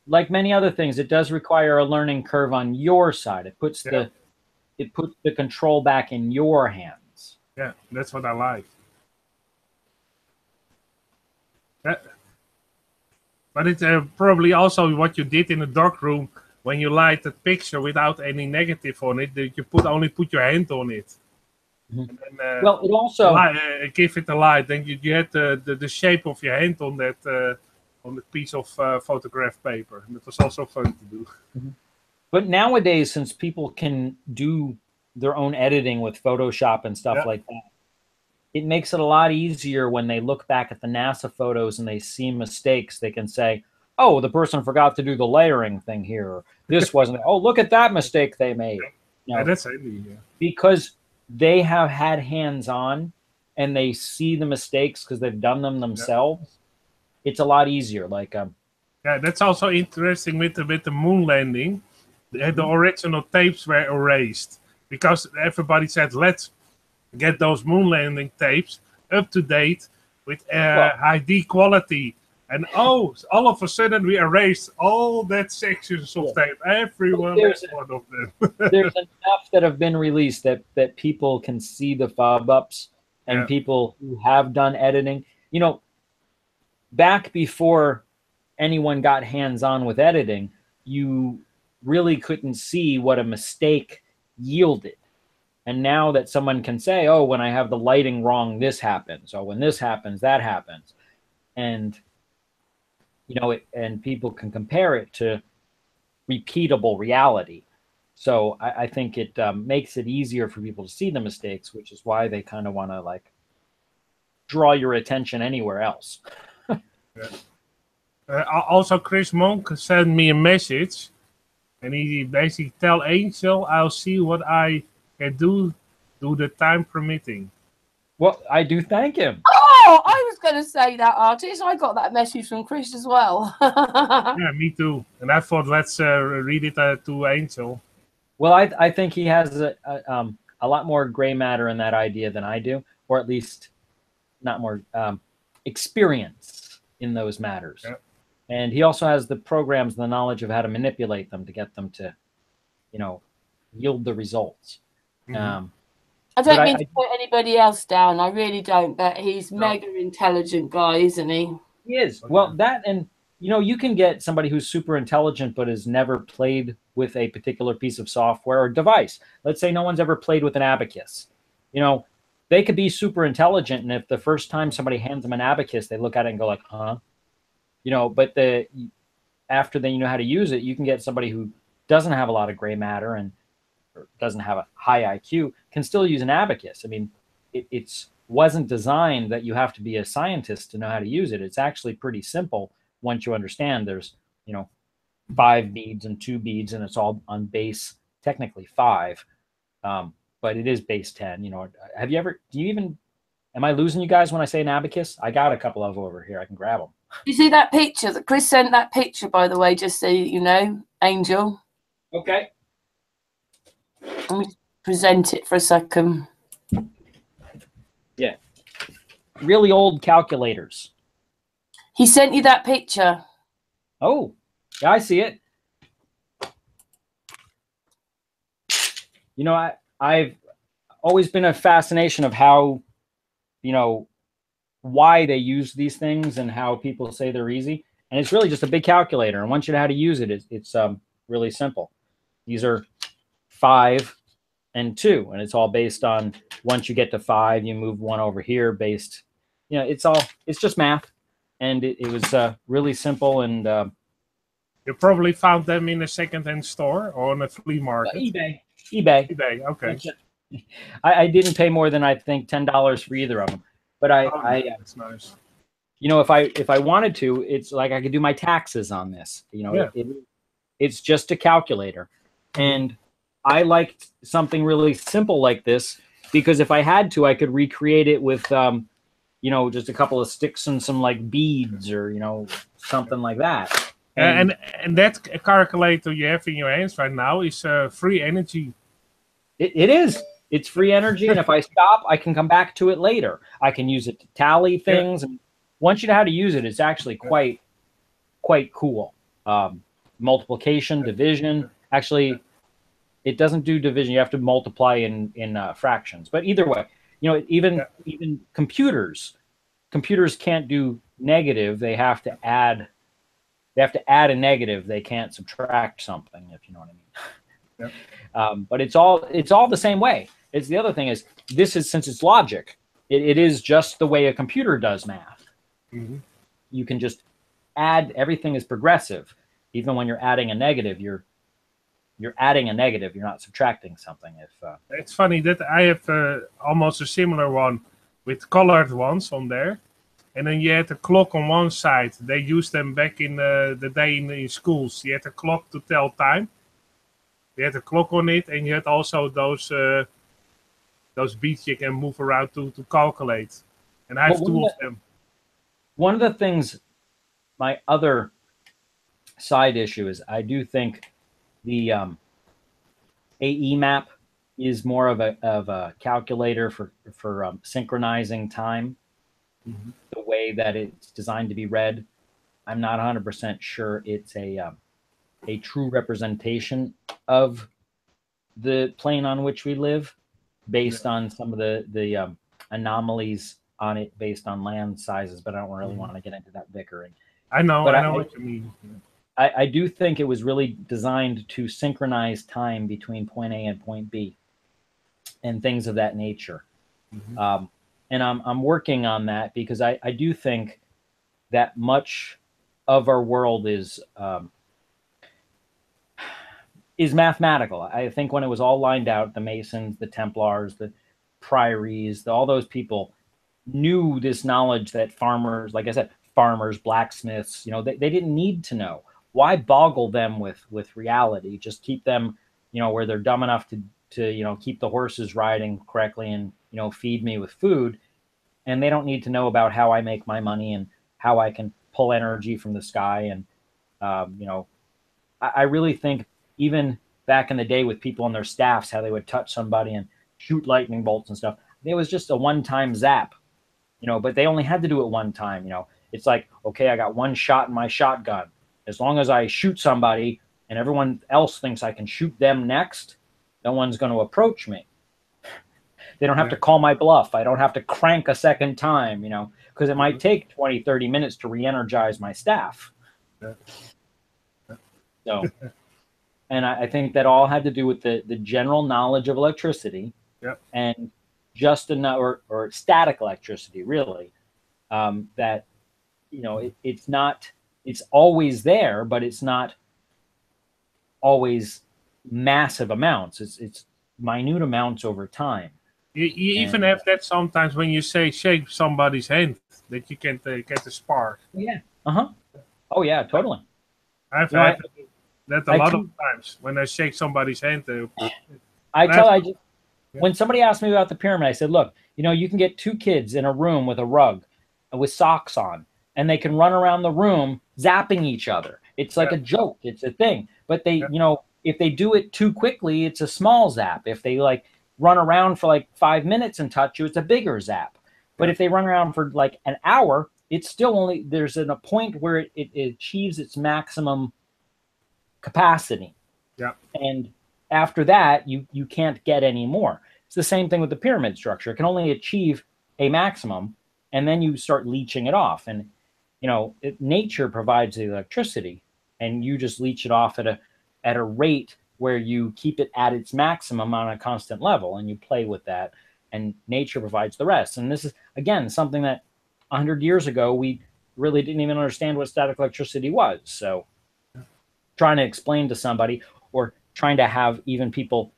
Like many other things, it does require a learning curve on your side. It puts the control back in your hands. Yeah, that's what I like. But it's probably also what you did in the dark room when you light the picture without any negative on it. That you only put your hand on it. And then, well, it also give it a light. Then you had the shape of your hand on that on the piece of photograph paper, and it was also fun to do. But nowadays, since people can do their own editing with Photoshop and stuff like that, it makes it a lot easier when they look back at the NASA photos and they see mistakes. They can say, oh, the person forgot to do the layering thing here. Or, this wasn't, oh, look at that mistake they made. You know, that's handy, because they have had hands-on and they see the mistakes because they've done them themselves. It's a lot easier. Like, that's also interesting with the moon landing. The original tapes were erased because everybody said, let's get those moon landing tapes up to date with HD quality. And oh, all of a sudden we erased all that sections of tape. Every one of them. There's enough that have been released that people can see the fob ups, and people who have done editing. You know, back before anyone got hands-on with editing, you really couldn't see what a mistake yielded. And now that someone can say, oh, when I have the lighting wrong, this happens, or when this happens, that happens. And, you know, and people can compare it to repeatable reality. So I think it makes it easier for people to see the mistakes, which is why they kind of want to like draw your attention anywhere else. Also, Chris Monk sent me a message, and he basically tell Angel, I'll see what I can do the time permitting. Well, I do thank him. Oh, I was going to say that, artist. I got that message from Chris as well. Yeah, me too. And I thought, let's read it to Angel. Well, I think he has a lot more gray matter in that idea than I do, or at least not more experience in those matters. Yeah. And he also has the programs, the knowledge of how to manipulate them to get them to, you know, yield the results. Mm-hmm. I don't mean to put anybody else down. I really don't. But he's mega intelligent guy, isn't he? He is. Okay. Well, that, and you know, you can get somebody who's super intelligent but has never played with a particular piece of software or device. Let's say no one's ever played with an abacus. You know, they could be super intelligent, and if the first time somebody hands them an abacus, they look at it and go like, huh? You know, but after they know how to use it, you can get somebody who doesn't have a lot of gray matter and or doesn't have a high IQ can still use an abacus. I mean, it wasn't designed that you have to be a scientist to know how to use it. It's actually pretty simple once you understand there's, you know, 5 beads and 2 beads, and it's all on base, technically 5. But it is base 10. You know, have you ever, am I losing you guys when I say an abacus? I got a couple of over here. I can grab them. You see that picture that Chris sent? That picture, by the way, just so you know, Angel. Okay. Let me present it for a second. Yeah. Really old calculators. He sent you that picture. Oh, yeah, I see it. You know, I've always been a fascination of how, you know, why they use these things and how people say they're easy. And it's really just a big calculator. And once you know how to use it, it's really simple. These are 5 and 2, and it's all based on once you get to 5, you move 1 over here based, you know, it's just math. And it was really simple. And you probably found them in a second-hand store or on a flea market. eBay. Okay. I didn't pay more than I think $10 for either of them. But that's nice. You know, if I wanted to, it's like I could do my taxes on this. You know, it's just a calculator, and I liked something really simple like this because if I had to, I could recreate it with, you know, just a couple of sticks and some like beads or, you know, something like that. And that calculator you have in your hands right now is free energy. It is. It's free energy, and if I stop, I can come back to it later. I can use it to tally things, and once you know how to use it, it's actually quite cool. Multiplication, division. Actually, it doesn't do division. You have to multiply in fractions. But either way, you know, even computers can't do negative. They have to add. They have to add a negative. They can't subtract something, if you know what I mean. But it's all the same way. It's the other thing is since it's logic, it is just the way a computer does math. Mm-hmm. You can just add. Everything is progressive. Even when you're adding a negative, you're adding a negative. You're not subtracting something. It's funny that I have almost a similar one with colored ones on there. And then you had a clock on one side. They used them back in the day in schools. You had a clock to tell time. You had a clock on it, and you had also those beats you can move around to calculate. And I have 2 of them. One of the things, my other side issue is I do think the AE map is more of a calculator for synchronizing time. Mm-hmm. The way that it's designed to be read. I'm not 100% sure it's a true representation of the plane on which we live, based on some of the anomalies on it, based on land sizes. But I don't really want to get into that bickering. I know But what you mean. I do think it was really designed to synchronize time between point A and point B, and things of that nature. And I'm working on that, because I do think that much of our world is mathematical. I think when it was all lined out, the Masons, the Templars, the Priories, all those people knew this knowledge that farmers, like I said, farmers, blacksmiths, they didn't need to know. Why boggle them with reality? Just keep them, where they're dumb enough to keep the horses riding correctly, and feed me with food, and they don't need to know about how I make my money and how I can pull energy from the sky. And I really think, even back in the day with people on their staffs, how they would touch somebody and shoot lightning bolts and stuff, it was just a one-time zap, but they only had to do it one time. It's like, okay, I got one shot in my shotgun. As long as I shoot somebody and everyone else thinks I can shoot them next, no one's going to approach me. They don't have to call my bluff. I don't have to crank a second time, because it might take 20, 30 minutes to re-energize my staff. So, and I think that all had to do with the general knowledge of electricity, and just enough, or static electricity, really, that, it's always there, but it's not always massive amounts. It's minute amounts over time. You even have that sometimes when you say shake somebody's hand, that you can get a spark. Yeah. Oh yeah, totally. I've had that a lot of times when I shake somebody's hand. When somebody asked me about the pyramid, I said, look, you can get two kids in a room with a rug, with socks on, and they can run around the room zapping each other. It's like a joke. It's a thing. But they, if they do it too quickly, it's a small zap. If they run around for 5 minutes and touch you, it's a bigger zap. But if they run around for an hour, it's still there's a point where it achieves its maximum capacity. Yeah. And after that, you can't get any more. It's the same thing with the pyramid structure. It can only achieve a maximum, and then you start leaching it off. And nature provides the electricity, and you just leach it off at a rate where you keep it at its maximum on a constant level, and you play with that, and nature provides the rest. And this is, again, something that 100 years ago we really didn't even understand what static electricity was. So trying to explain to somebody, or trying to have even people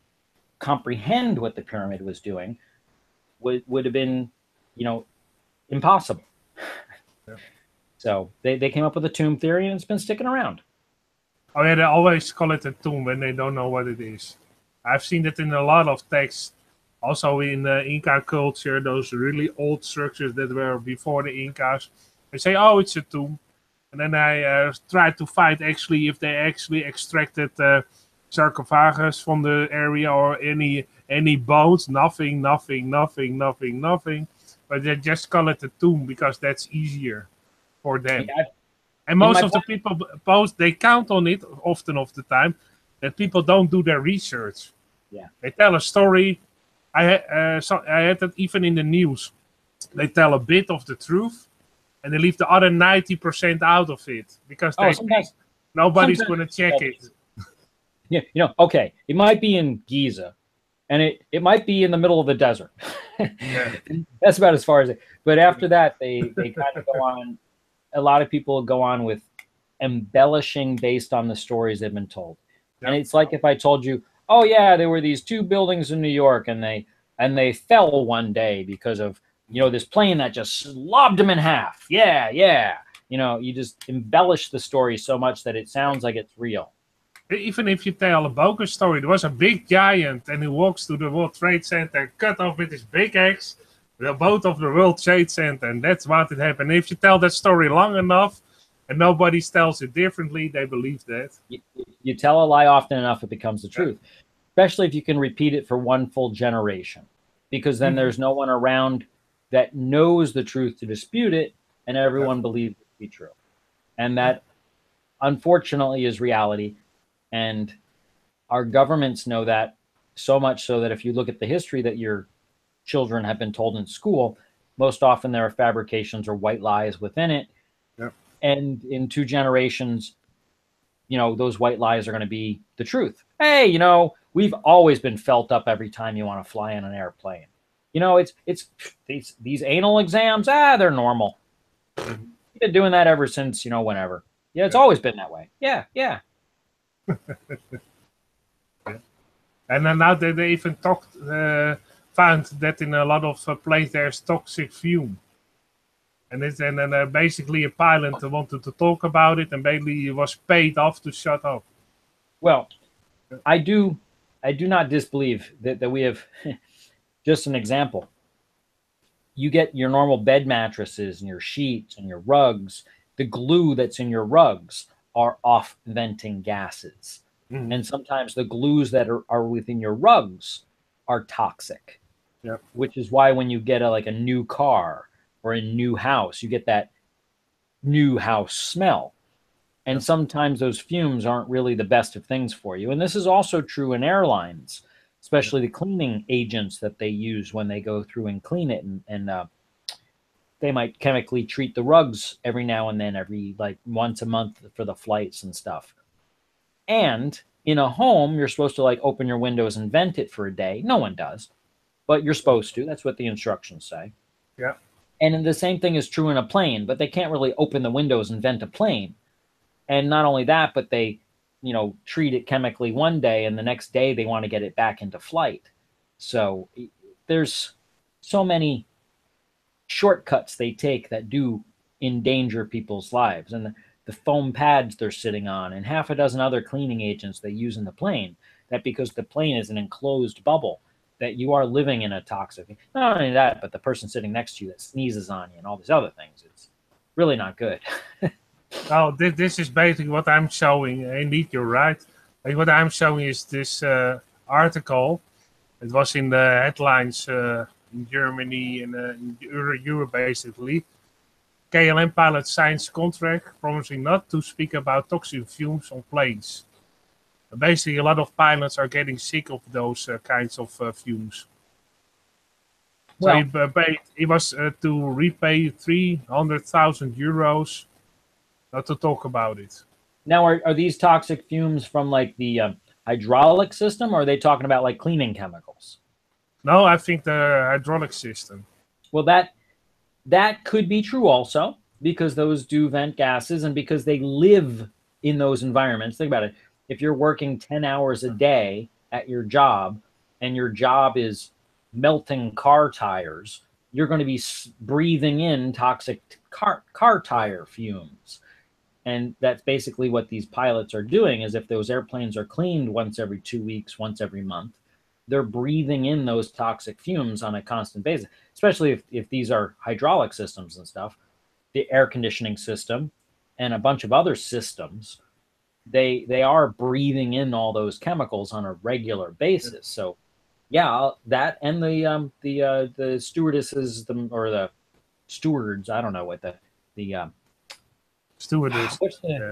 comprehend what the pyramid was doing, would have been, impossible. So they came up with a tomb theory, and it's been sticking around. Oh yeah, they always call it a tomb when they don't know what it is. I've seen it in a lot of texts. Also in the Inca culture, those really old structures that were before the Incas, they say, oh, it's a tomb. And then I tried to find actually if they actually extracted sarcophagus from the area, or any bones. Nothing. But they just call it a tomb because that's easier for them. Yeah, and most of the people they count on it often of the time, that people don't do their research. Yeah, they tell a story. I had that even in the news. They tell a bit of the truth, and they leave the other 90% out of it, because nobody's going to check it. Yeah, okay, it might be in Giza, and it might be in the middle of the desert. Yeah. That's about as far as it. But after that, they kind of go on. A lot of people go on with embellishing based on the stories they've been told. Yep. And it's like if I told you, oh yeah, there were these two buildings in New York, and they fell one day because of this plane that just lobbed them in half. Yeah. You just embellish the story so much that it sounds like it's real. Even if you tell a bogus story, there was a big giant, and he walks to the World Trade Center, cut off with his big axe the boat of the World Trade Center, and that's what it happened. If you tell that story long enough, and nobody tells it differently, they believe that. You tell a lie often enough, it becomes the truth. Especially if you can repeat it for one full generation, because then there's no one around that knows the truth to dispute it, and everyone believes it to be true. And that, unfortunately, is reality. And our governments know that, so much so that if you look at the history that your children have been told in school, most often there are fabrications or white lies within it. Yep. And in 2 generations, those white lies are going to be the truth. Hey, we've always been felt up every time you want to fly in an airplane. It's these anal exams, they're normal. You've been doing that ever since, whenever. Yeah, it's always been that way. Yeah. And then now they even found that in a lot of planes there's toxic fume. And then basically a pilot wanted to talk about it and basically was paid off to shut up. Well, I do not disbelieve that we have just an example. You get your normal bed mattresses and your sheets and your rugs. The glue that's in your rugs are off venting gases. Mm-hmm. And sometimes the glues that are within your rugs are toxic. Yep. Which is why when you get a new car or a new house, you get that new house smell. And sometimes those fumes aren't really the best of things for you. And this is also true in airlines, especially the cleaning agents that they use when they go through and clean it. And they might chemically treat the rugs every now and then, every once a month for the flights and stuff. And in a home, you're supposed to open your windows and vent it for a day. No one does, but you're supposed to. That's what the instructions say. Yeah. And the same thing is true in a plane, but they can't really open the windows and vent a plane. And not only that, but they, treat it chemically one day and the next day they want to get it back into flight. So there's so many shortcuts they take that do endanger people's lives. And the foam pads they're sitting on and half a dozen other cleaning agents they use in the plane, that because the plane is an enclosed bubble, that you are living in a toxic. Not only that, but the person sitting next to you that sneezes on you and all these other things. It's really not good. Oh, this is basically what I'm showing. Indeed, you're right. What I'm showing is this article. It was in the headlines in Germany and in Europe, basically. KLM pilot signs contract promising not to speak about toxic fumes on planes. Basically, a lot of pilots are getting sick of those kinds of fumes. Well, so he was to repay 300,000 euros not to talk about it. Now, are these toxic fumes from the hydraulic system, or are they talking about cleaning chemicals? No, I think the hydraulic system. Well, that could be true also, because those do vent gases and because they live in those environments. Think about it. If you're working 10 hours a day at your job and your job is melting car tires, you're going to be breathing in toxic car tire fumes. And that's basically what these pilots are doing, is if those airplanes are cleaned once every 2 weeks, once every month, they're breathing in those toxic fumes on a constant basis, especially if these are hydraulic systems and stuff. The air conditioning system and a bunch of other systems, they are breathing in all those chemicals on a regular basis. So yeah, that and the stewardesses, or the stewards, I don't know what the stewardess.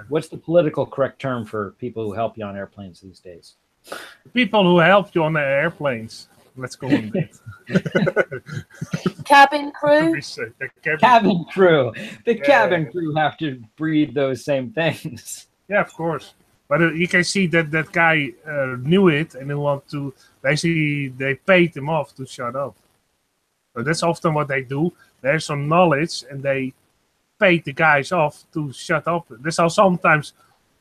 What's the political correct term for people who help you on airplanes these days? People who help you on the airplanes. Let's go on that. Cabin crew. Cabin crew. The cabin crew have to breathe those same things. Yeah, of course. But you can see that guy knew it and he wanted to. Basically, they paid him off to shut up. So that's often what they do. There's some knowledge and they paid the guys off to shut up. This are sometimes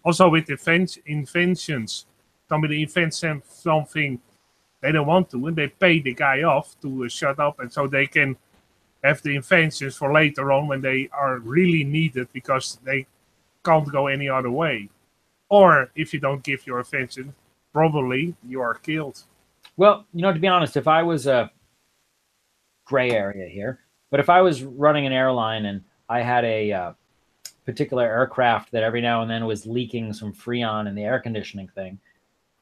also with inventions. Somebody invents something they don't want to, and they pay the guy off to shut up, and so they can have the inventions for later on when they are really needed because they can't go any other way. Or if you don't give your invention, probably you are killed. Well, to be honest, if I was a gray area here, but if I was running an airline and I had a particular aircraft that every now and then was leaking some Freon in the air conditioning thing,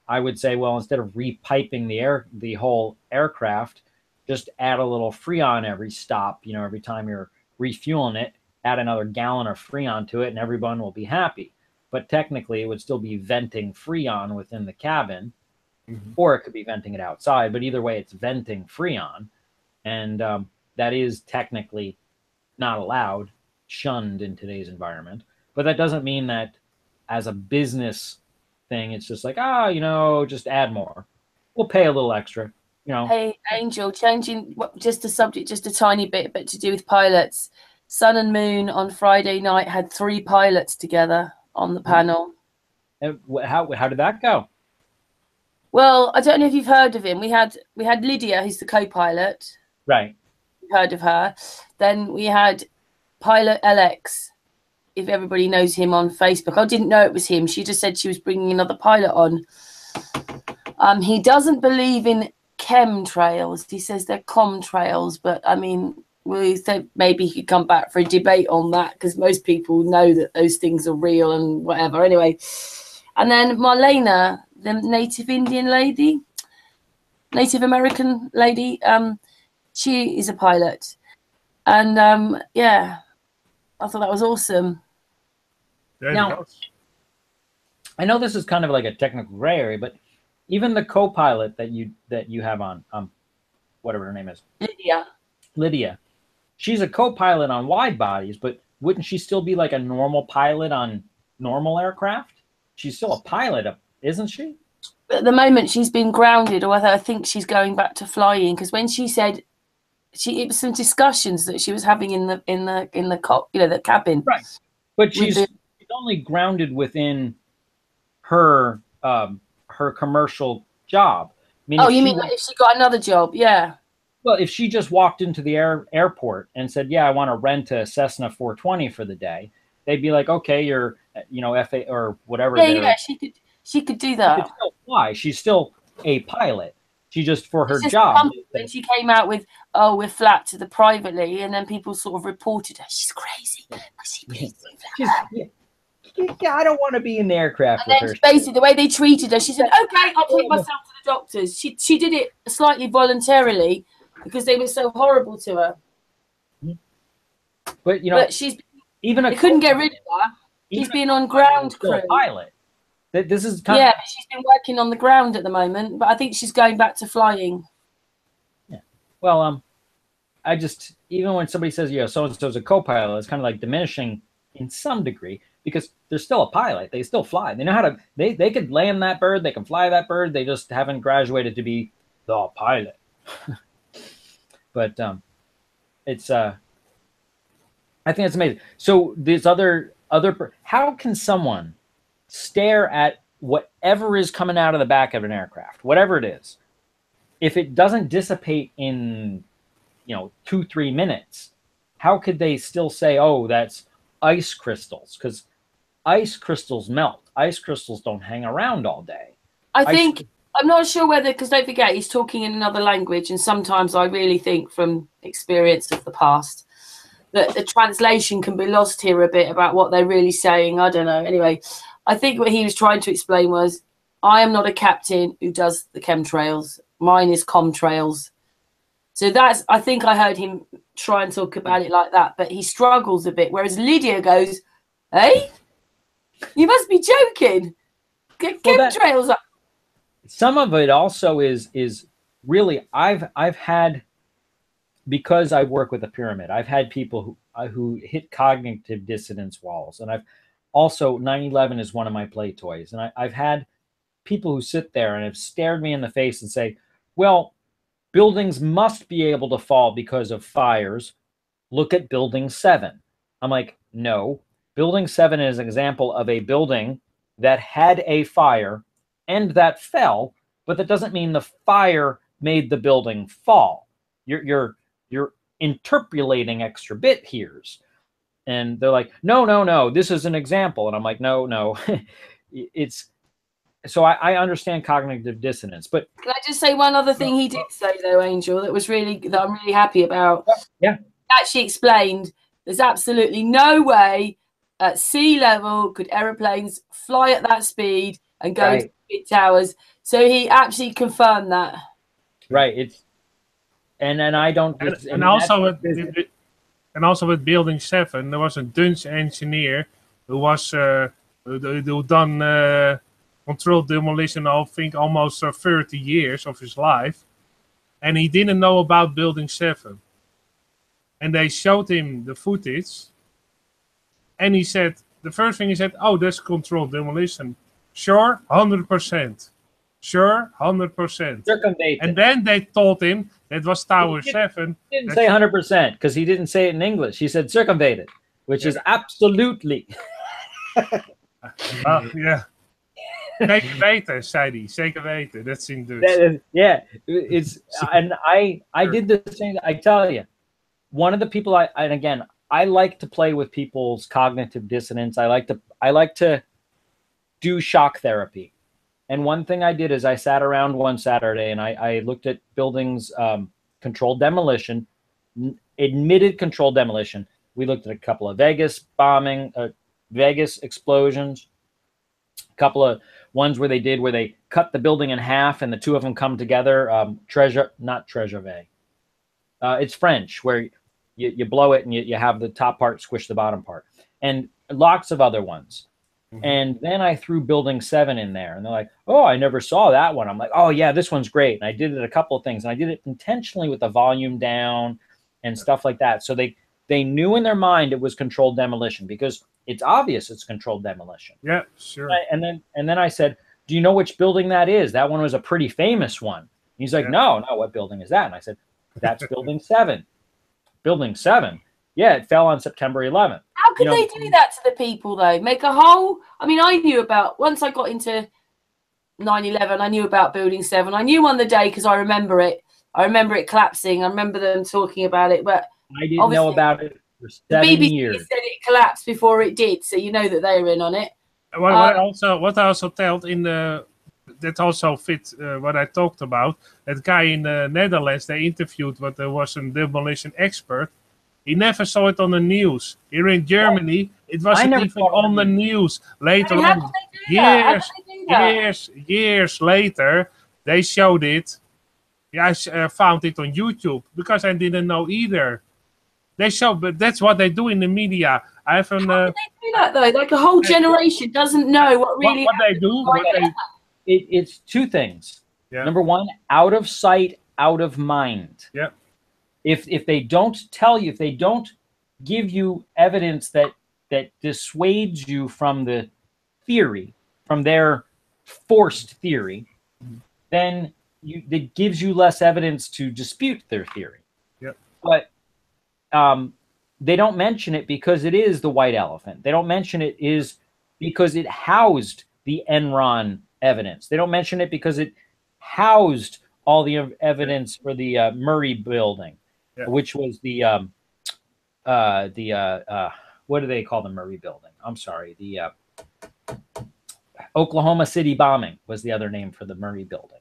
I would say, well, instead of repiping the whole aircraft, just add a little Freon every stop. Every time you're refueling it, add another gallon of Freon to it and everyone will be happy. But technically, it would still be venting Freon within the cabin, or it could be venting it outside. But either way, it's venting Freon. And that is technically not allowed, shunned in today's environment. But that doesn't mean that as a business thing, it's just like, just add more. We'll pay a little extra, Hey, Angel, changing just the subject, just a tiny bit, but to do with pilots. Sun and Moon on Friday night had 3 pilots together on the panel. And how did that go? Well, I don't know if you've heard of him. We had Lydia, who's the co-pilot. Right. You've heard of her. Then we had Pilot LX, if everybody knows him on Facebook. I didn't know it was him. She just said she was bringing another pilot on. He doesn't believe in chemtrails. He says they're comtrails, but I mean, we said maybe he could come back for a debate on that because most people know that those things are real and whatever. Anyway, and then Marlena, the Native American lady, she is a pilot, and yeah, I thought that was awesome. Now, I know this is kind of like a technical gray area, but even the co-pilot that you have on, whatever her name is, Lydia, she's a co-pilot on wide bodies, but wouldn't she still be like a normal pilot on normal aircraft? She's still a pilot, isn't she? At the moment, she's been grounded, or I think she's going back to flying. Because when she said it was some discussions that she was having in the the cabin, right? But she's only grounded within her her commercial job. I mean, you mean if she got another job? Yeah. Well, if she just walked into the airport and said, "Yeah, I want to rent a Cessna 420 for the day," they'd be like, "Okay, you're, FA or whatever." Yeah, she could do that. She could still fly. She's still a pilot. She just for her job. When she came out with, "Oh, we're flat to the privately," and then people sort of reported her, "She's crazy." Yeah, I don't want to be in the aircraft and with then her. Basically, the way they treated her, she said, "Okay, I'll take myself to the doctors." She did it slightly voluntarily because they were so horrible to her. But she's even they couldn't get rid of her. She's been on ground crew. Pilot. This is but she's been working on the ground at the moment. But I think she's going back to flying. Yeah. Well, I just even when somebody says, so and so's a co-pilot, it's kind of like diminishing in some degree. Because they're still a pilot. They still fly. They know how to, they could land that bird. They can fly that bird. They just haven't graduated to be the pilot. But it's, I think it's amazing. So this how can someone stare at whatever is coming out of the back of an aircraft, whatever it is, if it doesn't dissipate in, 2-3 minutes, how could they still say, oh, that's ice crystals? Because ice crystals melt. Ice crystals don't hang around all day. I'm not sure whether, because don't forget, he's talking in another language, and sometimes I really think from experience of the past that the translation can be lost here a bit about what they're really saying. I don't know. Anyway, I think what he was trying to explain was, I am not a captain who does the chemtrails. Mine is comtrails. So I think I heard him try and talk about it like that, but he struggles a bit. Whereas Lydia goes, "Hey, you must be joking. Chemtrails up." Some of it also is really I've had, because I work with a pyramid, I've had people who hit cognitive dissonance walls, and I've also 9/11 is one of my play toys, and I've had people who sit there and have stared me in the face and say, "Well, buildings must be able to fall because of fires. Look at Building 7. I'm like, no. Building 7 is an example of a building that had a fire and that fell, but that doesn't mean the fire made the building fall. You're interpolating extra bit here's." And they're like, no, this is an example. And I'm like, no. It's so I understand cognitive dissonance, but can I just say one other thing he did say though, Angel, that I'm really happy about? Yeah. He actually explained there's absolutely no way at sea level could aeroplanes fly at that speed and go into big towers. So he actually confirmed that. Right. It's and I don't and also And also with Building 7, there was a Dutch engineer who was who done controlled demolition, I think, almost 30 years of his life. And he didn't know about Building 7. And they showed him the footage. And he said, the first thing he said, oh, that's controlled demolition. Sure, 100%. Sure, 100%. Circumvented. And then they told him that was Tower 7. He didn't say 100% because he didn't say it in English. He said circumvented, which is absolutely. Yeah. Zeker weten, zei hij. Zeker weten. That's in Dutch. Yeah, it's and I did the same. I tell you, one of the people and again, I like to play with people's cognitive dissonance. I like to do shock therapy. And one thing I did is I sat around one Saturday and I looked at buildings, controlled demolition, admitted controlled demolition. We looked at a couple of Vegas bombing, Vegas explosions, a couple of ones where they cut the building in half and the two of them come together. Not Treasure Bay. It's French, where you blow it and you have the top part squish the bottom part, and lots of other ones. Mm-hmm. And then I threw Building 7 in there, and they're like, oh, I never saw that one. I'm like, oh yeah, this one's great. And I did it a couple of things, and I did it intentionally with the volume down and stuff like that. So they knew in their mind it was controlled demolition, because it's obvious it's controlled demolition. Yeah, sure. And then I said, do you know which building that is? That one was a pretty famous one. And he's like, no, what building is that? And I said, that's Building 7. Building 7. Yeah, it fell on September 11th. How could they do that to the people, though? Make a whole... I mean, I knew about... Once I got into 9/11, I knew about Building 7. I knew on the day because I remember it. I remember it collapsing. I remember them talking about it, but... I didn't know about it for 7 BBC years. said it collapsed before it did, so you know that they were in on it. What I also told in the... That also fit what I talked about. That guy in the Netherlands, they interviewed what there was a demolition expert. He never saw it on the news. Here in Germany, it wasn't even on the news. Later on, years later, they showed it. I found it on YouTube because I didn't know either. They show, but that's what they do in the media. I have an. How do they do that though? Like a whole generation doesn't know what really. What they do. It's two things. Yeah. Number one, out of sight, out of mind. Yeah. If they don't tell you, if they don't give you evidence that dissuades you from the theory, from their forced theory, then it gives you less evidence to dispute their theory. Yep. But they don't mention it because it is the white elephant. They don't mention it is because it housed the Enron evidence. They don't mention it because it housed all the evidence for the Murray building, which was the what do they call the Murray building? I'm sorry, the Oklahoma City bombing was the other name for the Murray building,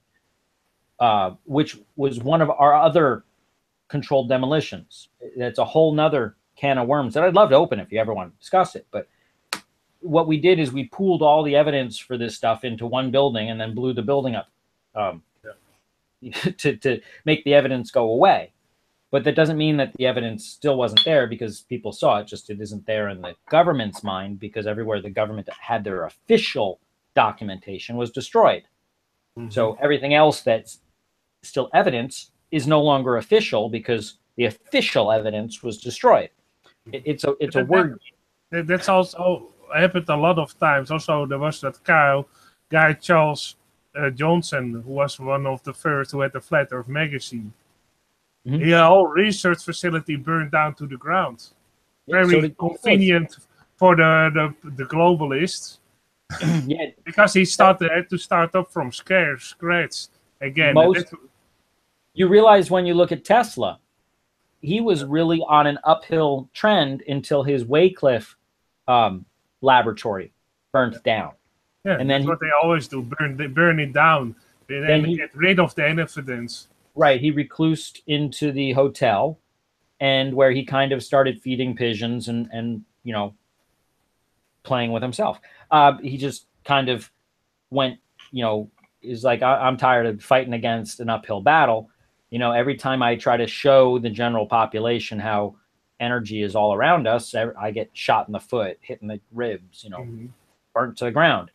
which was one of our other controlled demolitions. That's a whole nother can of worms that I'd love to open if you ever want to discuss it. But what we did is we pooled all the evidence for this stuff into one building and then blew the building up to make the evidence go away. But that doesn't mean that the evidence still wasn't there because people saw it, just it isn't there in the government's mind because everywhere the government had their official documentation was destroyed. Mm-hmm. So everything else that's still evidence is no longer official because the official evidence was destroyed. It's a word. That's also happened a lot of times. Also, there was that guy Charles Johnson, who was one of the first who had the Flat Earth magazine. Mm-hmm. The whole research facility burned down to the ground. Very convenient for the globalists. Yeah, because he had to start up from scratch again. You realize when you look at Tesla, he was really on an uphill trend until his Waycliffe laboratory burnt down. Yeah, and then that's what they always do: burn it down, then get rid of the evidence. Right, he reclused into the hotel, and where he kind of started feeding pigeons and playing with himself. He just kind of went, is like, I'm tired of fighting against an uphill battle. Every time I try to show the general population how energy is all around us. I get shot in the foot, hit in the ribs, you know, burnt to the ground.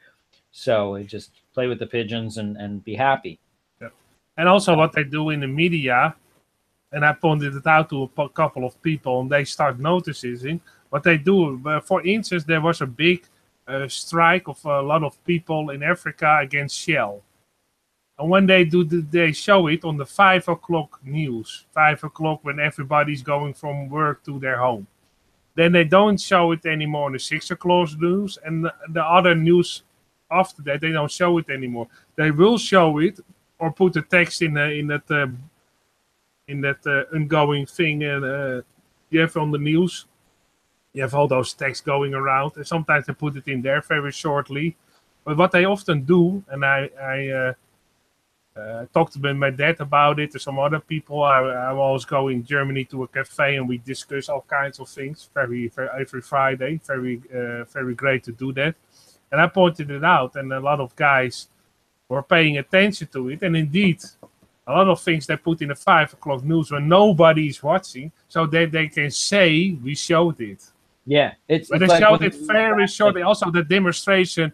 So just play with the pigeons and be happy. Yeah. And also what they do in the media, and I pointed it out to a couple of people, and they start noticing what they do. For instance, there was a big strike of a lot of people in Africa against Shell. And when they show it on the 5 o'clock news, 5 o'clock when everybody's going from work to their home. Then they don't show it anymore on the 6 o'clock news, and the other news after that, they don't show it anymore. They will show it or put the text in that ongoing thing, and you have on the news. You have all those texts going around, and sometimes they put it in there very shortly. But what they often do, and I talked to my dad about it, to some other people. I always go in Germany to a cafe and we discuss all kinds of things every Friday. Very great to do that. And I pointed it out, and a lot of guys were paying attention to it. And indeed, a lot of things they put in the 5 o'clock news when nobody is watching, so that they can say we showed it. Yeah, but they showed it very shortly. Also, the demonstration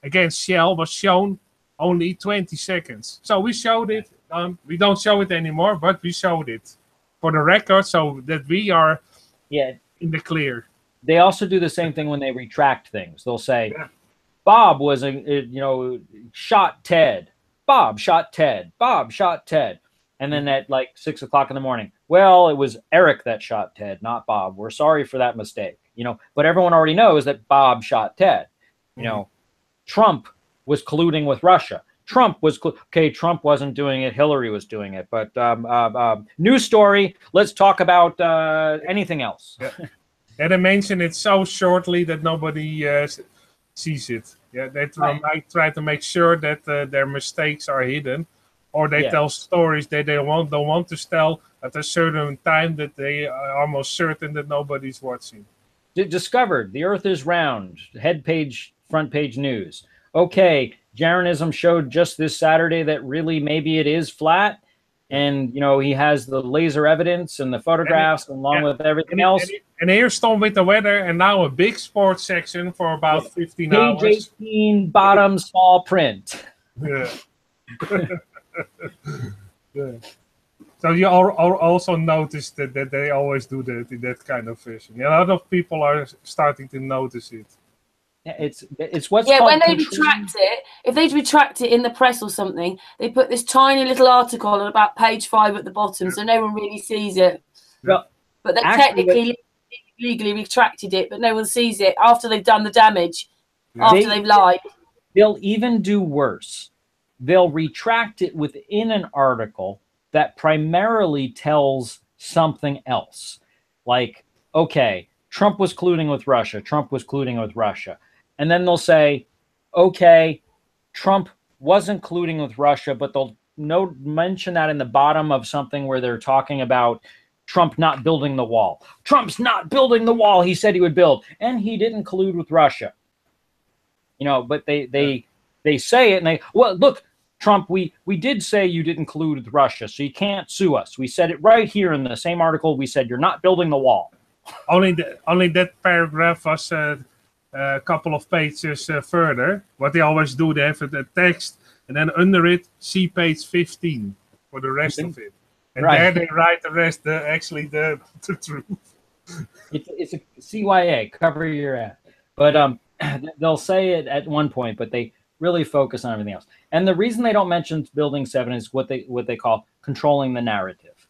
against Shell was shown only 20 seconds. So we showed it. We don't show it anymore, but we showed it for the record, so that we are in the clear. They also do the same thing when they retract things. They'll say, Bob was shot Ted. Bob shot Ted. Bob shot Ted. And then at like 6 o'clock in the morning, well, it was Eric that shot Ted, not Bob. We're sorry for that mistake. But everyone already knows that Bob shot Ted. Trump was colluding with Russia. Trump wasn't doing it. Hillary was doing it. But news story. Let's talk about anything else. And they mention it so shortly that nobody sees it. Yeah, they might try to make sure that their mistakes are hidden, or they tell stories that they don't want to tell at a certain time that they are almost certain that nobody's watching. Discovered the Earth is round. Front page news. Okay, Jeranism showed just this Saturday that really maybe it is flat. And, he has the laser evidence and the photographs along with everything else. And here's Tom with the weather, and now a big sports section for about 15 hours. Page 18, bottom, small print. Yeah. So you also noticed that they always do that in that kind of fashion. A lot of people are starting to notice it. Yeah, it's what's called when they retract it, if they retract it in the press or something, they put this tiny little article on about page 5 at the bottom, so no one really sees it. Well, but they technically legally retracted it, but no one sees it after they've done the damage, after they've lied. They'll even do worse. They'll retract it within an article that primarily tells something else. Like, okay, Trump was colluding with Russia. Trump was colluding with Russia. And then they'll say, okay, Trump wasn't colluding with Russia, but they'll mention that in the bottom of something where they're talking about Trump not building the wall. Trump's not building the wall he said he would build, and he didn't collude with Russia. But they say it, and well, look, Trump, we did say you didn't collude with Russia, so you can't sue us. We said it right here in the same article. We said you're not building the wall. Only that paragraph was a couple of pages further. What they always do, they have the text, and then under it, see page 15 for the rest of it. And there they write the rest, the truth. It's a CYA, cover your ass. But they'll say it at one point, but they really focus on everything else. And the reason they don't mention Building 7 is what they call controlling the narrative.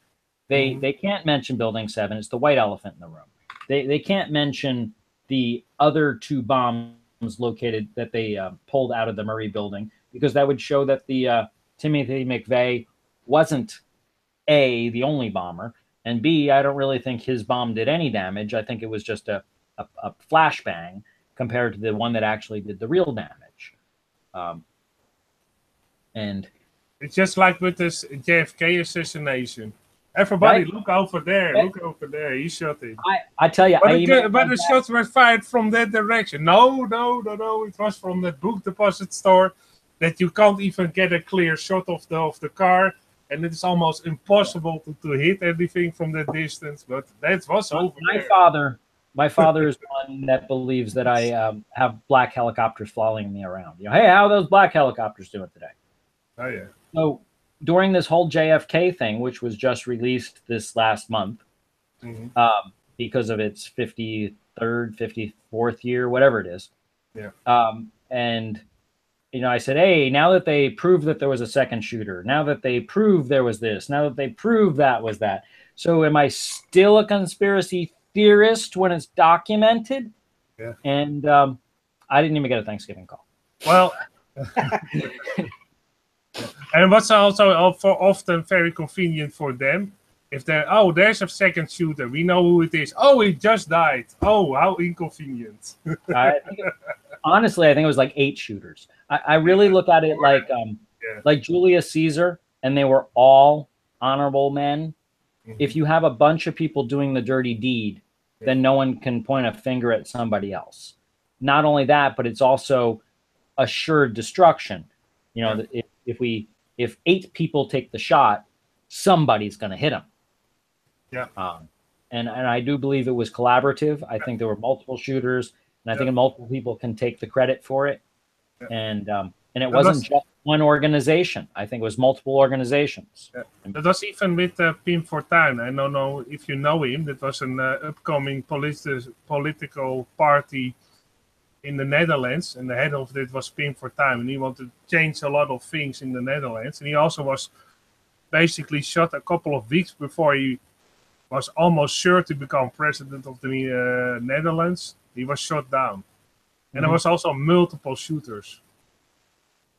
They can't mention Building 7. It's the white elephant in the room. They can't mention the other 2 bombs located that they pulled out of the Murray building, because that would show that the Timothy McVeigh wasn't A, the only bomber, and B, I don't really think his bomb did any damage. I think it was just a flashbang compared to the one that actually did the real damage. And it's just like with this JFK assassination. Everybody, look over there! Look over there! He shot it. I tell you, but the shots were fired from that direction. No! It was from that book deposit store that you can't even get a clear shot of the car, and it's almost impossible to hit everything from that distance. But that was over there. My father is one that believes that I have black helicopters following me around. You know, hey, how are those black helicopters doing today? Oh yeah. So during this whole JFK thing, which was just released this last month, because of its 53rd, 54th year, whatever it is. Yeah. And you know, I said, hey, now that they proved that there was a second shooter, now that they proved there was this, now that they proved that was that. So am I still a conspiracy theorist when it's documented? Yeah. And I didn't even get a Thanksgiving call. Well, and what's also often very convenient for them, if there's a second shooter, we know who it is. Oh, he just died. Oh, how inconvenient. Honestly, I think it was like 8 shooters. I really look at it like Julius Caesar, and they were all honorable men. If you have a bunch of people doing the dirty deed, then no one can point a finger at somebody else. Not only that, but it's also assured destruction. You know, if 8 people take the shot, somebody's going to hit them. Yeah. And I do believe it was collaborative. I think there were multiple shooters, and I think multiple people can take the credit for it. And it wasn't just one organization. I think it was multiple organizations. That was even with Pim Fortuyn. I don't know if you know him. That was an upcoming political party in the Netherlands, and the head of it was Pim Fortuyn, and he wanted to change a lot of things in the Netherlands. And he also was basically shot a couple of weeks before he was almost sure to become president of the Netherlands. He was shot down. And there was also multiple shooters.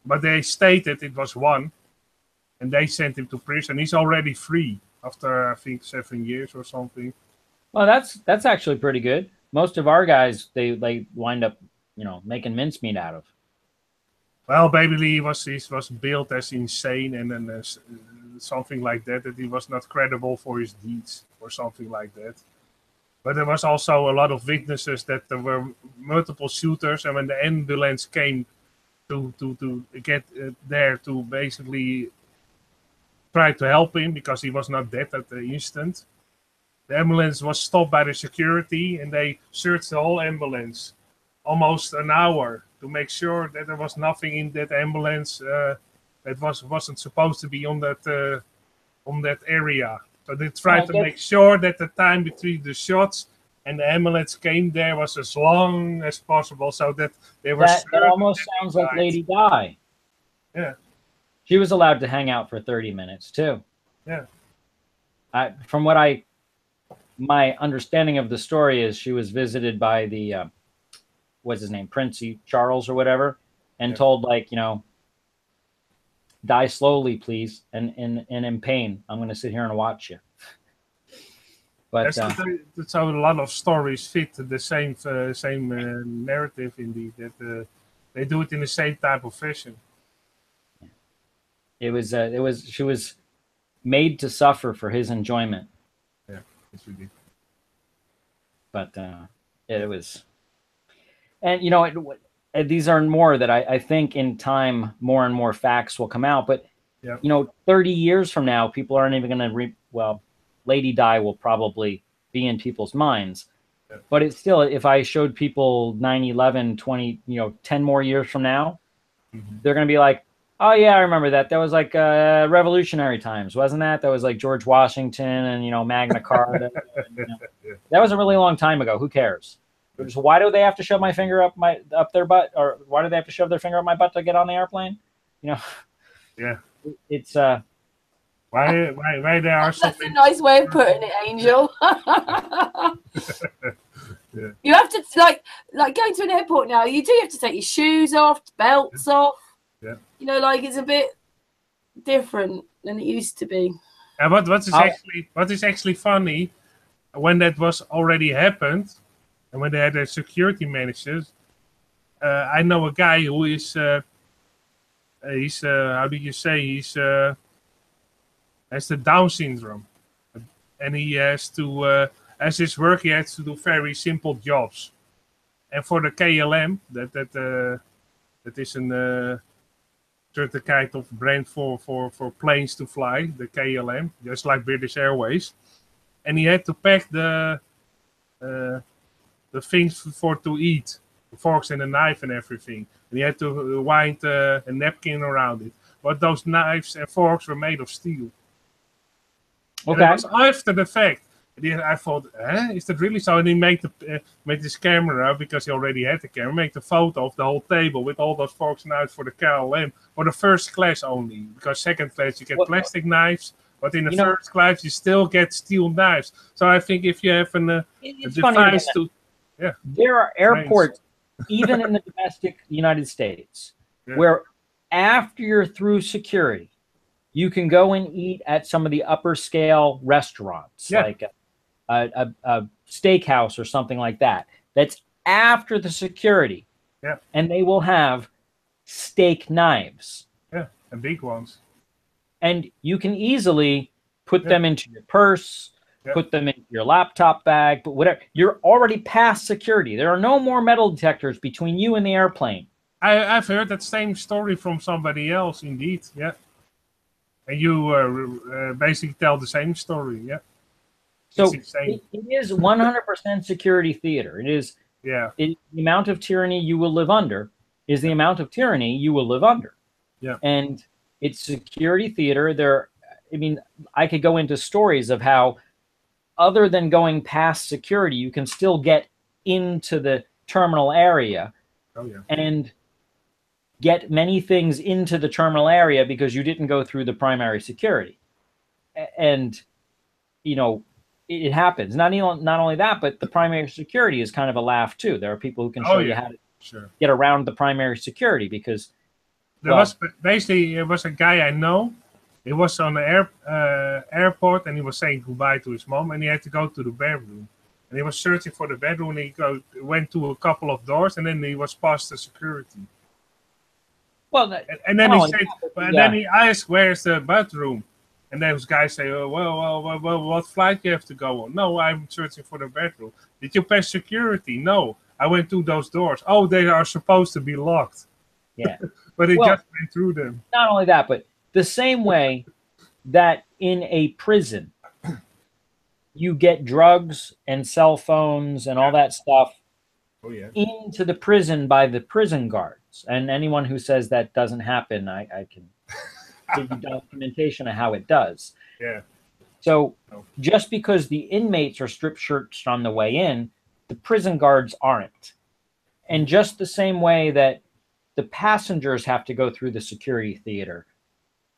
But they stated it was one, and they sent him to prison. He's already free after, I think, 7 years or something. Well, that's actually pretty good. Most of our guys, they wind up, you know, making mincemeat out of. Well, Baby Lee was billed as insane, and then something like that he was not credible for his deeds or something like that. But there was also a lot of witnesses that there were multiple shooters, and when the ambulance came to get there to basically try to help him because he was not dead at the instant, the ambulance was stopped by the security, and they searched the whole ambulance almost an hour to make sure that there was nothing in that ambulance that wasn't supposed to be on that area. So they tried to make sure that the time between the shots and the ambulance came there was as long as possible, so that they were. That almost sounds like Lady Di. Yeah. She was allowed to hang out for 30 minutes too. Yeah. From what my understanding of the story is, she was visited by the what's his name, Prince Charles or whatever, and told, like, you know, die slowly, please, and in pain. I'm going to sit here and watch you. But that's how a lot of stories fit the same narrative. Indeed, that they do it in the same type of fashion. She was made to suffer for his enjoyment. Yeah, it's ridiculous. But it was, and you know, these are more that I think in time more and more facts will come out. But you know, 30 years from now, people aren't even going to Lady Di will probably be in people's minds. Yeah. But it's still, if I showed people 9/11 10 more years from now, they're going to be like, oh yeah, I remember that. That was like revolutionary times, wasn't that? That was like George Washington and, you know, Magna Carta. That was a really long time ago. Who cares? So why do they have to shove my finger up their butt, or why do they have to shove their finger up my butt to get on the airplane? You know. Yeah. It's why there are That's a nice way of putting it, Angel. Yeah. You have to like going to an airport now. You do have to take your shoes off, belts off. Yeah. You know, like it's a bit different than it used to be. And what is actually funny, when that was already happened, and when they had their security managers, I know a guy who is he's how do you say, he's has the Down syndrome, and he has to as his work he has to do very simple jobs, and for the KLM that is an certain kind of brand for planes to fly, the KLM, just like British Airways, and he had to pack the things for to eat, the forks and the knife and everything. And he had to wind a napkin around it. But those knives and forks were made of steel. Okay. And it was after the fact. I thought, is that really so? And he made this camera, because he already had the camera, make the photo of the whole table with all those forks and knives for the KLM, for the first class only. Because second class you get plastic knives, but in the first class you still get steel knives. So I think if you have a device to... Yeah. There are airports, even in the domestic United States, where after you're through security, you can go and eat at some of the upper scale restaurants, like a steakhouse or something like that. That's after the security. Yeah. And they will have steak knives. Yeah, and big ones. And you can easily put them into your purse, put them in your laptop bag, but whatever. You're already past security. There are no more metal detectors between you and the airplane. I've heard that same story from somebody else, indeed. Yeah. And you basically tell the same story. Yeah. So it is 100% security theater. It is. Yeah. The amount of tyranny you will live under is the amount of tyranny you will live under. Yeah. And it's security theater. I mean, I could go into stories of how, other than going past security, you can still get into the terminal area and get many things into the terminal area because you didn't go through the primary security. And, you know, it happens. Not only that, but the primary security is kind of a laugh too. There are people who can show you how to get around the primary security, because there was basically, it was a guy I know. He was on the airport, and he was saying goodbye to his mom, and he had to go to the bedroom. And he was searching for the bedroom, and he went to a couple of doors, and then he was past the security. Well, and then he said, then he asked, "Where's the bathroom?" And those guys say, "Oh, well, what flight you have to go on?" "No, I'm searching for the bedroom." "Did you pass security?" "No, I went through those doors." "Oh, they are supposed to be locked." Yeah. But he just went through them. Not only that, but the same way that in a prison, you get drugs and cell phones and all that stuff into the prison by the prison guards. And anyone who says that doesn't happen, I can give you documentation of how it does. Yeah. So just because the inmates are strip searched on the way in, the prison guards aren't. And just the same way that the passengers have to go through the security theater,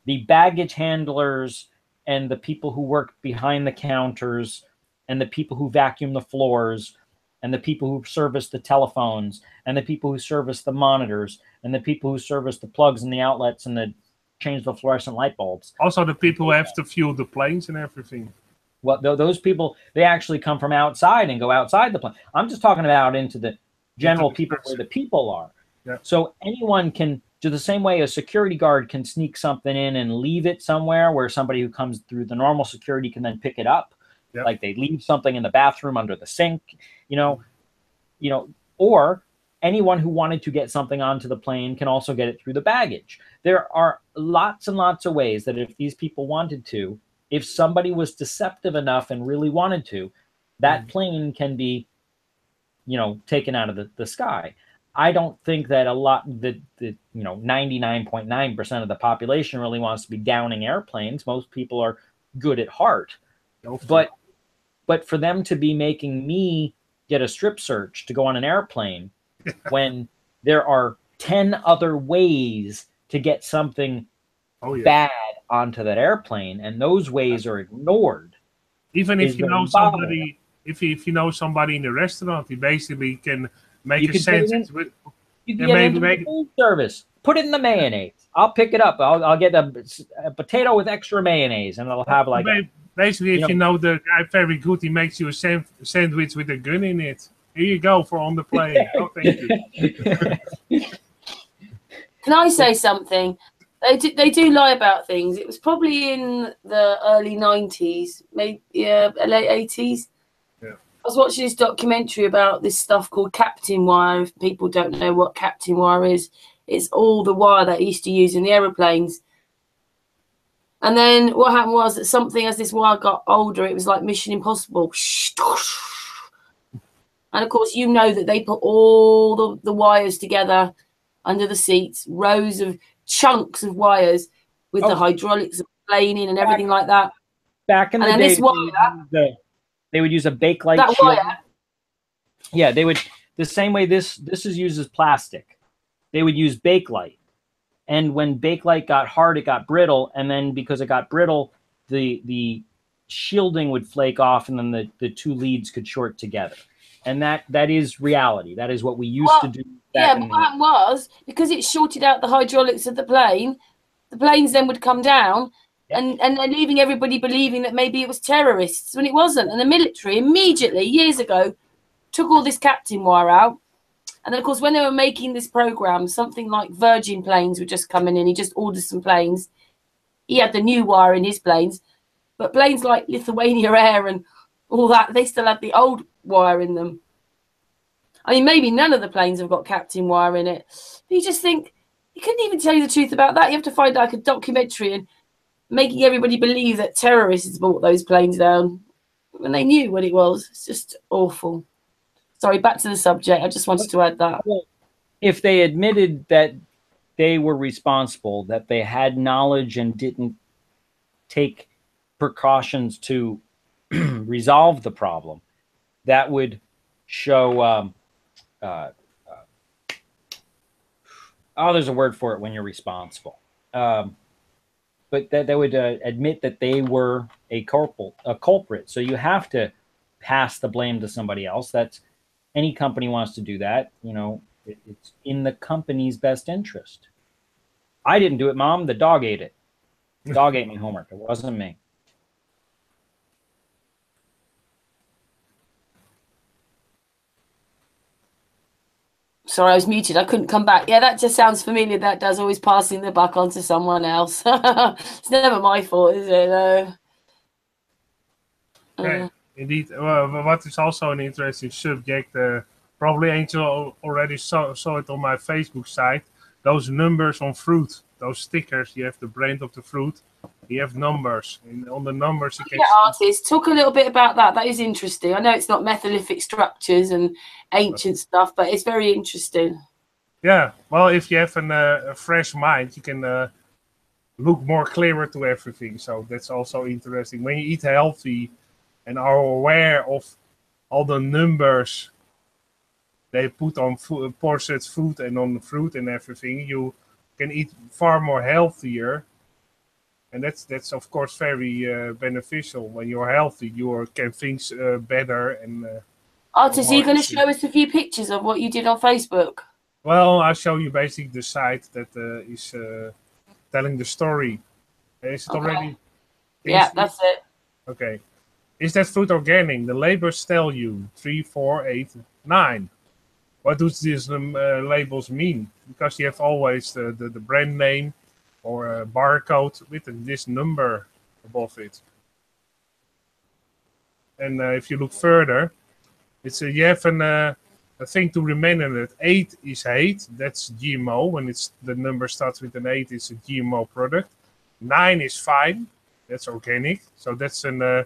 the baggage handlers and the people who work behind the counters and the people who vacuum the floors and the people who service the telephones and the people who service the monitors and the people who service the plugs and the outlets and change the fluorescent light bulbs. Also the people who have to fuel the planes and everything. Well, those people, they actually come from outside and go outside the plane. I'm just talking about into the general people where the people are. Yeah. So anyone can do the same way a security guard can sneak something in and leave it somewhere where somebody who comes through the normal security can then pick it up. Yep. Like they leave something in the bathroom under the sink, or anyone who wanted to get something onto the plane can also get it through the baggage. There are lots and lots of ways that if these people wanted to, if somebody was deceptive enough and really wanted to, that plane can be, taken out of the sky. I don't think that 99.9% of the population really wants to be downing airplanes. Most people are good at heart. But for them to be making me get a strip search to go on an airplane when there are 10 other ways to get something bad onto that airplane, and those ways are ignored. Even if you know somebody, if you know somebody in the restaurant, you basically can make a sentence with. You can get into the food service. Put it in the mayonnaise. I'll pick it up. I'll get a potato with extra mayonnaise, and I'll have like. Basically, if you know the guy very good, he makes you a sandwich with a gun in it. Here you go for on the plane. Oh, thank you. Can I say something? They do lie about things. It was probably in the early 90s, maybe late 80s. Yeah. I was watching this documentary about this stuff called Captain Wire. If people don't know what Captain Wire is, It's all the wire that he used to use in the aeroplanes. And then what happened was that something, as this wire got older, it was like Mission Impossible. And of course, you know that they put all the wires together under the seats, rows of chunks of wires with the hydraulics planing and everything like that. Back in the day, they would use a Bakelite shield. Wire. Yeah, they would, the same way this is used as plastic. They would use Bakelite. And when Bakelite got hard, it got brittle. And then because it got brittle, the shielding would flake off, and then the two leads could short together. And that is reality. That is what we used to do. But what happened was, because it shorted out the hydraulics of the planes then would come down, and they're leaving everybody believing that maybe it was terrorists when it wasn't. And the military immediately, years ago, took all this captain wire out. And then, of course, when they were making this program, something like Virgin planes were just coming in. He just ordered some planes. He had the new wire in his planes. But planes like Lithuania Air and all that, they still had the old wire in them. I mean, maybe none of the planes have got captain wire in it. But you just think, you couldn't even tell you the truth about that. You have to find like a documentary and making everybody believe that terrorists brought those planes down when they knew what it was. It's just awful. Sorry, back to the subject. I just wanted to add that. If they admitted that they were responsible, that they had knowledge and didn't take precautions to resolve the problem, that would show there's a word for it when you're responsible. But that they would admit that they were a culprit. So you have to pass the blame to somebody else. That's any company wants to do that. You know, it's in the company's best interest. I didn't do it, Mom. The dog ate it. The dog ate my homework. It wasn't me. Sorry, I was muted. I couldn't come back. Yeah, that just sounds familiar. That does, always passing the buck on to someone else. It's never my fault, is it? Okay, indeed. What is also an interesting subject, probably Angel already saw it on my Facebook site, those numbers on fruit, those stickers. You have the brand of the fruit, you have numbers, and on the numbers you can artists, talk a little bit about that. That is interesting. I know it's not methylific structures and ancient stuff, but it's very interesting. Yeah, well, if you have a fresh mind, you can look more clearer to everything. So that's also interesting. When you eat healthy and are aware of all the numbers they put on processed food and on fruit and everything, you can eat far more healthier. And that's of course very beneficial. When you're healthy, you can think better. And Artist, are you going to show us a few pictures of what you did on Facebook? Well, I'll show you basically the site that is telling the story. Is it already? Yeah, that's it. Okay. Is that fruit organic? The labels tell you 3, 4, 8, 9. What do these labels mean? Because you have always the brand name or a barcode with this number above it. And if you look further, it's you have a thing to remember that 8 is hate. That's GMO. When the number starts with an 8, it's a GMO product. 9 is fine. That's organic. So that's a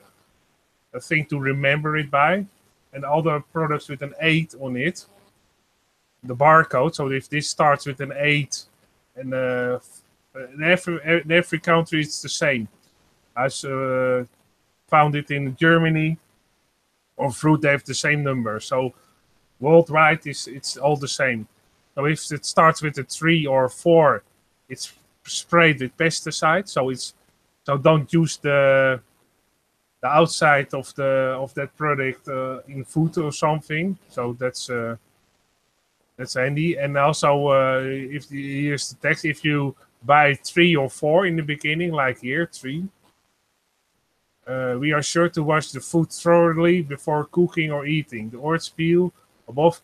thing to remember it by. And other products with an 8 on it, the barcode. So if this starts with an 8, and in every country it's the same. I found it in Germany. On fruit, they have the same number. So worldwide, it's all the same. So if it starts with a 3 or 4, it's sprayed with pesticide. So don't use the outside of that product in food or something. So that's handy. And also, here's the text: if you buy 3 or 4 in the beginning, like here 3. We are sure to wash the food thoroughly before cooking or eating. The orange peel above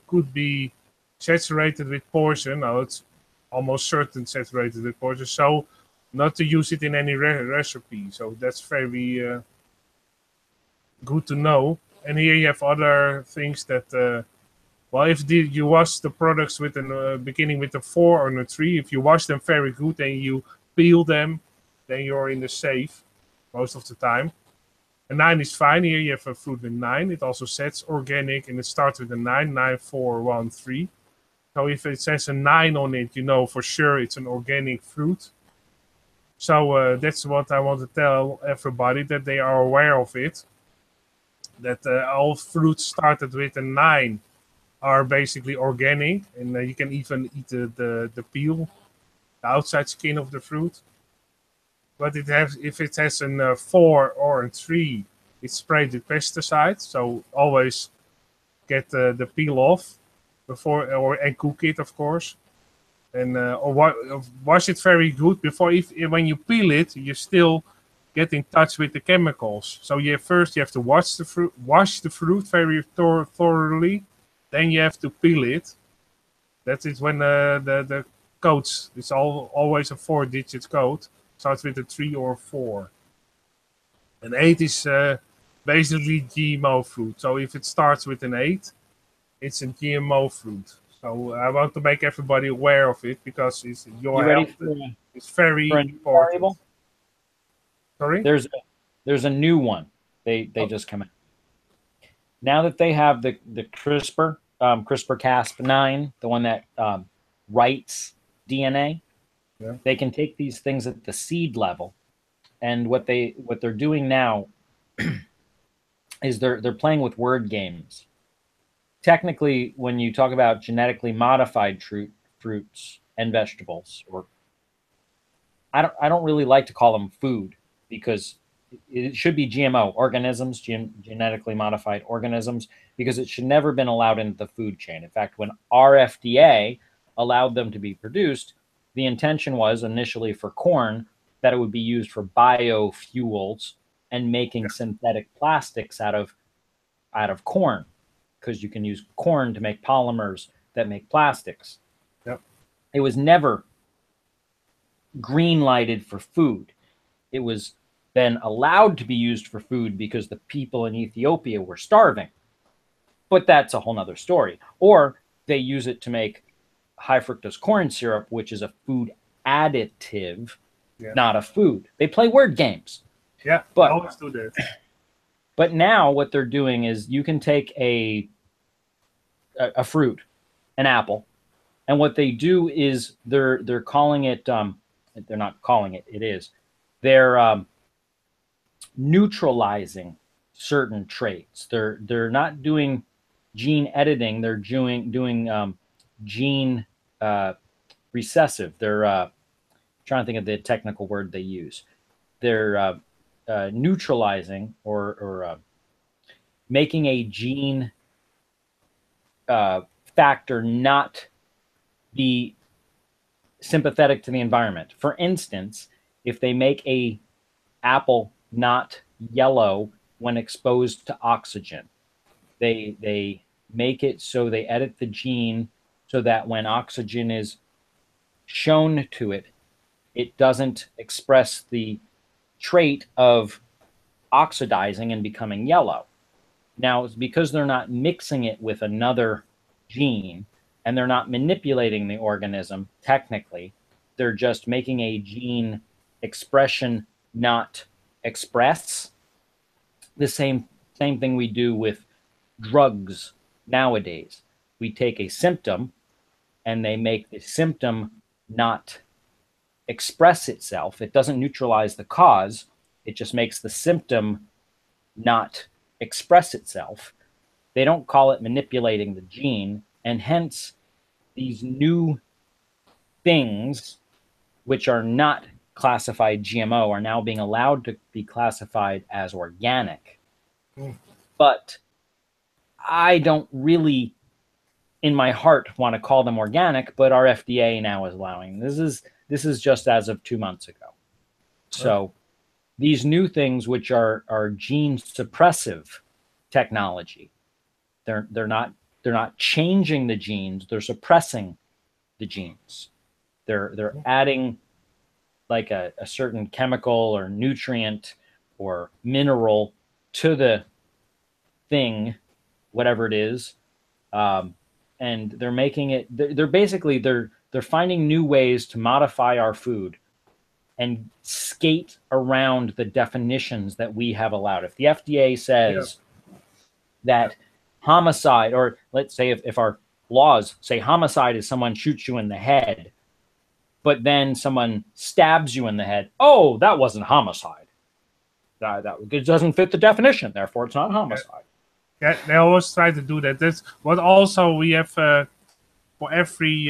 could be saturated with poison. Now it's almost certain saturated with poison. So not to use it in any recipe. So that's very good to know. And here you have other things that Well, if you wash the products with a beginning with a 4 or a 3, if you wash them very good and you peel them, then you're in the safe most of the time. A 9 is fine. Here you have a fruit with 9. It also says organic and it starts with a 9, 9, 4, 1, 3. So if it says a 9 on it, you know for sure it's an organic fruit. So that's what I want to tell everybody, that they are aware of it. That all fruits started with a 9 are basically organic, and you can even eat the peel, the outside skin of the fruit. But if it has a 4 or a 3, it's sprayed with pesticides. So always get the peel off before, and cook it, of course. And or wash it very good before. When you peel it, you still get in touch with the chemicals. So first you have to wash the fruit very thoroughly. Then you have to peel it. That is when the codes. It's always a 4-digit code. Starts with a 3 or 4. And 8 is basically GMO fruit. So if it starts with an 8, it's a GMO fruit. So I want to make everybody aware of it because it's your health. It's very important. Sorry? There's a new one. They just come out. Now that they have the CRISPR-Cas9, the one that writes DNA, they can take these things at the seed level, and what they're doing now is they're playing with word games. Technically, when you talk about genetically modified fruits and vegetables, or I don't really like to call them food, because it should be GMO organisms, genetically modified organisms, because it should never been allowed into the food chain. In fact, when our FDA allowed them to be produced, the intention was initially for corn that it would be used for biofuels and making synthetic plastics out of corn, because you can use corn to make polymers that make plastics. Yep. It was never green lighted for food. It was then allowed to be used for food because the people in Ethiopia were starving. But that's a whole nother story. Or they use it to make high fructose corn syrup, which is a food additive, not a food. They play word games. Yeah, but I always do that. But now what they're doing is you can take a fruit, an apple, and what they do is they're calling it they're not calling it, it is. They're neutralizing certain traits. They're not doing gene editing. They're doing gene recessive. They're trying to think of the technical word they use. They're neutralizing or making a gene factor not be sympathetic to the environment. For instance, if they make a apple not yellow when exposed to oxygen, they make it so they edit the gene so that when oxygen is shown to it, it doesn't express the trait of oxidizing and becoming yellow. Now, it's because they're not mixing it with another gene and they're not manipulating the organism technically, they're just making a gene expression not express. The same thing we do with drugs nowadays. We take a symptom and they make the symptom not express itself. It doesn't neutralize the cause. It just makes the symptom not express itself. They don't call it manipulating the gene, and hence these new things which are not classified GMO are now being allowed to be classified as organic. But I don't really in my heart want to call them organic, but our FDA now is allowing. This is just as of 2 months ago. So these new things, which are gene suppressive technology, they're not changing the genes, they're suppressing the genes. They're adding like a certain chemical or nutrient or mineral to the thing, whatever it is, and they're making it. They're basically they're finding new ways to modify our food and skate around the definitions that we have allowed. If the FDA says that homicide, or let's say if our laws say homicide is someone shoots you in the head, but then someone stabs you in the head, oh, that wasn't homicide. That it doesn't fit the definition, therefore it's not homicide. Yeah, they always try to do that. That's what also we have for every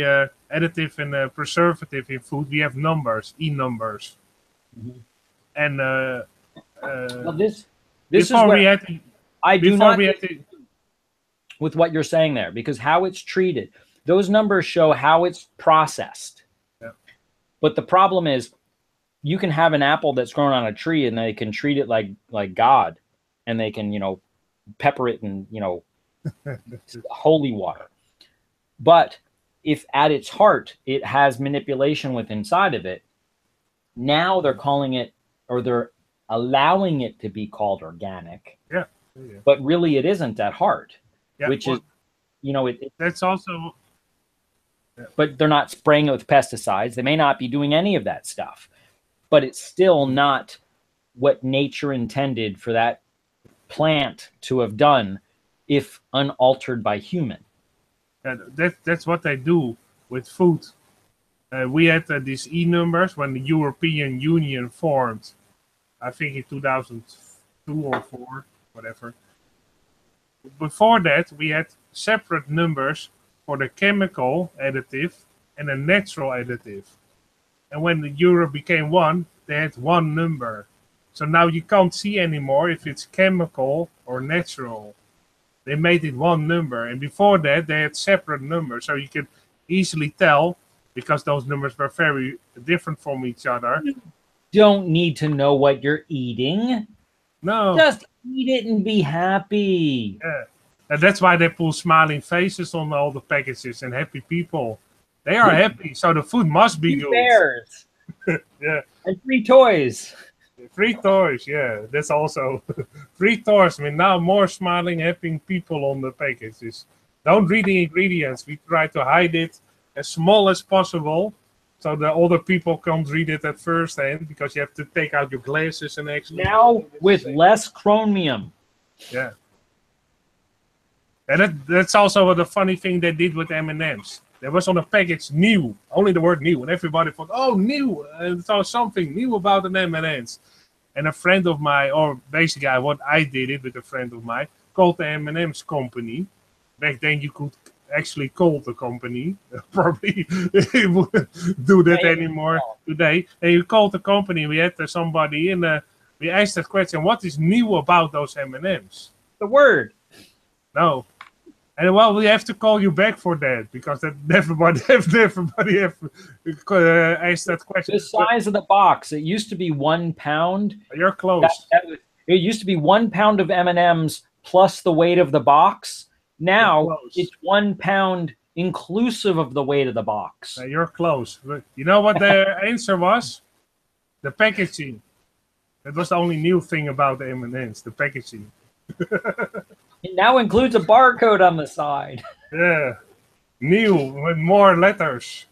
additive and preservative in food, we have numbers, numbers. Mm-hmm. And well, this is where we had to, I do not we had to, with what you're saying there, because how it's treated, those numbers show how it's processed. Yeah. But the problem is, you can have an apple that's grown on a tree, and they can treat it like God, and they can pepper it in holy water. But if at its heart it has manipulation with inside of it, now they're calling it, or they're allowing it to be called organic. Yeah. But really it isn't at heart, which is, that's also. Yeah. But they're not spraying it with pesticides. They may not be doing any of that stuff, but it's still not what nature intended for that plant to have done if unaltered by human. That's what they do with food. We had these numbers when the European Union formed, I think in 2002 or 4, whatever. Before that, we had separate numbers for the chemical additive and the natural additive. And when the Europe became one, they had one number. So now you can't see anymore if it's chemical or natural. They made it one number. And before that, they had separate numbers. So you could easily tell, because those numbers were very different from each other. You don't need to know what you're eating. No. Just eat it and be happy. Yeah. And that's why they pull smiling faces on all the packages and happy people. They are happy, so the food must be good. Bears. Yeah. And free toys. Free toys, yeah. That's also free toys. I mean, now more smiling, happy people on the packages. Don't read the ingredients. We try to hide it as small as possible, so the older people can't read it at first hand, because you have to take out your glasses and actually. Now with less chromium. Yeah. And that's also the funny thing they did with M&Ms. There was on the package new, only the word new, and everybody thought, oh, new, and so something new about an M&Ms. And a friend of mine, or basically what I did it with a friend of mine, called the M&Ms company. Back then you could actually call the company. Probably wouldn't do that anymore today. And you called the company, we had somebody, and we asked that question, what is new about those M&Ms? The word. No. And well, we have to call you back for that, because everybody have asked that question. The size of the box. It used to be 1 pound. You're close. It used to be 1 pound of M&Ms plus the weight of the box. Now it's 1 pound inclusive of the weight of the box. You're close. But you know what the answer was? The packaging. That was the only new thing about the M&Ms, the packaging. It now includes a barcode on the side. Yeah. New with more letters.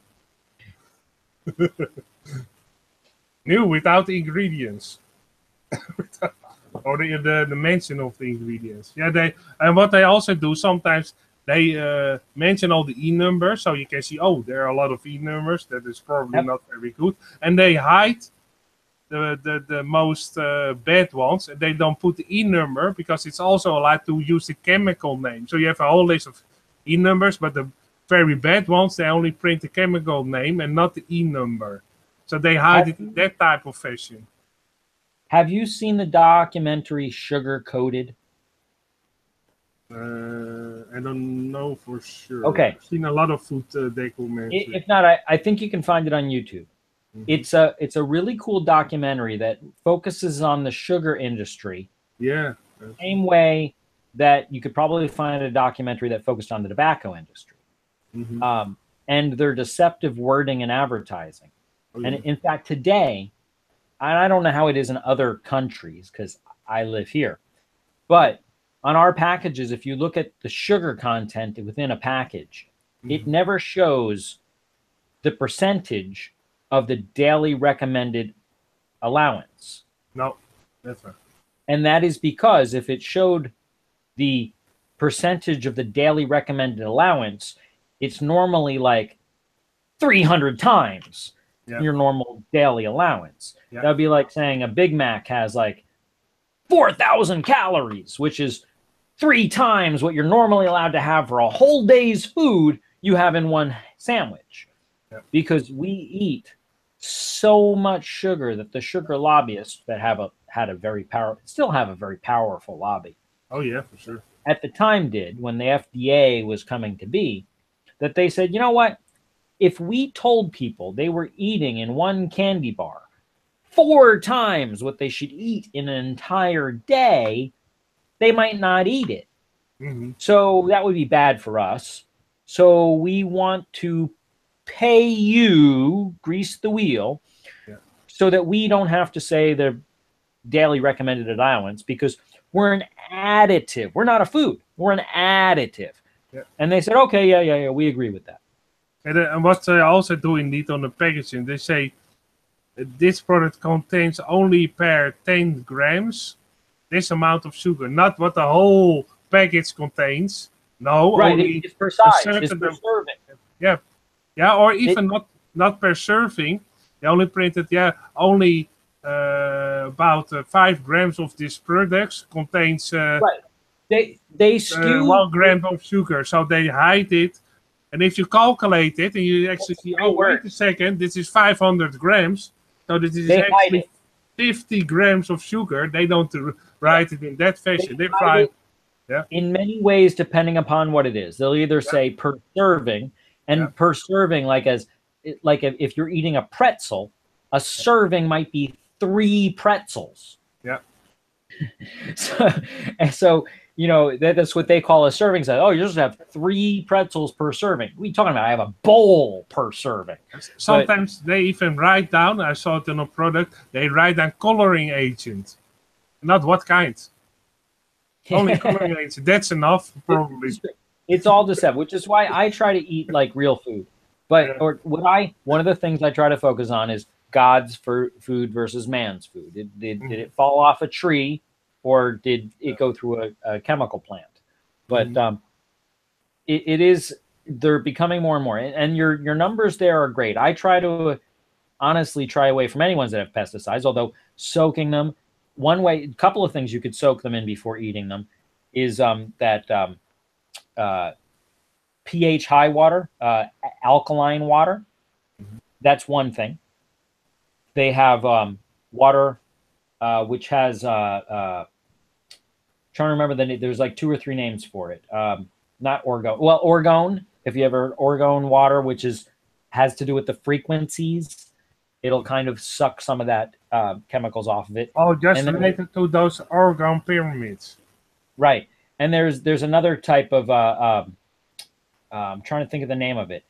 New without the ingredients. Or the mention of the ingredients. Yeah, and what they also do sometimes, they mention all the numbers, so you can see, oh, there are a lot of numbers. That is probably not very good. And they hide the most bad ones, and they don't put the number, because it's also allowed to use the chemical name. So you have a whole list of numbers, but the very bad ones, they only print the chemical name and not the number. So they hide it in that type of fashion. Have you seen the documentary Sugar Coated? I don't know for sure. Okay. I've seen a lot of food documentaries. If not, I think you can find it on YouTube. It's a really cool documentary that focuses on the sugar industry. Yeah. Same way that you could probably find a documentary that focused on the tobacco industry. And their deceptive wording and advertising. Oh, yeah. And in fact, today, and I don't know how it is in other countries because I live here, but on our packages, if you look at the sugar content within a package, it never shows the percentage of the daily recommended allowance. No, that's right. And that is because if it showed the percentage of the daily recommended allowance, it's normally like 300 times your normal daily allowance. That would be like saying a Big Mac has like 4,000 calories, which is 3 times what you're normally allowed to have for a whole day's food you have in one sandwich. Because we eat so much sugar that the sugar lobbyists that still have a very powerful lobby. Oh yeah, for sure. At the time did, when the FDA was coming to be, that they said, you know what? If we told people they were eating in one candy bar 4 times what they should eat in an entire day, they might not eat it. So that would be bad for us. So we want to pay you, grease the wheel, so that we don't have to say the daily recommended allowance, because we're an additive. We're not a food. We're an additive. And they said, okay, yeah, we agree with that. And what they also do indeed on the packaging, they say this product contains only per 10 grams this amount of sugar, not what the whole package contains. No, right, only it's per size, it's per serving. Yeah, or even not per serving. They only printed only about 5 grams of this product contains they skew 1 gram of sugar, so they hide it. And if you calculate it and you actually see, oh, wait a second, this is 500 grams, so this is actually 50 grams of sugar. They don't write it in that fashion. They try. In many ways, depending upon what it is, they'll either say per serving, and per serving, like if you're eating a pretzel, a serving might be 3 pretzels. So you know, that's what they call a serving size. Oh, you just have 3 pretzels per serving. What are you talking about? I have a bowl per serving. Sometimes they even write down, I saw it in a product, they write down coloring agent. Not what kind. Only coloring agent. That's enough, probably. It's all deceptive, which is why I try to eat like real food. But one of the things I try to focus on is God's food versus man's food. Did it fall off a tree, or did it go through a chemical plant? But they're becoming more and more. And your numbers there are great. I try to honestly try away from any ones that have pesticides, although soaking them, a couple of things you could soak them in before eating them is pH high water, alkaline water. That's one thing. They have water which has trying to remember the name. There's like 2 or 3 names for it. Not orgone. Well, orgone. If you ever orgone water, which has to do with the frequencies, it'll kind of suck some of that chemicals off of it. Oh, just related to those orgone pyramids. Right. And there's another type of I'm trying to think of the name of it.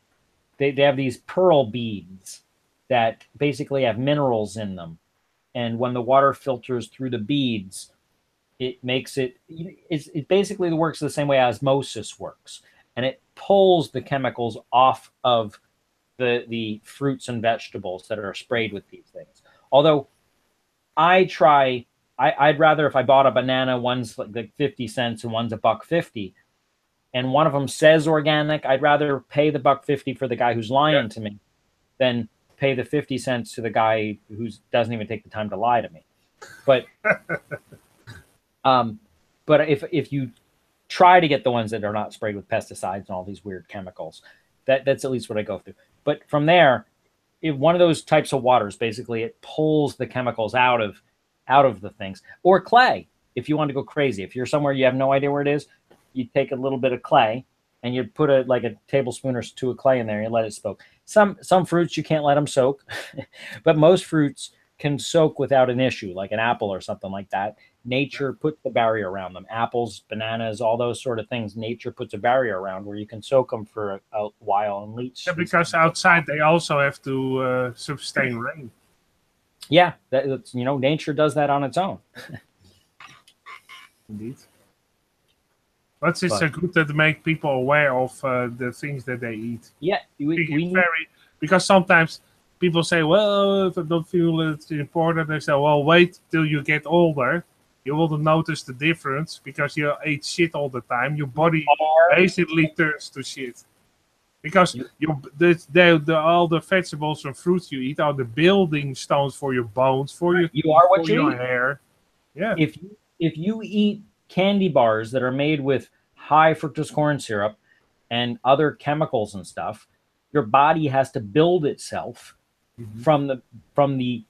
They have these pearl beads that basically have minerals in them, and when the water filters through the beads, it makes it basically works the same way osmosis works, and it pulls the chemicals off of the fruits and vegetables that are sprayed with these things. Although I'd rather, if I bought a banana, one's like 50 cents and one's $1.50, and one of them says organic, I'd rather pay the $1.50 for the guy who's lying to me than pay the 50 cents to the guy who doesn't even take the time to lie to me. But if you try to get the ones that are not sprayed with pesticides and all these weird chemicals, that's at least what I go through. But from there, if one of those types of waters, basically it pulls the chemicals out of the things. Or clay, if you want to go crazy. If you're somewhere you have no idea where it is, you take a little bit of clay and you put a tablespoon or 2 of clay in there and you let it soak. Some fruits you can't let them soak, but most fruits can soak without an issue, like an apple or something like that. Nature puts the barrier around them. Apples, bananas, all those sort of things, nature puts a barrier around where you can soak them for a while and leach. Yeah, because outside they also have to sustain rain. Yeah, nature does that on its own. Indeed. But it's good to make people aware of the things that they eat. Yeah, because sometimes people say, well, if I don't feel it's important, they say, well, wait till you get older. You will notice the difference because you ate shit all the time. Your body basically turns to shit. Because all the vegetables and fruits you eat are the building stones for your bones, for your hair. Yeah. If you eat candy bars that are made with high fructose corn syrup and other chemicals and stuff, your body has to build itself from the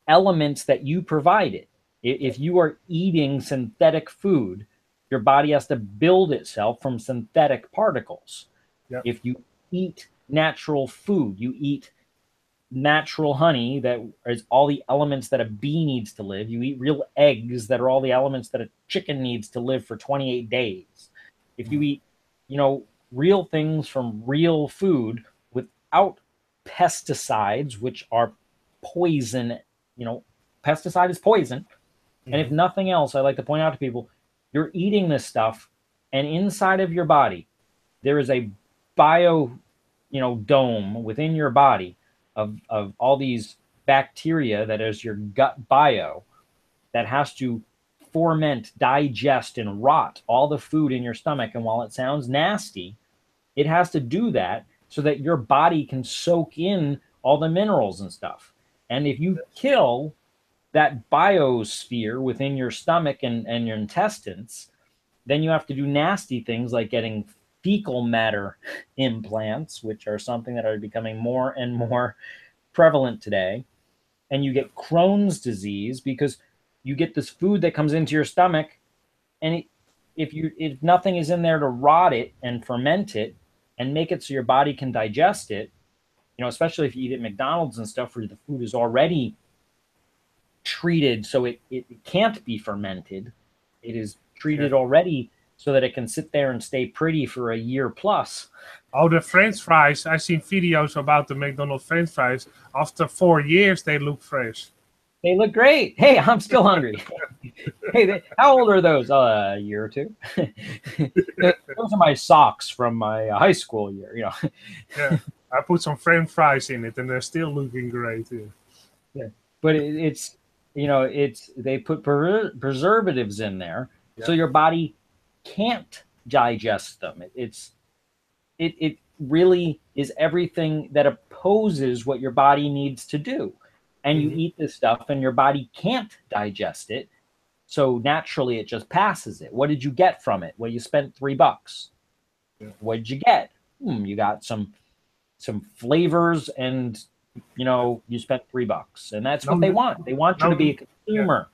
elements that you provided. If you are eating synthetic food, your body has to build itself from synthetic particles. Yep. If you eat natural food, you eat natural honey that is all the elements that a bee needs to live. You eat real eggs that are all the elements that a chicken needs to live for 28 days. If you eat, real things from real food without pesticides, which are poison, pesticide is poison. And if nothing else, I like to point out to people, you're eating this stuff, and inside of your body, there is a bio, dome within your body of all these bacteria that is your gut bio that has to ferment, digest, and rot all the food in your stomach. And while it sounds nasty, it has to do that so that your body can soak in all the minerals and stuff. And if you kill that biosphere within your stomach and your intestines, then you have to do nasty things like getting fecal matter implants, which are something that are becoming more and more prevalent today. And you get Crohn's disease because you get this food that comes into your stomach, and if nothing is in there to rot it and ferment it and make it so your body can digest it, especially if you eat at McDonald's and stuff where the food is already treated so it can't be fermented. It is treated already so that it can sit there and stay pretty for a year plus. Oh, the French fries. I've seen videos about the McDonald's French fries. After 4 years, they look fresh. They look great. Hey, I'm still hungry. Hey, how old are those? A year or two? Those are my socks from my high school year. Yeah, I put some French fries in it, and they're still looking great. Yeah, but it's they put preservatives in there, so your body can't digest them. It really is everything that opposes what your body needs to do. And you eat this stuff and your body can't digest it. So naturally it just passes it. What did you get from it? Well, you spent $3. Yeah. What did you get? You got some flavors and you spent $3. And that's what they want. They want you to be a consumer.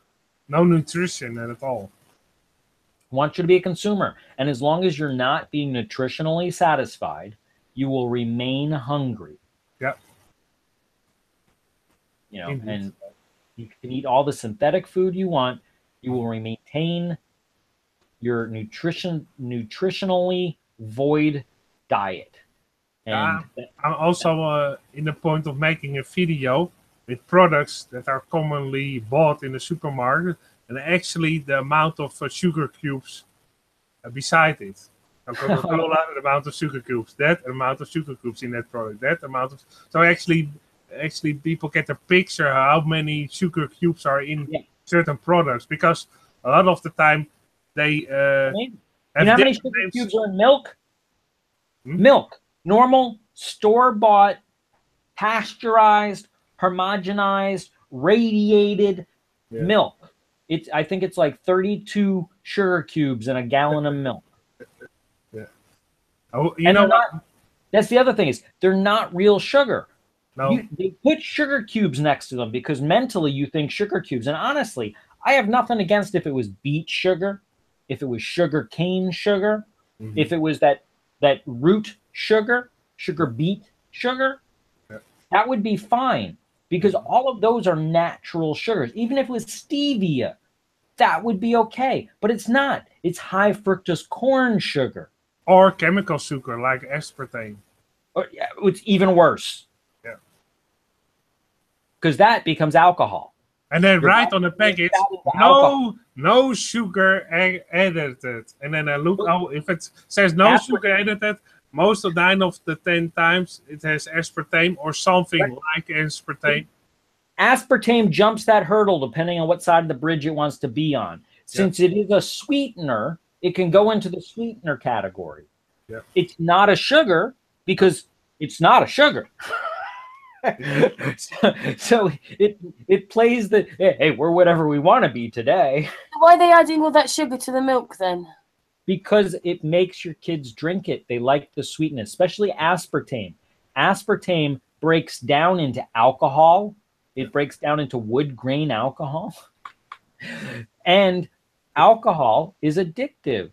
Yeah. No nutrition at all. Want you to be a consumer. And as long as you're not being nutritionally satisfied, you will remain hungry. Yep. And you can eat all the synthetic food you want. You will maintain your nutritionally void diet. And I'm also in the point of making a video with products that are commonly bought in the supermarket, and actually the amount of sugar cubes beside it. Coca-Cola, the amount of sugar cubes, that amount of sugar cubes in that product, that amount of. So actually people get a picture how many sugar cubes are in certain products, because a lot of the time they you know how many sugar cubes are in milk? Milk. Normal, store-bought, pasteurized, homogenized, radiated milk. I think it's like 32 sugar cubes in a gallon of milk. Yeah. Oh, you know what? That's the other thing is they're not real sugar. No. They put sugar cubes next to them because mentally you think sugar cubes. And honestly, I have nothing against if it was beet sugar, if it was sugar cane sugar, if it was that root sugar beet sugar, that would be fine because all of those are natural sugars. Even if it was stevia, that would be okay. But it's not. It's high fructose corn sugar. Or chemical sugar like aspartame. It's even worse. Yeah. Because that becomes alcohol. And then Your write body on the package, turns that into alcohol. no sugar edited. And then I look, if it says no Aspartame. sugar edited, most of 9 of the 10 times it has aspartame or something like aspartame. Aspartame jumps that hurdle depending on what side of the bridge it wants to be on. Since it is a sweetener, it can go into the sweetener category. Yeah. It's not a sugar because it's not a sugar. so it plays the, hey, we're whatever we want to be today. Why are they adding all that sugar to the milk then? Because it makes your kids drink it. They like the sweetness, especially aspartame. Aspartame breaks down into alcohol. It breaks down into wood grain alcohol. And alcohol is addictive,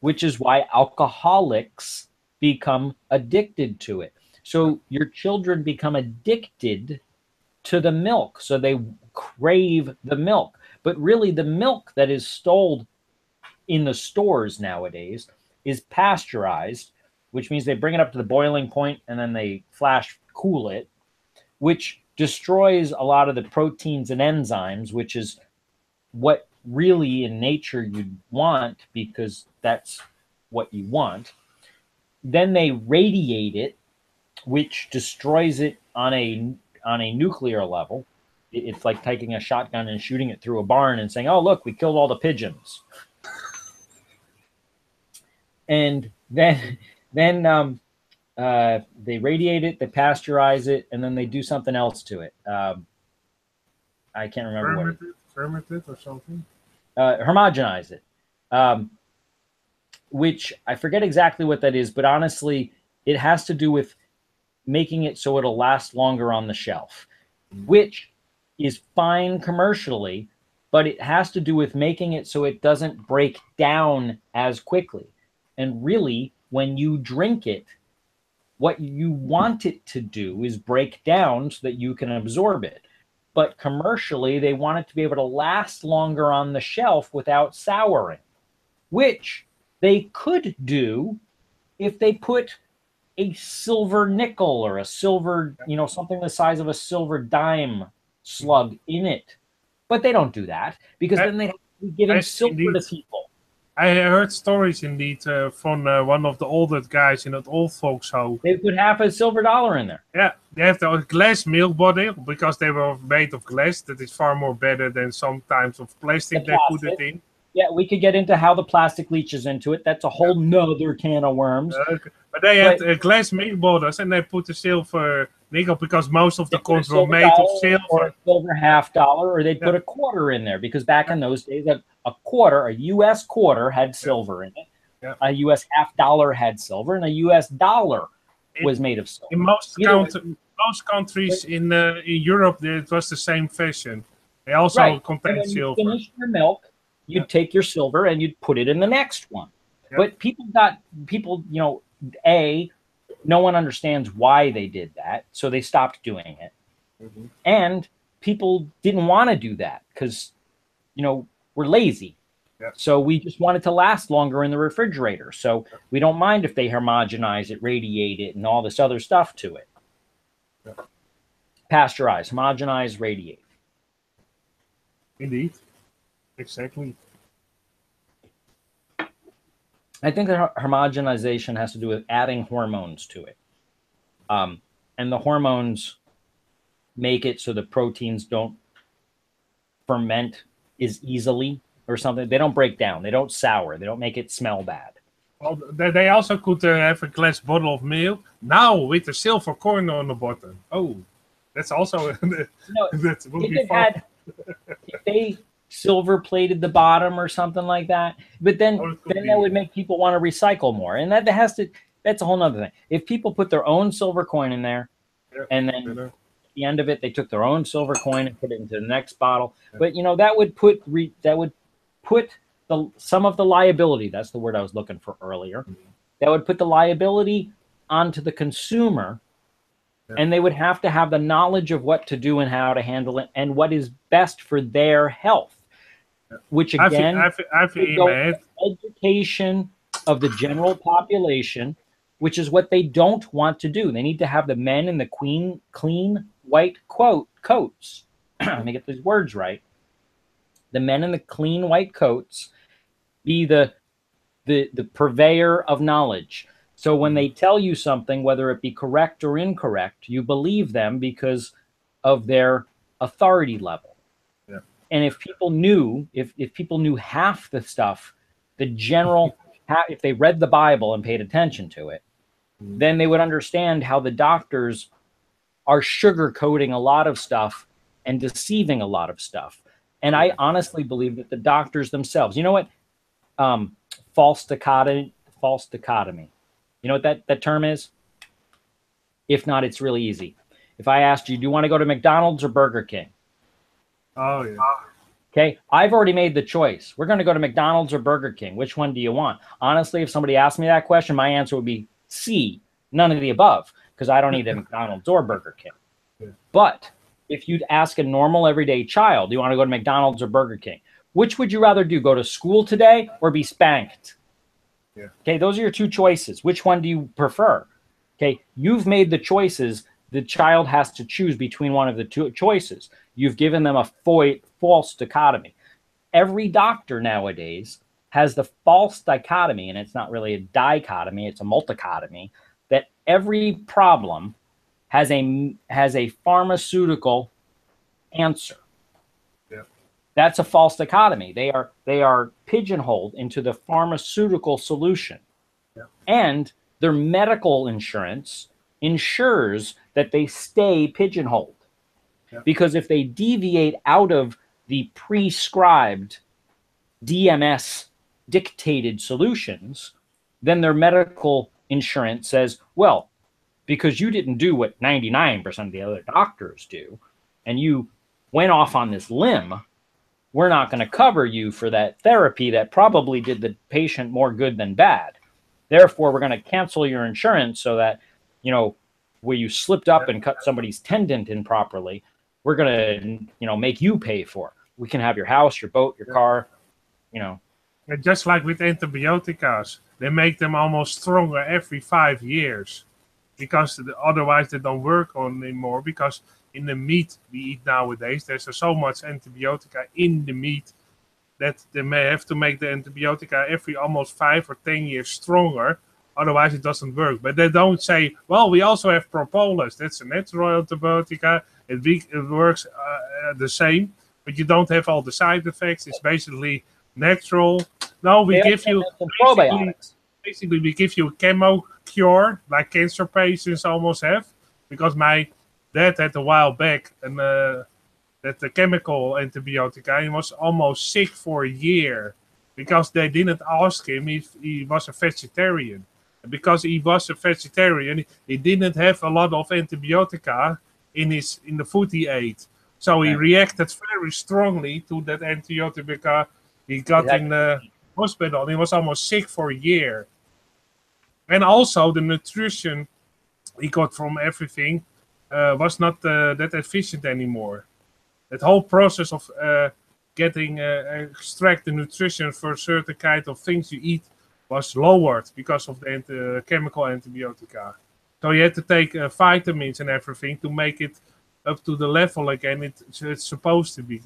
which is why alcoholics become addicted to it. So your children become addicted to the milk. So they crave the milk. But really the milk that is sold in the stores nowadays is pasteurized, which means they bring it up to the boiling point and then they flash cool it, which destroys a lot of the proteins and enzymes, which is what really in nature you'd want because that's what you want. Then they radiate it, which destroys it on a nuclear level. It's like taking a shotgun and shooting it through a barn and saying, oh, look, we killed all the pigeons. And then they radiate it, they pasteurize it, and then they do something else to it. I can't remember what it is. Ferment it or something? Homogenize it. Which I forget exactly what that is, but honestly, it has to do with making it so it'll last longer on the shelf, which is fine commercially, but it has to do with making it so it doesn't break down as quickly. And really, when you drink it, what you want it to do is break down so that you can absorb it. But commercially, they want it to be able to last longer on the shelf without souring, which they could do if they put a silver nickel or a silver, something the size of a silver dime slug in it. But they don't do that because then they have to be giving silver to people. I heard stories indeed from one of the older guys in that old folks home. They put half a silver dollar in there. Yeah, they have the glass milk bottle because they were made of glass. That is far more better than sometimes of plastic they put it in. Yeah, we could get into how the plastic leaches into it. That's a whole nother can of worms. But they had glass milk bottles and they put the silver nickel because most of the cons were made of silver. Or a silver $50, or they'd put a quarter in there because back in those days, a quarter, a U.S. quarter had silver in it. Yeah. A U.S. $50 had silver, and a U.S. dollar was made of silver. In most countries in Europe, it was the same fashion. They also contained silver. You finish your milk, you'd take your silver and you'd put it in the next one. Yeah. But people, no one understands why they did that, so they stopped doing it. Mm-hmm. And people didn't want to do that because, we're lazy. Yeah. So we just want it to last longer in the refrigerator. So we don't mind if they homogenize it, radiate it, and all this other stuff to it. Yeah. Pasteurize, homogenize, radiate. Indeed. Exactly. I think that homogenization has to do with adding hormones to it. And the hormones make it so the proteins don't ferment as easily or something. They don't break down. They don't sour. They don't make it smell bad. Well, they also could have a glass bottle of milk now with a silver coin on the bottom. Oh, that's also that would be fun. If they silver plated the bottom or something like that, but then that would make people want to recycle more, and that's a whole nother thing. If people put their own silver coin in there, and then at the end of it they took their own silver coin and put it into the next bottle, but that would put some of the liability, that's the word I was looking for earlier, that would put the liability onto the consumer. And they would have to have the knowledge of what to do and how to handle it and what is best for their health, which again, education of the general population, which is what they don't want to do. They need to have the men in the clean white coats let me get these words right. The men in the clean white coats be the purveyor of knowledge. So when they tell you something, whether it be correct or incorrect, you believe them because of their authority level. Yeah. And if people knew, if people knew half the stuff, the general, if they read the Bible and paid attention to it, then they would understand how the doctors are sugarcoating a lot of stuff and deceiving a lot of stuff. And I honestly believe that the doctors themselves, you know what? False dichotomy. You know what that term is? If not, it's really easy. If I asked you, do you want to go to McDonald's or Burger King? Oh, yeah. Okay, I've already made the choice. We're going to go to McDonald's or Burger King. Which one do you want? Honestly, if somebody asked me that question, my answer would be C, none of the above, because I don't eat at McDonald's or Burger King. Yeah. But if you'd ask a normal everyday child, do you want to go to McDonald's or Burger King? Which would you rather do? Go to school today or be spanked? Yeah. Okay, those are your two choices. Which one do you prefer? Okay, you've made the choices. The child has to choose between one of the two choices. You've given them a false dichotomy. Every doctor nowadays has the false dichotomy, and it's not really a dichotomy, it's a multichotomy, that every problem has a pharmaceutical answer. Yeah. That's a false dichotomy. They are pigeonholed into the pharmaceutical solution. Yeah. And their medical insurance ensures that they stay pigeonholed. Yeah. Because if they deviate out of the prescribed DMS dictated solutions, then their medical insurance says, well, because you didn't do what 99% of the other doctors do, and you went off on this limb, we're not going to cover you for that therapy that probably did the patient more good than bad. Therefore, we're going to cancel your insurance so that, you know, where you slipped up and cut somebody's tendon improperly, we're going to, you know, make you pay for it. We can have your house, your boat, your car, you know. And just like with antibiotics, they make them almost stronger every 5 years because otherwise they don't work on anymore. Because in the meat we eat nowadays, there's so much antibiotic in the meat that they may have to make the antibiotic every almost 5 or 10 years stronger. Otherwise, it doesn't work. But they don't say, well, we also have propolis. That's a natural antibiotic. It works the same, but you don't have all the side effects. It's basically natural. No, we give you probiotics. Basically, we give you a chemo cure, like cancer patients almost have. Because my dad had a while back that the chemical antibiotic, he was almost sick for a year because they didn't ask him if he was a vegetarian. Because he was a vegetarian, he didn't have a lot of antibiotica in the food he ate. So he reacted very strongly to that antibiotica he got in the hospital. He was almost sick for a year. And also the nutrition he got from everything was not that efficient anymore. That whole process of getting extract the nutrition for certain kind of things you eat was lowered because of the chemical antibiotica. So you had to take vitamins and everything to make it up to the level again it's supposed to be.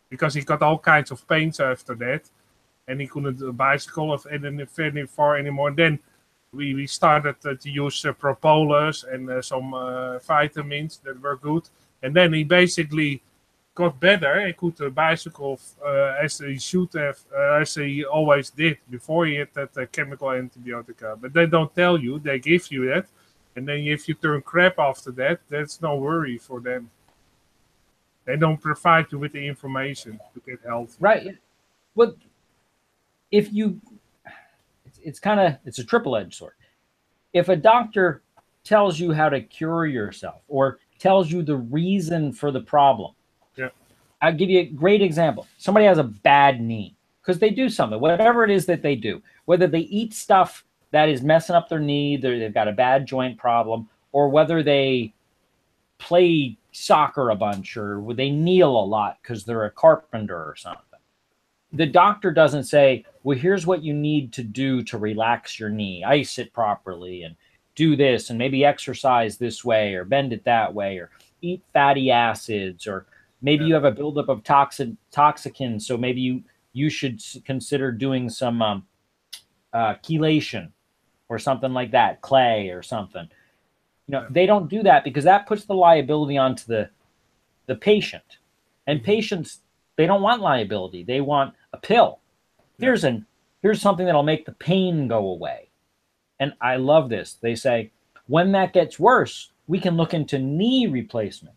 Because he got all kinds of pains after that, and he couldn't bicycle very far anymore. And then we started to use propolis and some vitamins that were good. And then he basically got better. He could bicycle as he should have, as he always did before he had that chemical antibiotica. But they don't tell you, they give you that. And then if you turn crap after that, that's no worry for them. They don't provide you with the information to get healthy. Right. Well, if you, it's a triple-edged sword. If a doctor tells you how to cure yourself or tells you the reason for the problem, I'll give you a great example. Somebody has a bad knee because they do something, whatever it is that they do, whether they eat stuff that is messing up their knee, they've got a bad joint problem, or whether they play soccer a bunch or they kneel a lot because they're a carpenter or something. The doctor doesn't say, well, here's what you need to do to relax your knee, ice it properly and do this and maybe exercise this way or bend it that way or eat fatty acids or Maybe you have a buildup of toxicants, so maybe you should consider doing some chelation or something like that, clay or something. They don't do that because that puts the liability onto the patient. And patients, they don't want liability. They want a pill. Here's something that'll make the pain go away. And I love this. They say, when that gets worse, we can look into knee replacement.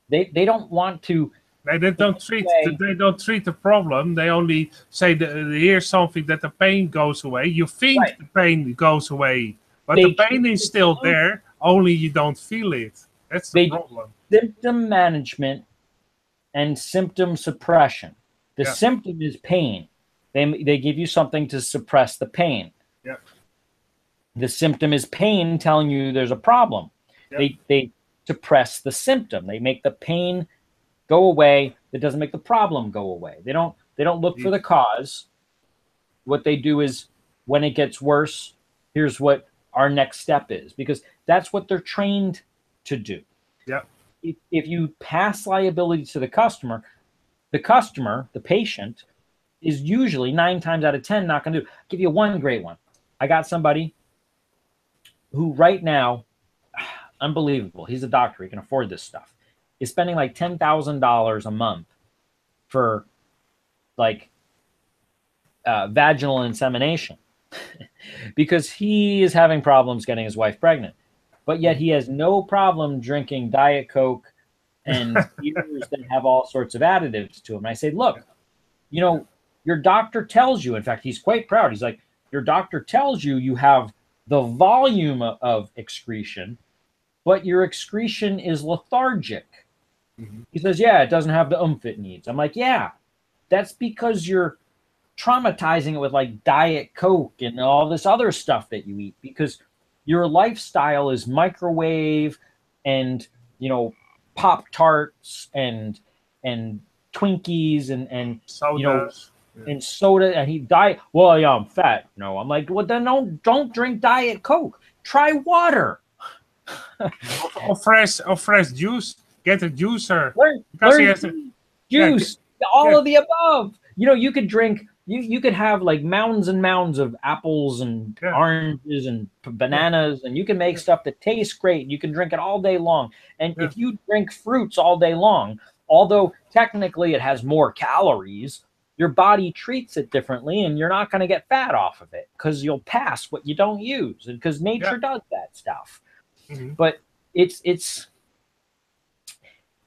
They don't want to. They don't treat the problem. They only say here's something that the pain goes away. You think the pain goes away, but the pain is still there. Only you don't feel it. That's the problem. Symptom management and symptom suppression. The symptom is pain. They give you something to suppress the pain. Yeah. The symptom is pain telling you there's a problem. Yeah. They suppress the symptom. They make the pain go away. That doesn't make the problem go away. They don't look for the cause. What they do is, when it gets worse, here's what our next step is, because that's what they're trained to do. Yeah. If you pass liability to the customer, the patient, is usually 9 times out of 10 not going to do. I'll give you one great one. I got somebody who right now, unbelievable. He's a doctor. He can afford this stuff. Is spending like $10,000 a month for like vaginal insemination because he is having problems getting his wife pregnant. But yet he has no problem drinking Diet Coke and beers that have all sorts of additives to them. And I say, look, your doctor tells you, in fact, he's quite proud. He's like, your doctor tells you you have the volume of excretion, but your excretion is lethargic. Mm-hmm. He says, yeah, it doesn't have the oomph it needs. I'm like, yeah, that's because you're traumatizing it with like Diet Coke and all this other stuff that you eat, because your lifestyle is microwave and, Pop-Tarts and Twinkies and sodas. And soda, and he died. Well, yeah, I'm fat. I'm like, well, then don't drink Diet Coke. Try water. or fresh juice. Get a juicer. Learn juice. All of the above. You could drink. You could have like mounds and mounds of apples and oranges and bananas, and you can make stuff that tastes great. You can drink it all day long. And if you drink fruits all day long, although technically it has more calories, your body treats it differently, and you're not going to get fat off of it because you'll pass what you don't use, and because nature does that stuff. Mm-hmm. But it's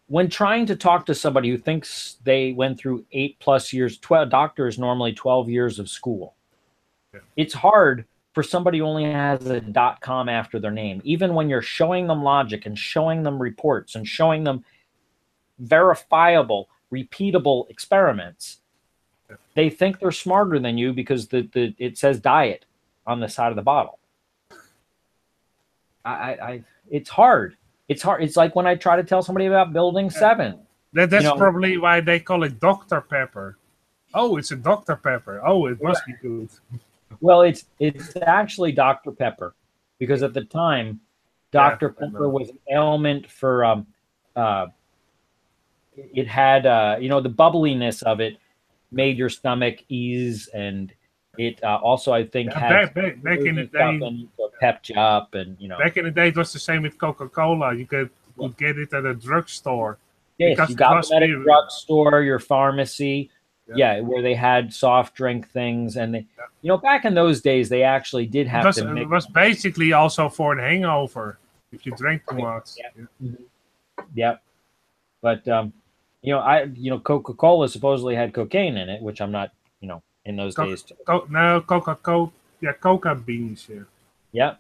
when trying to talk to somebody who thinks they went through 8+ years, 12 doctors, normally 12 years of school. Yeah. It's hard for somebody who only has a .com after their name, even when you're showing them logic and showing them reports and showing them verifiable, repeatable experiments. They think they're smarter than you because it says diet on the side of the bottle. It's hard. It's hard. It's like when I try to tell somebody about Building 7. That's probably why they call it Dr. Pepper. Oh, it's a Dr. Pepper. Oh, it must be good. Well, it's actually Dr. Pepper, because at the time, Dr. Pepper was an ailment for it had the bubbliness of it made your stomach ease, and it also, I think, had back in the day, pepped you up, and back in the day it was the same with Coca-Cola. You could get it at a drugstore. Yes, you got them at a drugstore, your pharmacy, where they had soft drink things, and they, back in those days they actually did have to make. It was basically also for an hangover if you drank too much. Yeah. But Coca-Cola supposedly had cocaine in it, which I'm not, in those days. No, Coca-Cola, coca beans. Yeah.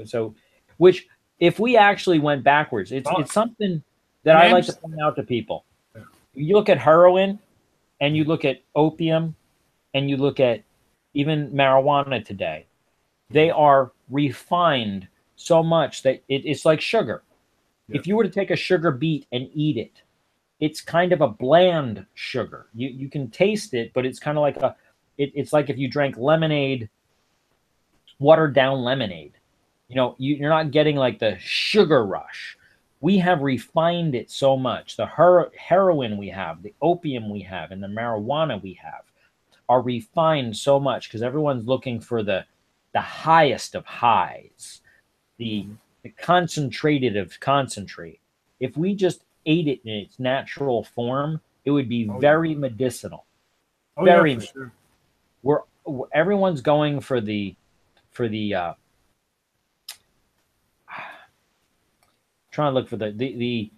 So, which if we actually went backwards, it's something that I like to point out to people. Yeah. You look at heroin, and you look at opium, and you look at even marijuana today. They are refined so much that it's like sugar. Yeah. If you were to take a sugar beet and eat it, it's kind of a bland sugar. You can taste it, but it's kind of like it's like if you drank lemonade, watered down lemonade. You're not getting like the sugar rush. we have refined it so much. The heroin we have, the opium we have, and the marijuana we have are refined so much because everyone's looking for the highest of highs, the concentrated of concentrate. If we just ate it in its natural form, it would be very medicinal. Very yeah, for sure. Everyone's going for the trying to look for the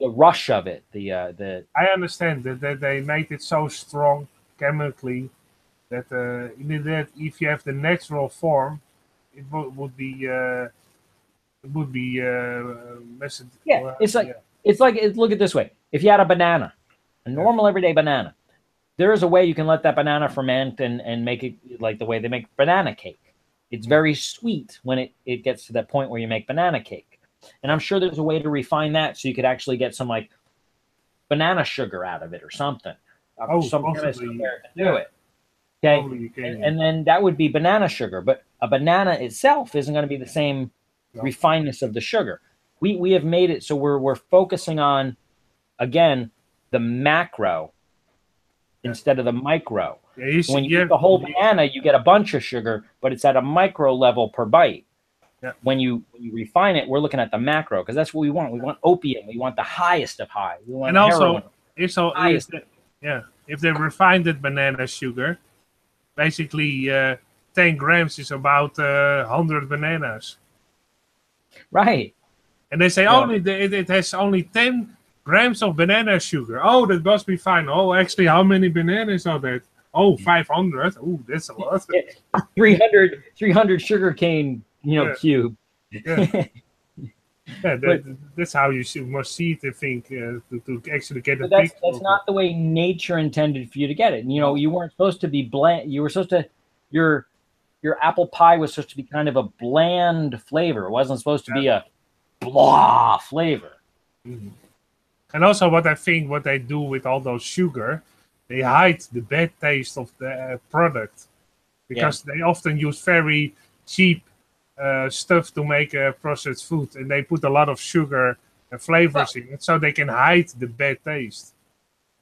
rush of it. The I understand that they made it so strong chemically that if you have the natural form, it would be it's like look at it this way. If you had a banana, a normal everyday banana, there is a way you can let that banana ferment and make it like the way they make banana cake. It's very sweet when it gets to that point where you make banana cake. And I'm sure there's a way to refine that so you could actually get some like banana sugar out of it or something. Some kind of to do it. Okay. And then that would be banana sugar. But a banana itself isn't going to be the same refinedness of the sugar. We have made it so we're focusing on, again, the macro instead of the micro. So when you eat the whole banana, you get a bunch of sugar, but it's at a micro level per bite. Yeah. When you refine it, we're looking at the macro because that's what we want. We want opium. We want the highest of high. We want heroin. If they refined the banana sugar, basically 10 grams is about 100 bananas. Right. And they say it has only 10 grams of banana sugar. Oh, that must be fine. Oh, actually, how many bananas are that? Oh, 500. Oh, that's a lot. 300 sugar cane, cube. Yeah. That's how you must see it and think to actually get a picture. That's not the way nature intended for you to get it. You weren't supposed to be bland. You were supposed to your apple pie was supposed to be kind of a bland flavor. It wasn't supposed to be a blah flavor. Mm-hmm. And also what they do with all those sugar, they hide the bad taste of the product because they often use very cheap stuff to make processed food, and they put a lot of sugar and flavors in it so they can hide the bad taste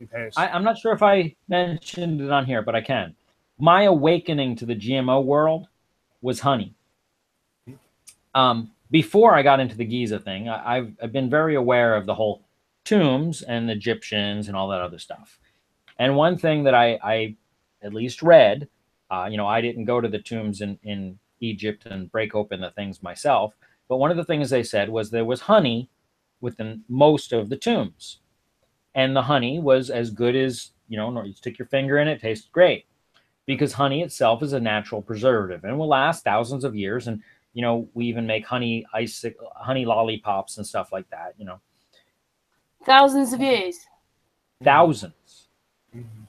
it has. I'm not sure if I mentioned it on here, but I can. My awakening to the GMO world was honey. Before I got into the Giza thing, I've been very aware of the whole tombs and the Egyptians and all that other stuff. And one thing that I at least read, I didn't go to the tombs in Egypt and break open the things myself, but one of the things they said was there was honey within most of the tombs. And the honey was as good as, you stick your finger in it, tastes great. Because honey itself is a natural preservative and will last thousands of years. And, we even make honey lollipops and stuff like that, Thousands of years. Thousands. Mm-hmm.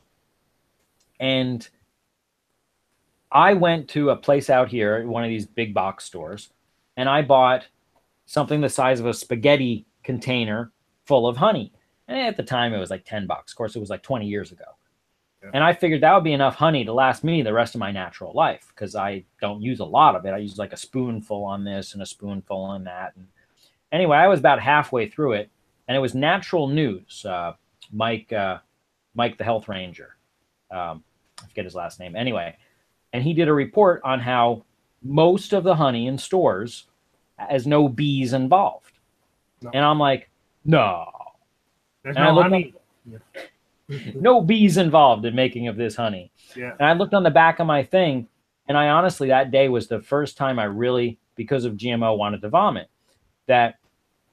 And I went to a place out here, one of these big box stores, and I bought something the size of a spaghetti container full of honey. And at the time, it was like $10. Of course, it was like 20 years ago. Yeah. And I figured that would be enough honey to last me the rest of my natural life because I don't use a lot of it. I use like a spoonful on this and a spoonful on that. And anyway, I was about halfway through it, and it was Natural News. Mike, the health ranger. I forget his last name. Anyway, and he did a report on how most of the honey in stores has no bees involved. No. And I'm like, no. There's no honey. No bees involved in making of this honey. Yeah. And I looked on the back of my thing, and I honestly, that day was the first time I really, because of GMO, wanted to vomit. That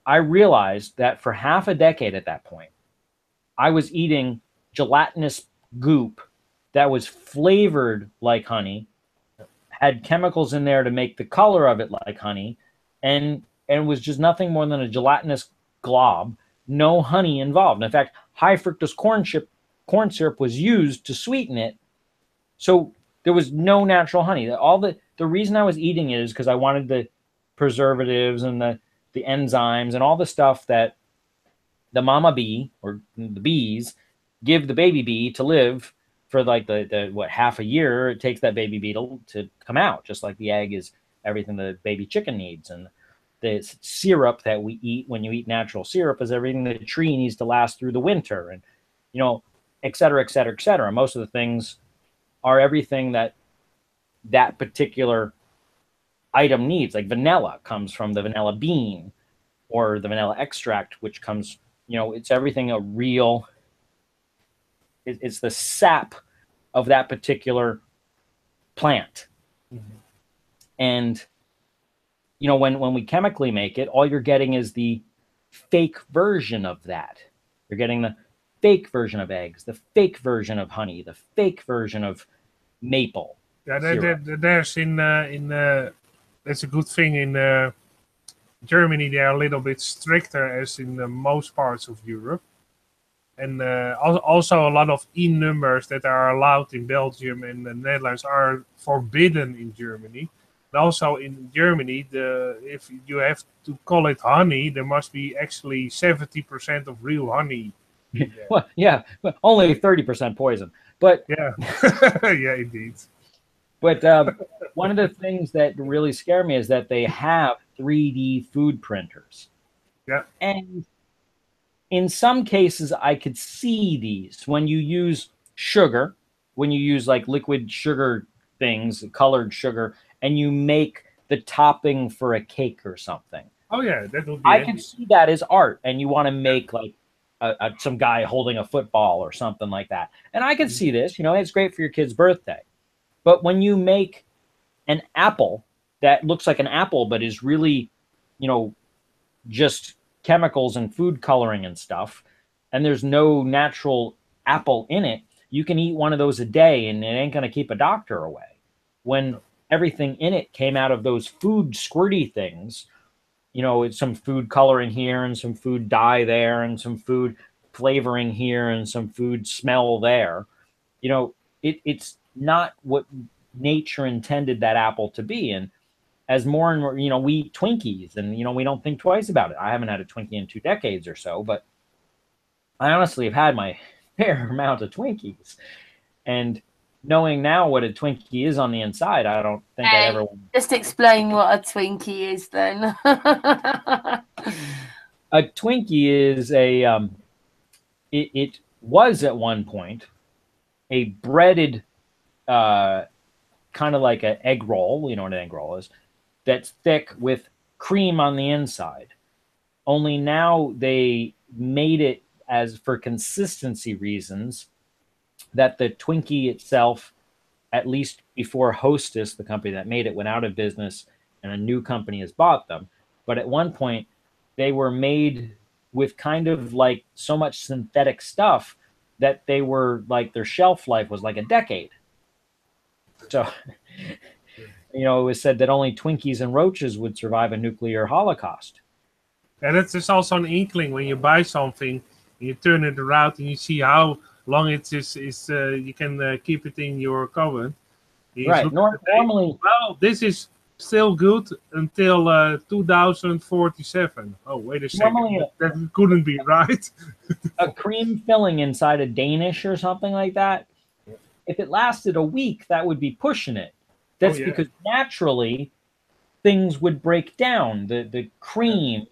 I realized that for half a decade at that point, I was eating gelatinous goop that was flavored like honey, had chemicals in there to make the color of it like honey, and was just nothing more than a gelatinous glob, no honey involved. In fact, high fructose corn syrup was used to sweeten it, so there was no natural honey. The reason I was eating it is because I wanted the preservatives and the enzymes and all the stuff that the mama bee or the bees give the baby bee to live for like the half a year it takes that baby bee to come out, just like the egg is everything the baby chicken needs. And the syrup that we eat when you eat natural syrup is everything the tree needs to last through the winter, and et cetera, et cetera, et cetera. Most of the things are everything that particular item needs. Like vanilla comes from the vanilla bean, or the vanilla extract, which comes, it's everything a real. It's the sap of that particular plant. Mm-hmm. And when we chemically make it, all you're getting is the fake version of that. You're getting the fake version of eggs, the fake version of honey, the fake version of maple. Yeah, there's that's a good thing in Germany. They are a little bit stricter as in most parts of Europe. And also a lot of numbers that are allowed in Belgium and the Netherlands are forbidden in Germany. And also in Germany, if you have to call it honey, there must be actually 70% of real honey. Well, yeah, but only 30% poison. But yeah, yeah, indeed. But one of the things that really scare me is that they have 3D food printers. Yeah. And in some cases, I could see these when you use sugar, when you use like liquid sugar things, colored sugar, and you make the topping for a cake or something. Oh yeah, that would be. I can see that as art, and you want to make like some guy holding a football or something like that. And I can see this. It's great for your kid's birthday. But when you make an apple that looks like an apple, but is really, just chemicals and food coloring and stuff, and there's no natural apple in it, you can eat one of those a day and it ain't going to keep a doctor away. When everything in it came out of those food squirty things, it's some food coloring here and some food dye there and some food flavoring here and some food smell there. It's not what nature intended that apple to be. And as more and more, we eat Twinkies and, we don't think twice about it. I haven't had a Twinkie in 2 decades or so, but I honestly have had my fair amount of Twinkies. And knowing now what a Twinkie is on the inside, I don't think I ever... Just explain what a Twinkie is then. A Twinkie is it was at one point a breaded, kind of like an egg roll, you know what an egg roll is, that's thick with cream on the inside. Only now they made it as for consistency reasons that the Twinkie itself, at least before Hostess, the company that made it, went out of business and a new company has bought them. But at one point, they were made with kind of like so much synthetic stuff that they were like their shelf life was like a decade. So, it was said that only Twinkies and roaches would survive a nuclear holocaust. And it's also an inkling when you buy something, you turn it around and you see how long it is you can keep it in your cupboard. Right. Normally, well, this is still good until 2047. Oh, wait a second. That couldn't be right. A cream filling inside a Danish or something like that, if it lasted a week, that would be pushing it. That's because naturally things would break down. The cream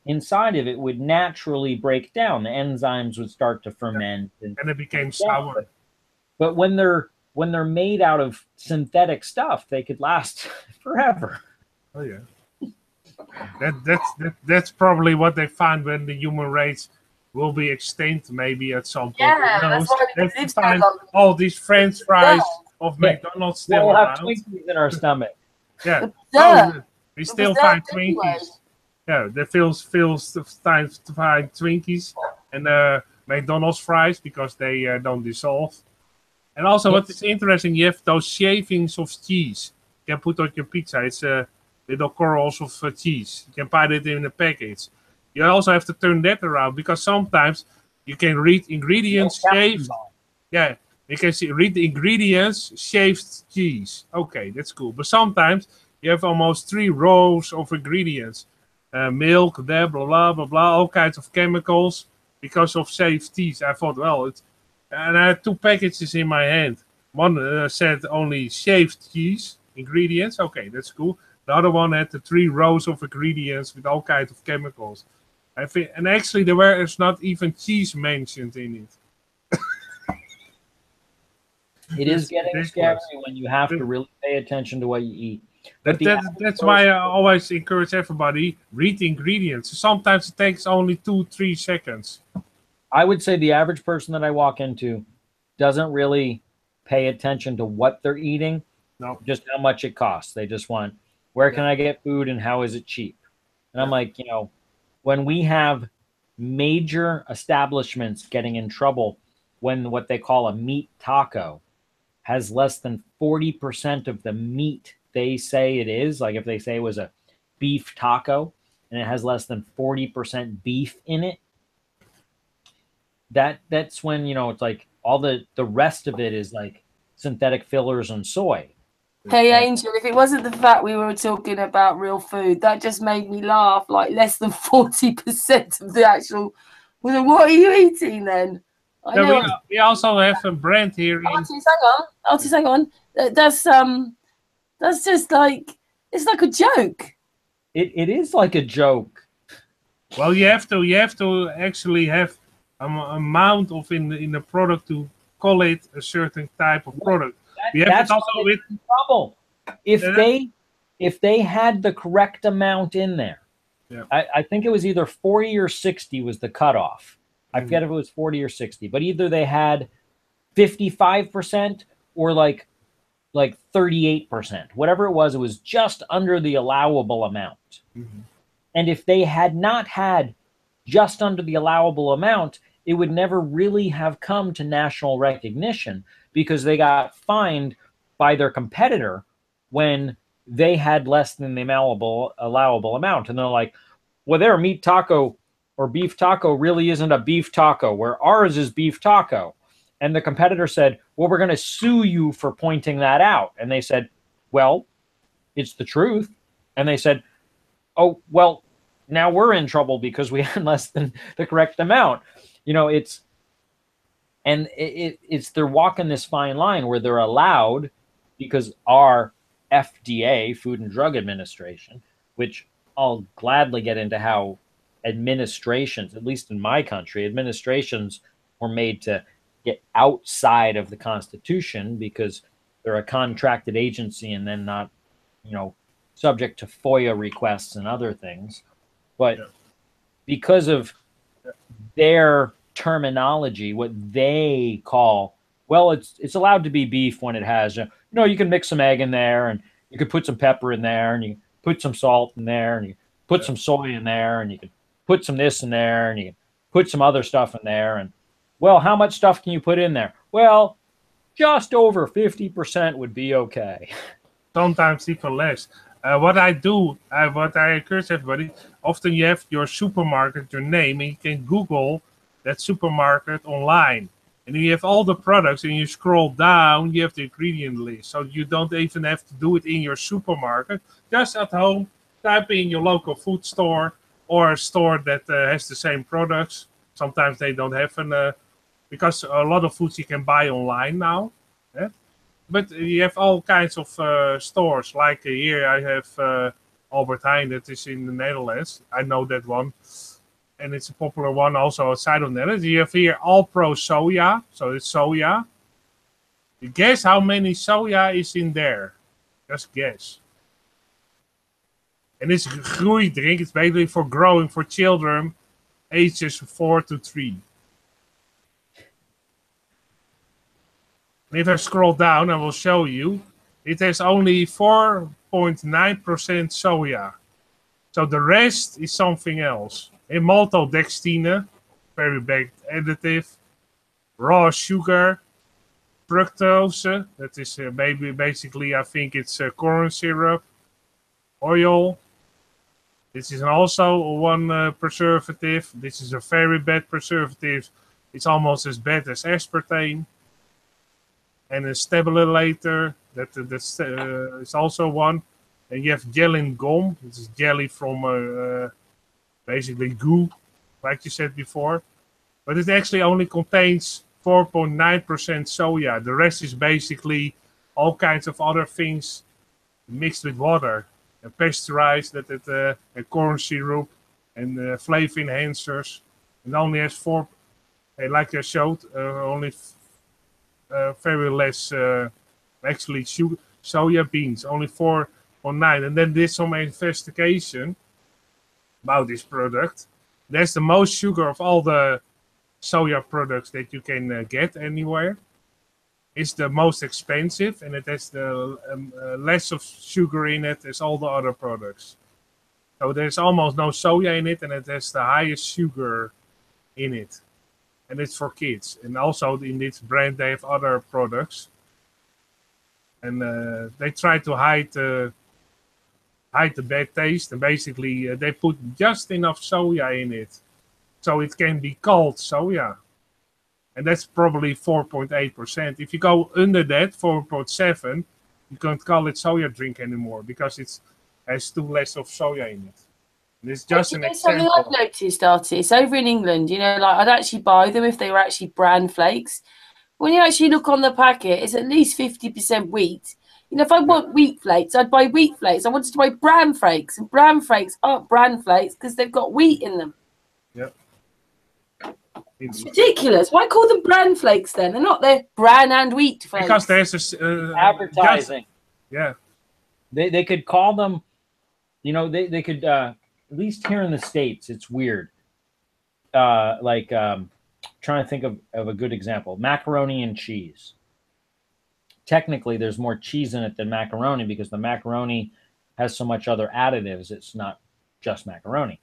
inside of it would naturally break down. The enzymes would start to ferment. And it became sour. But when they're made out of synthetic stuff, they could last forever. Oh yeah. That's probably what they find when the human race will be extinct maybe at some point. Yeah, that's the time all these French fries of McDonald's still we'll around. Have Twinkies in our stomach. Yeah. We still find Twinkies. Anyway. Yeah, there feels time to find Twinkies and McDonald's fries because they don't dissolve. And also, what is interesting, you have those shavings of cheese. You can put on your pizza. It's little corals of cheese. You can buy it in a package. You also have to turn that around because sometimes you can read ingredients shaved. Yeah, you can read the ingredients shaved cheese. Okay, that's cool. But sometimes you have almost 3 rows of ingredients. Milk, blah, blah, blah, blah, all kinds of chemicals because of shaved cheese. I thought, well, and I had 2 packages in my hand. One said only shaved cheese ingredients. Okay, that's cool. The other one had the 3 rows of ingredients with all kinds of chemicals. I think, and actually there's not even cheese mentioned in it. It is getting ridiculous. scary when you have to really pay attention to what you eat. But That's why I always encourage everybody, read the ingredients. Sometimes it takes only 2-3 seconds. I would say the average person that I walk into doesn't really pay attention to what they're eating, No. just how much it costs. They just want, where can I get food and how is it cheap? And I'm like, you know, when we have major establishments getting in trouble when what they call a meat taco has less than 40% of the meat they say it is, like if they say it was a beef taco and it has less than 40% beef in it, that's when, you know, it's like all the rest of it is like synthetic fillers and soy. Hey, Angel, if it wasn't the fact we were talking about real food, that just made me laugh. Like less than 40% of the actual. What are you eating then? I know. We also have a brand here. Artis, hang on. That's just like, it's like a joke. It is like a joke. Well, you have to actually have an amount of in the product to call it a certain type of product. That's also with trouble. If they had the correct amount in there, I think it was either 40 or 60 was the cutoff. I forget if it was 40 or 60, but either they had 55% or like 38%, whatever it was just under the allowable amount. And if they had not had just under the allowable amount, it would never really have come to national recognition because they got fined by their competitor when they had less than the allowable amount. And they're like, well, their meat taco or beef taco really isn't a beef taco, where ours is beef taco. And the competitor said, well, we're going to sue you for pointing that out. And they said, well, it's the truth. And they said, oh, well, now we're in trouble because we had less than the correct amount. You know, it's they're walking this fine line where they're allowed, because our FDA, Food and Drug Administration, which I'll gladly get into how administrations, at least in my country, administrations were made to get outside of the Constitution because they're a contracted agency and then not, you know, subject to FOIA requests and other things. But because of their terminology, what they call, well, it's allowed to be beef when it has, you know, you can mix some egg in there and you could put some pepper in there and you put some salt in there and you put some soy in there and you can put some this in there and you can put some other stuff in there. And well, how much stuff can you put in there? Well, just over 50% would be okay. Sometimes even less. What I encourage everybody, often you have your supermarket, your name, and you can Google that supermarket online. And you have all the products and you scroll down, you have the ingredient list. So you don't even have to do it in your supermarket. Just at home, type in your local food store or a store that has the same products. Sometimes they don't have because a lot of foods you can buy online now. Yeah? But you have all kinds of stores. Like here I have Albert Heijn, that is in the Netherlands. I know that one. And it's a popular one also outside of Netherlands. You have here All Pro Soya. So it's soya. You guess how many soya is in there? Just guess. And it's groeidrink. It's basically for growing for children ages 4 to 3. And if I scroll down, I will show you. It has only 4.9% soya. So the rest is something else. Maltodextrine, very bad additive. Raw sugar. Fructose, that is basically, I think it's corn syrup. Oil. This is also one preservative. This is a very bad preservative. It's almost as bad as aspartame. And a stabilizer, that's also one. And you have gelin gum. This is jelly from basically goo, like you said before. But it actually only contains 4.9% soya. The rest is basically all kinds of other things mixed with water. pasteurized, and corn syrup and flavor enhancers. It only has four, like I showed, only very less actually sugar, soya beans, only 4.9. And then did some investigation about this product. There's the most sugar of all the soya products that you can get anywhere. It's the most expensive, and it has the less of sugar in it as all the other products. So there's almost no soya in it, and it has the highest sugar in it. And it's for kids. And also in this brand, they have other products. And they try to hide the bad taste. And basically, they put just enough soya in it, so it can be called soya. And that's probably 4.8%. If you go under that, 4.7, you can't call it soya drink anymore because it has too less of soya in it. And it's just an example. Something I've noticed, Artis, over in England, you know, like I'd actually buy them if they were actually bran flakes. When you actually look on the packet, it's at least 50% wheat. You know, if I want wheat flakes, I'd buy wheat flakes. I wanted to buy bran flakes, and bran flakes aren't bran flakes because they've got wheat in them. Yep. It's ridiculous. Why call them bran flakes then? They're not. They're bran and wheat flakes. Because there's advertising. Yeah. They could call them, you know, they could, at least here in the States, it's weird. Trying to think of a good example. Macaroni and cheese. Technically, there's more cheese in it than macaroni because the macaroni has so much other additives. It's not just macaroni.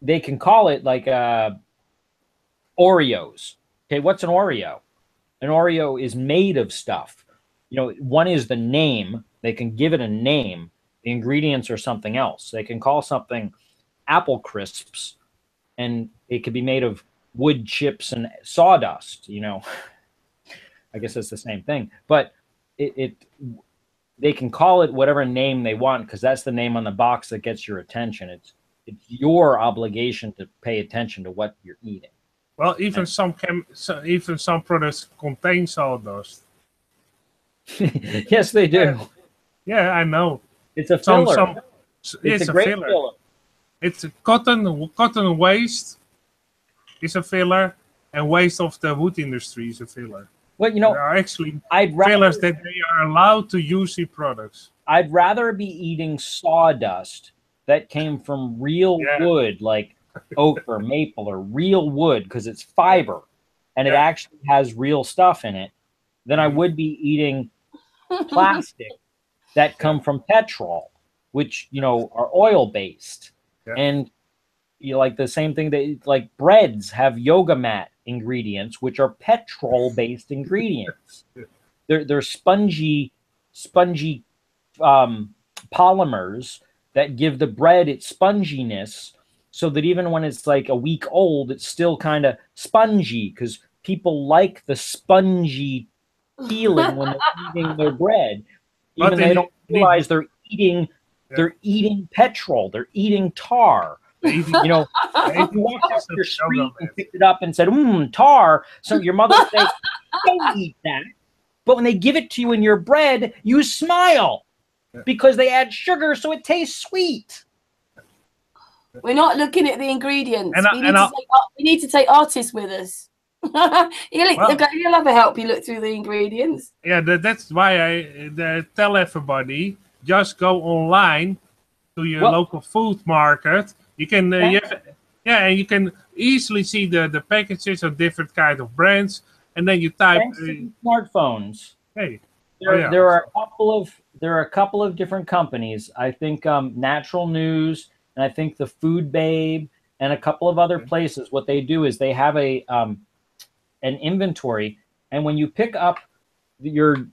They can call it like Oreos. Okay, what's an Oreo? An Oreo is made of stuff. You know, one is the name. They can give it a name. The ingredients are something else. They can call something apple crisps, and it could be made of wood chips and sawdust. You know, I guess it's the same thing. But they can call it whatever name they want because that's the name on the box that gets your attention. It's your obligation to pay attention to what you're eating. Well, even some products contain sawdust. Yes, they do. Yeah, I know. It's a filler. It's a great filler. It's a cotton waste is a filler, and waste of the wood industry is a filler. Well, you know, there are actually fillers that they are allowed to use in products. I'd rather be eating sawdust that came from real wood, like oak or maple or real wood, because it's fiber and it actually has real stuff in it, than I would be eating plastic that come from petrol, which, you know, are oil based. And you know, like the same thing that like breads have yoga mat ingredients, which are petrol based ingredients. They're spongy polymers that give the bread its sponginess, so that even when it's like a week old, it's still kind of spongy because people like the spongy feeling when they're eating their bread, even though they don't realize they're eating petrol, they're eating tar. You know, if you walked down your street and picked it up and said, tar, so your mother would say, don't eat that. But when they give it to you in your bread, you smile because they add sugar so it tastes sweet. We're not looking at the ingredients. We need to take artists with us. He'll have a help you look through the ingredients. Yeah, that's why I tell everybody, just go online to your local food market. You can, and you can easily see the packages of different kind of brands, and then you type. Thanks to smartphones. Hey, there are a couple of different companies. I think Natural News, and I think the Food Babe, and a couple of other places. What they do is they have an inventory, and when you pick up your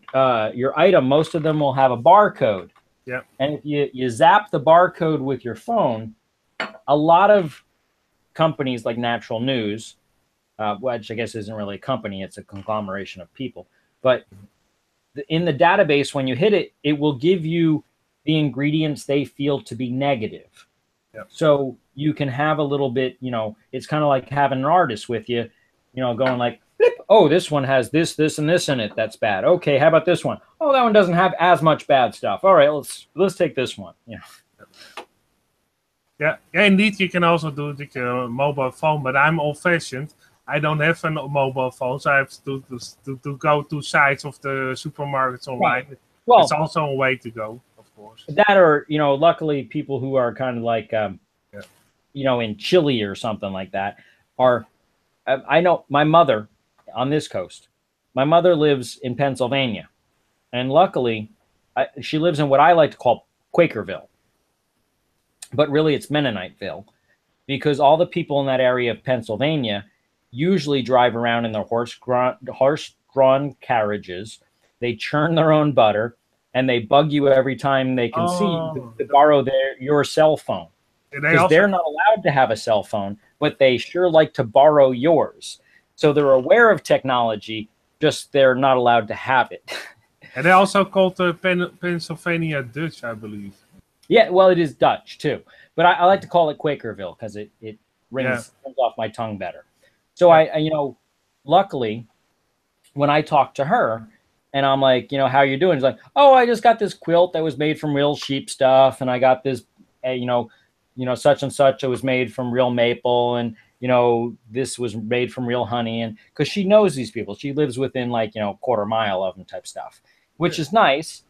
item, most of them will have a barcode. Yeah. And if you zap the barcode with your phone, a lot of companies like Natural News, which I guess isn't really a company, it's a conglomeration of people. But in the database, when you hit it, it will give you the ingredients they feel to be negative. Yeah. So you can have a little bit, you know, it's kind of like having an artist with you, you know, going like, flip, oh, this one has this, this, and this in it. That's bad. Okay, how about this one? oh, that one doesn't have as much bad stuff. All right, let's take this one. Yeah. Yeah, indeed, you can also do it with your mobile phone, but I'm old-fashioned. I don't have a mobile phone, so I have to go to sites of the supermarkets online. Right. Well, it's also a way to go, of course. That, or luckily people who are kind of like in Chile or something like that are. I know my mother on this coast. My mother lives in Pennsylvania, and luckily, she lives in what I like to call Quakerville, but really it's Mennoniteville, because all the people in that area of Pennsylvania usually drive around in their horse-drawn carriages. They churn their own butter, and they bug you every time they can see you to borrow your cell phone. Because they're not allowed to have a cell phone, but they sure like to borrow yours. So they're aware of technology, just they're not allowed to have it. And they also called Pennsylvania Dutch, I believe. Yeah, well, it is Dutch too, but I like to call it Quakerville because it rings off my tongue better. So I luckily, when I talk to her and I'm like, how you doing? She's like, oh, I just got this quilt that was made from real sheep stuff, and I got this, such and such. It was made from real maple, and this was made from real honey. And because she knows these people, she lives within quarter mile of them type stuff, which is nice,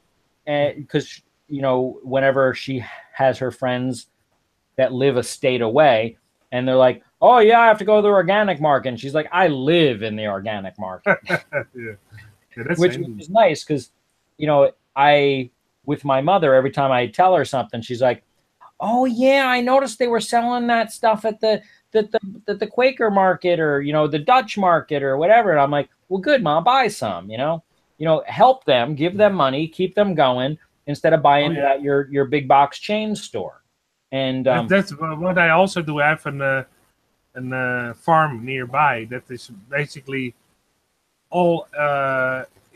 because whenever she has her friends that live a state away, and they're like, oh yeah, I have to go to the organic market, and she's like, I live in the organic market. Which is nice, because I with my mother, every time I tell her something, she's like, oh yeah, I noticed they were selling that stuff at the Quaker market, or the Dutch market or whatever. And I'm like, well, good, Mom, buy some. Help them, give them money, keep them going, instead of buying at your big box chain store. And that's what I also do. I have a farm nearby that is basically all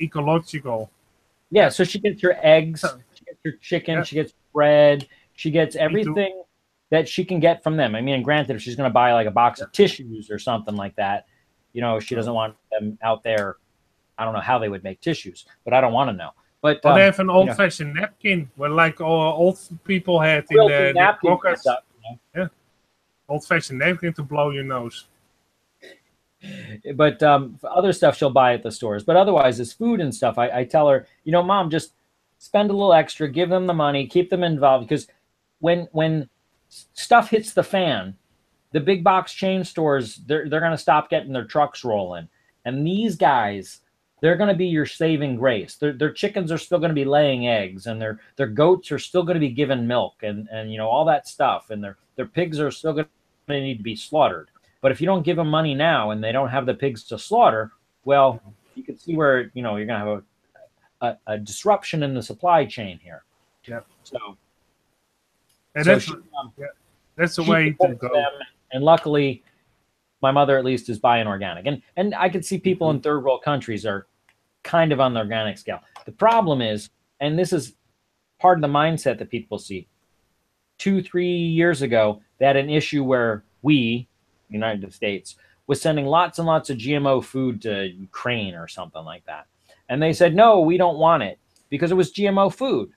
ecological. Yeah, so she gets your eggs, she gets your chicken, she gets bread, she gets everything that she can get from them. I mean, granted, if she's going to buy like a box of tissues or something like that, she doesn't want them out there. I don't know how they would make tissues, but I don't want to know. But they have an old-fashioned napkin, where like all old people had in the pockets. Yeah, old-fashioned napkin to blow your nose. But other stuff she'll buy at the stores. But otherwise, this food and stuff, I tell her, Mom, just spend a little extra, give them the money, keep them involved. Because when stuff hits the fan, the big box chain stores, they're going to stop getting their trucks rolling. And these guys, they're going to be your saving grace. Their chickens are still going to be laying eggs, and their goats are still going to be given milk, and all that stuff. And their pigs are still going to need to be slaughtered. But if you don't give them money now and they don't have the pigs to slaughter, well, you can see where, you're going to have a disruption in the supply chain here. Yeah. So that's the way to go. And luckily, my mother at least is buying organic. And I could see people in third world countries are kind of on the organic scale. The problem is, and this is part of the mindset that people see, 2-3 years ago, they had an issue where United States, was sending lots and lots of GMO food to Ukraine or something like that. And they said, no, we don't want it, because it was GMO food.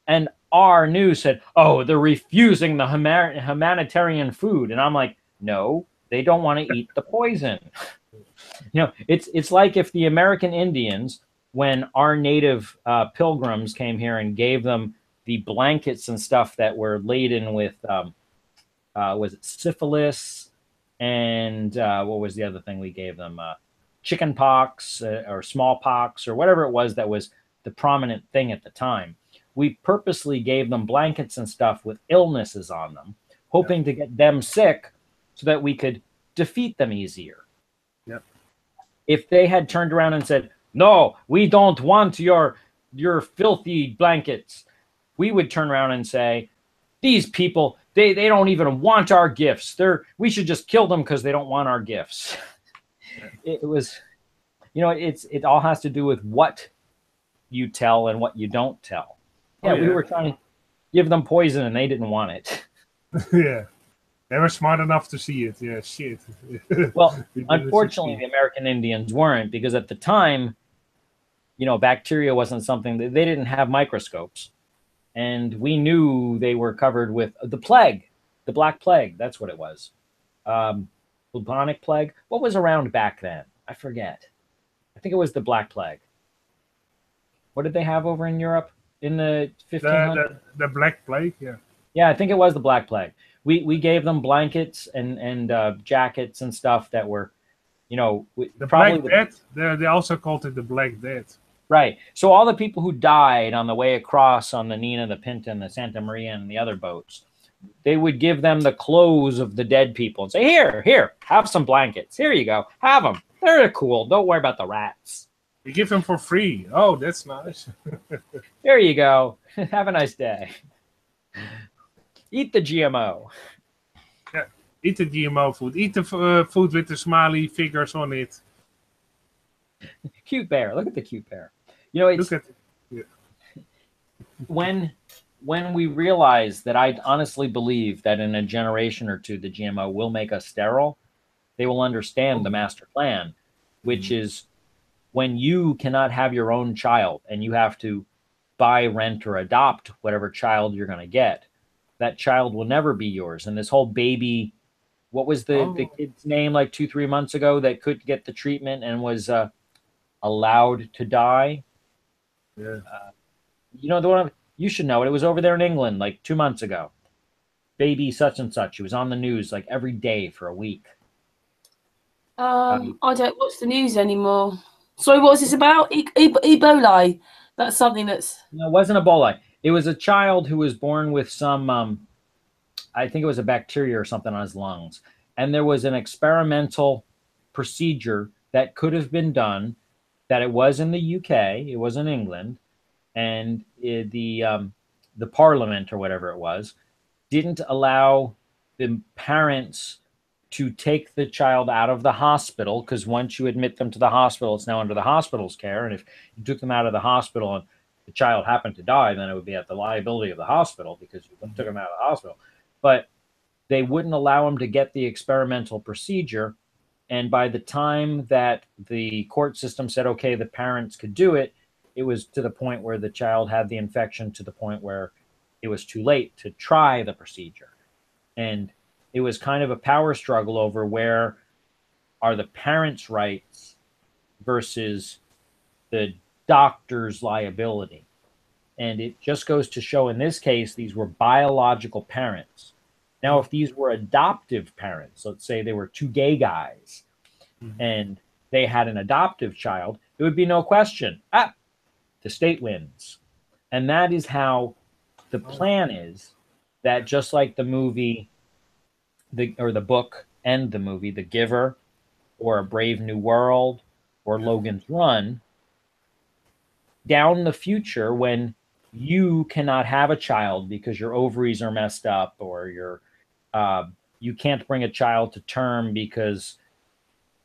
And our news said, oh, they're refusing the humanitarian food. And I'm like, no, they don't want to eat the poison. It's like if the American Indians, when our native pilgrims came here and gave them the blankets and stuff that were laden with, was it syphilis, and what was the other thing we gave them? Chicken pox or smallpox or whatever it was that was the prominent thing at the time. We purposely gave them blankets and stuff with illnesses on them, hoping to get them sick so that we could defeat them easier. Yep. If they had turned around and said, no, we don't want your filthy blankets, we would turn around and say, these people, they don't even want our gifts. We should just kill them because they don't want our gifts. It was, it all has to do with what you tell and what you don't tell. Yeah, we were trying to give them poison and they didn't want it. Yeah. They were smart enough to see it. Yeah, shit. Well, unfortunately, the American Indians weren't, because at the time, you know, bacteria wasn't something that they didn't have microscopes. And we knew they were covered with the plague, the Black Plague. That's what it was. Bubonic plague. What was around back then? I forget. I think it was the Black Plague. What did they have over in Europe in the 1500s? The Black Plague, yeah. Yeah, I think it was the Black Plague. We gave them blankets and jackets and stuff that were, you know, The probably Black Death. They also called it the Black Death. right. So all the people who died on the way across on the Nina, the Pinta, and the Santa Maria, and the other boats, they would give them the clothes of the dead people and say, here, have some blankets. Here you go. Have them. They're cool. Don't worry about the rats. You give them for free. Oh, that's nice. There you go. Have a nice day. Eat the GMO. Yeah, eat the GMO food. Eat the food with the smiley figures on it. Cute bear. Look at the cute bear. You know, it's Look at it. Yeah. when we realize that I honestly believe that in a generation or two, the GMO will make us sterile, they will understand the master plan, which is when you cannot have your own child and you have to buy, rent, or adopt whatever child you're going to get, that child will never be yours. And this whole baby, what was the kid's name like 2-3 months ago that could get the treatment and was allowed to die? Yeah. You know, the one you should know it. It was over there in England like 2 months ago. Baby such and such. He was on the news like every day for a week. I don't watch the news anymore. Sorry, what was this about? Ebola. That's something that's... No, it wasn't Ebola. It was a child who was born with some, I think it was a bacteria or something on his lungs. And there was an experimental procedure that could have been done, that it was in the UK, it was in England, and the parliament or whatever it was, didn't allow the parents to take the child out of the hospital, because once you admit them to the hospital, it's now under the hospital's care. And if you took them out of the hospital and the child happened to die, then it would be at the liability of the hospital because you took them out of the hospital. But they wouldn't allow them to get the experimental procedure. And by the time that the court system said, okay, the parents could do it, it was to the point where the child had the infection, to the point where it was too late to try the procedure. And it was kind of a power struggle over where are the parents' rights versus the doctor's liability. And it just goes to show in this case, these were biological parents. Now, if these were adoptive parents, let's say they were two gay guys and they had an adoptive child, it would be no question. The state wins. And that is how the plan is, that just like the movie, the book and the movie, The Giver, or A Brave New World, or Logan's Run, down the future when you cannot have a child because your ovaries are messed up, or you can't bring a child to term because,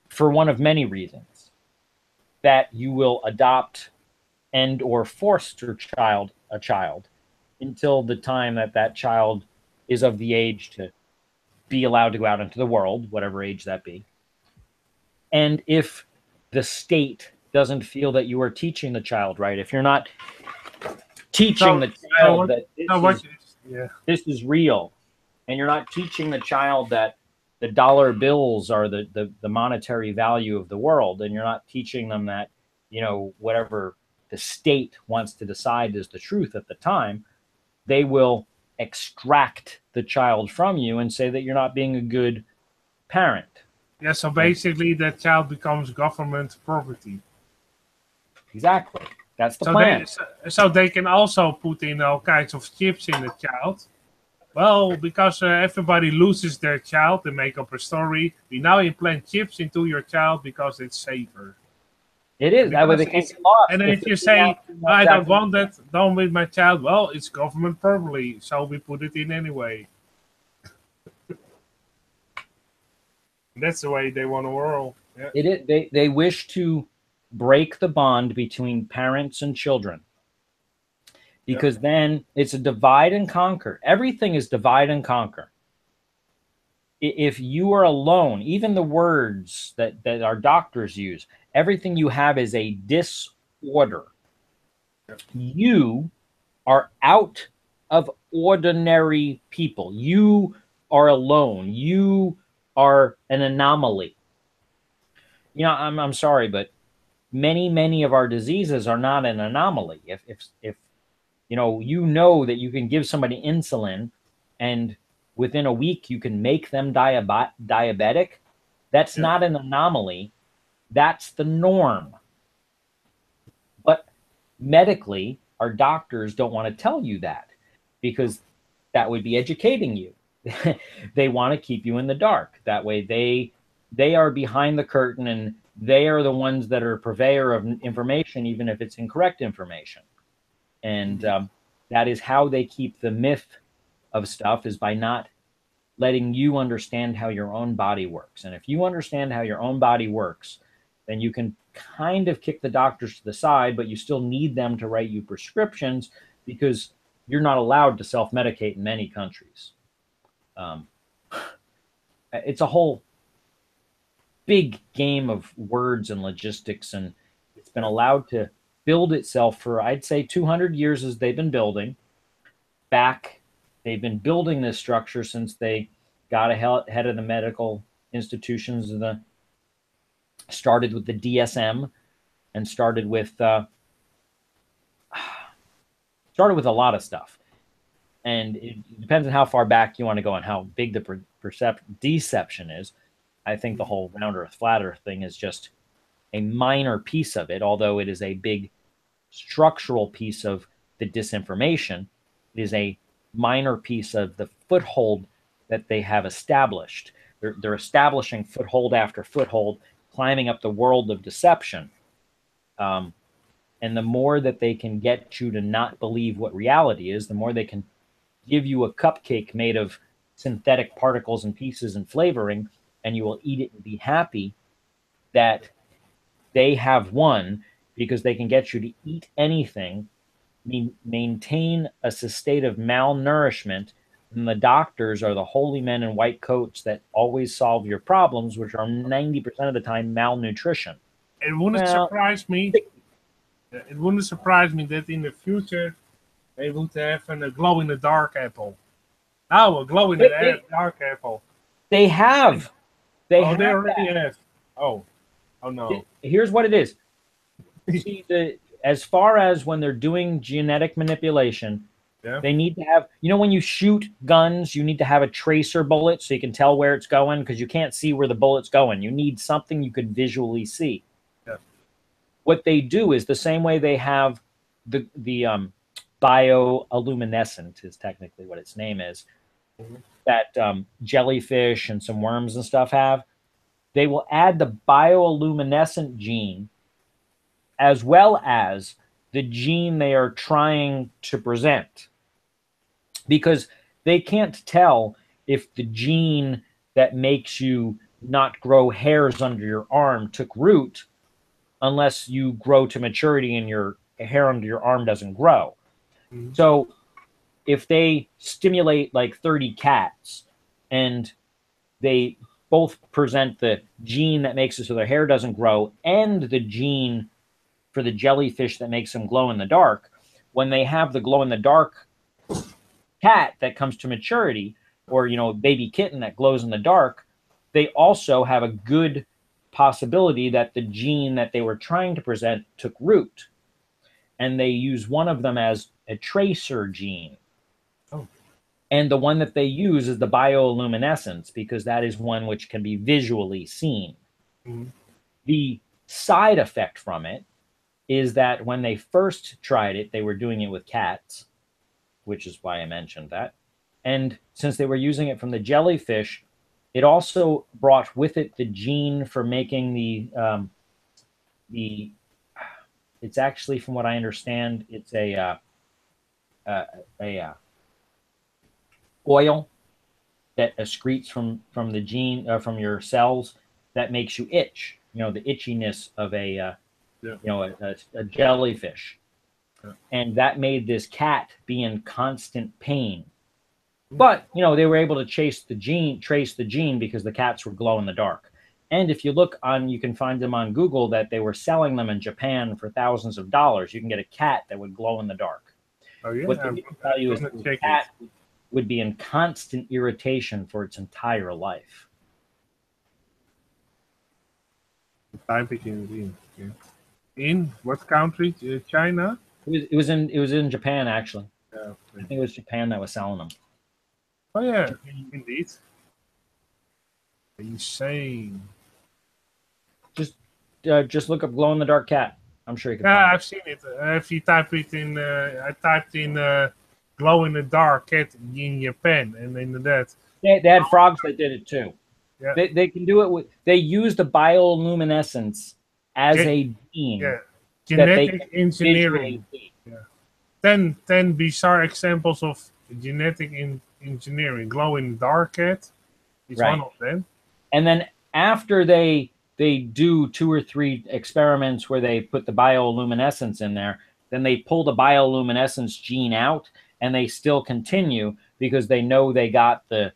for one of many reasons, that you will adopt and or force a child until the time that that child is of the age to be allowed to go out into the world, whatever age that be. And if the state doesn't feel that you are teaching the child right, if you're not teaching the child that this is real, and you're not teaching the child that the dollar bills are the monetary value of the world, and you're not teaching them that, you know, whatever the state wants to decide is the truth at the time, they will extract the child from you and say that you're not being a good parent. Yeah, so basically that child becomes government property. Exactly. That's the plan. So they can also put in all kinds of chips in the child. Well, because everybody loses their child, they make up a story. We now implant chips into your child because it's safer. It is. That way they can't get lost. And then if you say, I don't want that done with my child, well, it's government property, so we put it in anyway. That's the way they want to roll. Yeah. It is. They wish to break the bond between parents and children, because then it's a divide and conquer. Everything is divide and conquer. If you are alone, even the words that our doctors use, everything you have is a order. You are out of ordinary people. You are alone. You are an anomaly. You know, I'm sorry, but many of our diseases are not an anomaly. If you know that you can give somebody insulin and within a week you can make them diabetic, that's not an anomaly. That's the norm. But medically, our doctors don't want to tell you that because that would be educating you. They want to keep you in the dark. That way they are behind the curtain and they are the ones that are purveyor of information, even if it's incorrect information. And that is how they keep the myth of stuff, is by not letting you understand how your own body works. And if you understand how your own body works, then you can kind of kick the doctors to the side, but you still need them to write you prescriptions because you're not allowed to self-medicate in many countries. It's a whole big game of words and logistics, and it's been allowed to build itself for, I'd say, 200 years as they've been building. They've been building this structure since they got ahead of the medical institutions. Started with the DSM and started with a lot of stuff. And it depends on how far back you want to go and how big the deception is. I think the whole round earth, flat earth thing is just a minor piece of it, although it is a big structural piece of the disinformation. It is a minor piece of the foothold that they have established. They're establishing foothold after foothold, climbing up the world of deception. And the more that they can get you to not believe what reality is, the more they can give you a cupcake made of synthetic particles and pieces and flavoring, and you will eat it and be happy that they have won, because they can get you to eat anything, maintain a state of malnourishment, and the doctors are the holy men in white coats that always solve your problems, which are 90% of the time malnutrition. It wouldn't surprise me. It wouldn't surprise me that in the future they would have a glow-in-the-dark apple. Now a glow-in-the-dark apple. They have. They already have. Oh no. Here's what it is. See, as far as when they're doing genetic manipulation, they need to have, when you shoot guns, you need to have a tracer bullet so you can tell where it's going, because you can't see where the bullet's going. You need something you could visually see. Yeah. What they do is the same way they have the bioluminescent is technically what its name is, that jellyfish and some worms and stuff have. They will add the bioluminescent gene as well as the gene they are trying to present, because they can't tell if the gene that makes you not grow hairs under your arm took root unless you grow to maturity and your hair under your arm doesn't grow. So if they stimulate like 30 cats and they both present the gene that makes it so their hair doesn't grow and the gene for the jellyfish that makes them glow in the dark, when they have the glow in the dark cat that comes to maturity, or baby kitten that glows in the dark, they also have a good possibility that the gene that they were trying to present took root, and they use one of them as a tracer gene. And the one that they use is the bioluminescence, because that is one which can be visually seen. The side effect from it is that when they first tried it, they were doing it with cats, which is why I mentioned that. And since they were using it from the jellyfish, it also brought with it the gene for making it's actually, from what I understand, it's a oil that excretes from the gene from your cells that makes you itch. The itchiness of a jellyfish. And that made this cat be in constant pain. But they were able to trace the gene because the cats were glow in the dark. And if you look on, you can find them on Google that they were selling them in Japan for thousands of dollars. You can get a cat that would glow in the dark. Oh yeah. What they didn't tell you is that the cat would be in constant irritation for its entire life. Type it in. Yeah. In what country? China? It was in Japan, actually. Yeah. I think it was Japan that was selling them. Oh yeah, indeed. Insane. Just look up glow in the dark cat. I'm sure you can. Yeah, find I've seen it. If you type it in, I typed in glow in the dark cat in Japan, and in that They had frogs that did it too. Yeah. They can do it with. They use the bioluminescence as a gene. Yeah. That they Genetic engineering. Yeah. 10 bizarre examples of genetic engineering. Glow in the dark cat is Right. one of them. And then after they do 2 or 3 experiments where they put the bioluminescence in there, then they pull the bioluminescence gene out, and they still continue because they know they got the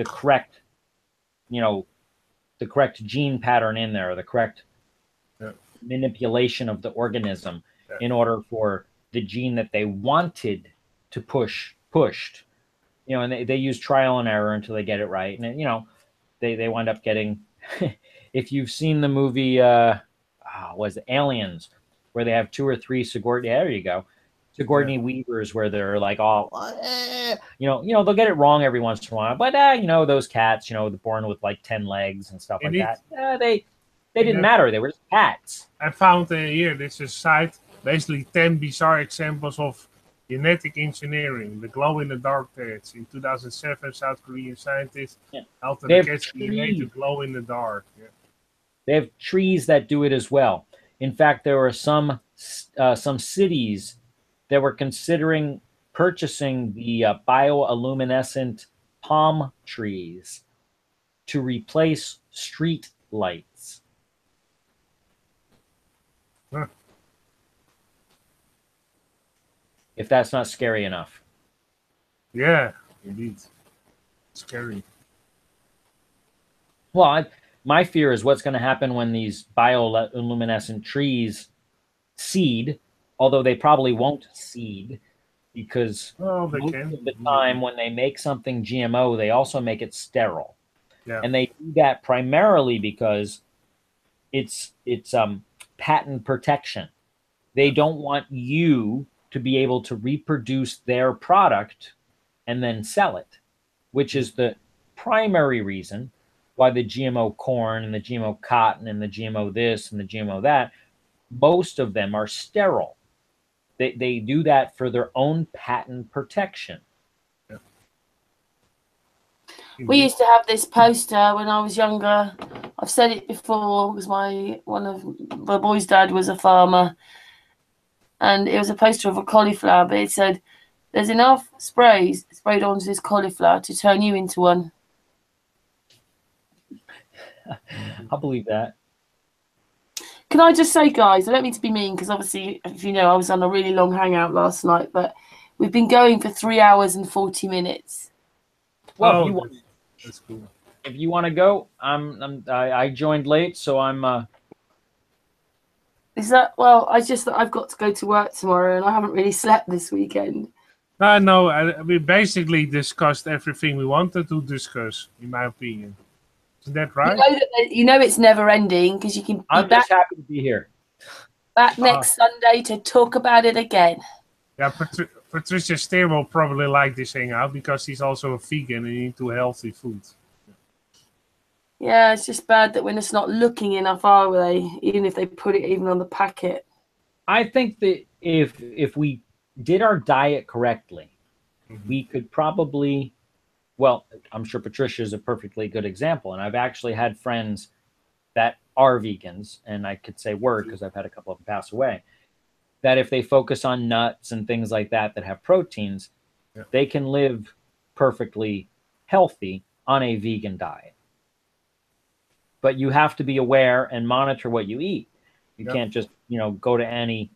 correct, the correct gene pattern in there, or the correct manipulation of the organism in order for the gene that they wanted to pushed. And they use trial and error until they get it right. And they wind up getting if you've seen the movie was it Aliens, where they have 2 or 3 Sigourney Weavers, where they're like all they'll get it wrong every once in a while, but those cats, they're born with like 10 legs and stuff like that. They didn't matter. They were just cats. I found here, this is a site, basically 10 bizarre examples of genetic engineering, the glow-in-the-dark cats. In 2007, South Korean scientists altered the cat's DNA to glow in the dark. Yeah. They have trees that do it as well. In fact, there were some cities that were considering purchasing the bioluminescent palm trees to replace street lights. Huh. If that's not scary enough. Yeah, indeed. Scary. Well, my fear is what's going to happen when these bioluminescent trees seed, although they probably won't seed, because most of the time when they make something GMO, they also make it sterile. Yeah. And they do that primarily because it's patent protection. They don't want you to be able to reproduce their product and then sell it, which is the primary reason why the GMO corn and the GMO cotton and the GMO this and the GMO that, most of them are sterile. They do that for their own patent protection. Yeah. We used to have this poster when I was younger. I've said it before because one of my boy's dad was a farmer, and it was a poster of a cauliflower, but it said, "There's enough sprays sprayed onto this cauliflower to turn you into one." I'll believe that. Can I just say, guys, I don't mean to be mean, because obviously, if you know, I was on a really long hangout last night, but we've been going for 3 hours and 40 minutes. Well, that's cool. If you want to go, I joined late, so I'm. Is that, well? I've got to go to work tomorrow, and I haven't really slept this weekend. No, we basically discussed everything we wanted to discuss, in my opinion. Is that right? You know it's never ending, because you can be I'm just happy to be here. Back next Sunday to talk about it again. Yeah, Patricia Steer will probably like this hangout because he's also a vegan and into healthy food. Yeah, it's just bad that we're just not looking enough, are they? Even if they put it even on the packet. I think that if we did our diet correctly, we could probably. Well, I'm sure Patricia is a perfectly good example, and I've actually had friends that are vegans, and I could say were because I've had a couple of them pass away, that if they focus on nuts and things like that have proteins, they can live perfectly healthy on a vegan diet. But you have to be aware and monitor what you eat. You can't just, go to any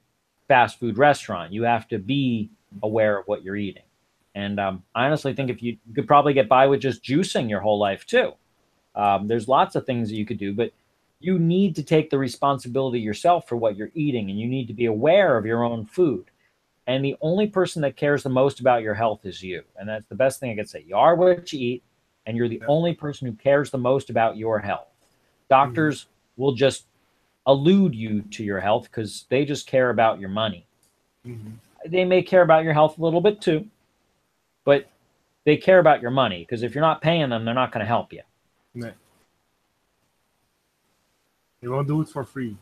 fast food restaurant. You have to be aware of what you're eating. And I honestly think if you could probably get by with just juicing your whole life too. There's lots of things that you could do, but you need to take the responsibility yourself for what you're eating, and you need to be aware of your own food. And the only person that cares the most about your health is you. And that's the best thing I could say. You are what you eat, and you're the only person who cares the most about your health. Doctors will just allude you to your health because they just care about your money. They may care about your health a little bit too, but they care about your money because if you're not paying them, they're not going to help you. No. They won't do it for free.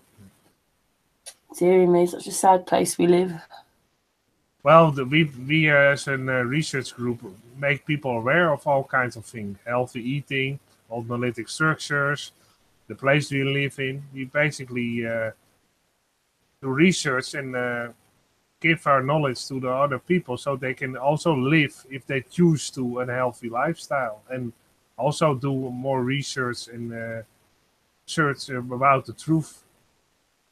Dear me, such a sad place we live. Well, we as a research group make people aware of all kinds of things. Healthy eating, old monolithic structures, the place we live in. We basically do research and give our knowledge to the other people so they can also live, if they choose to, a healthy lifestyle. And also do more research and search about the truth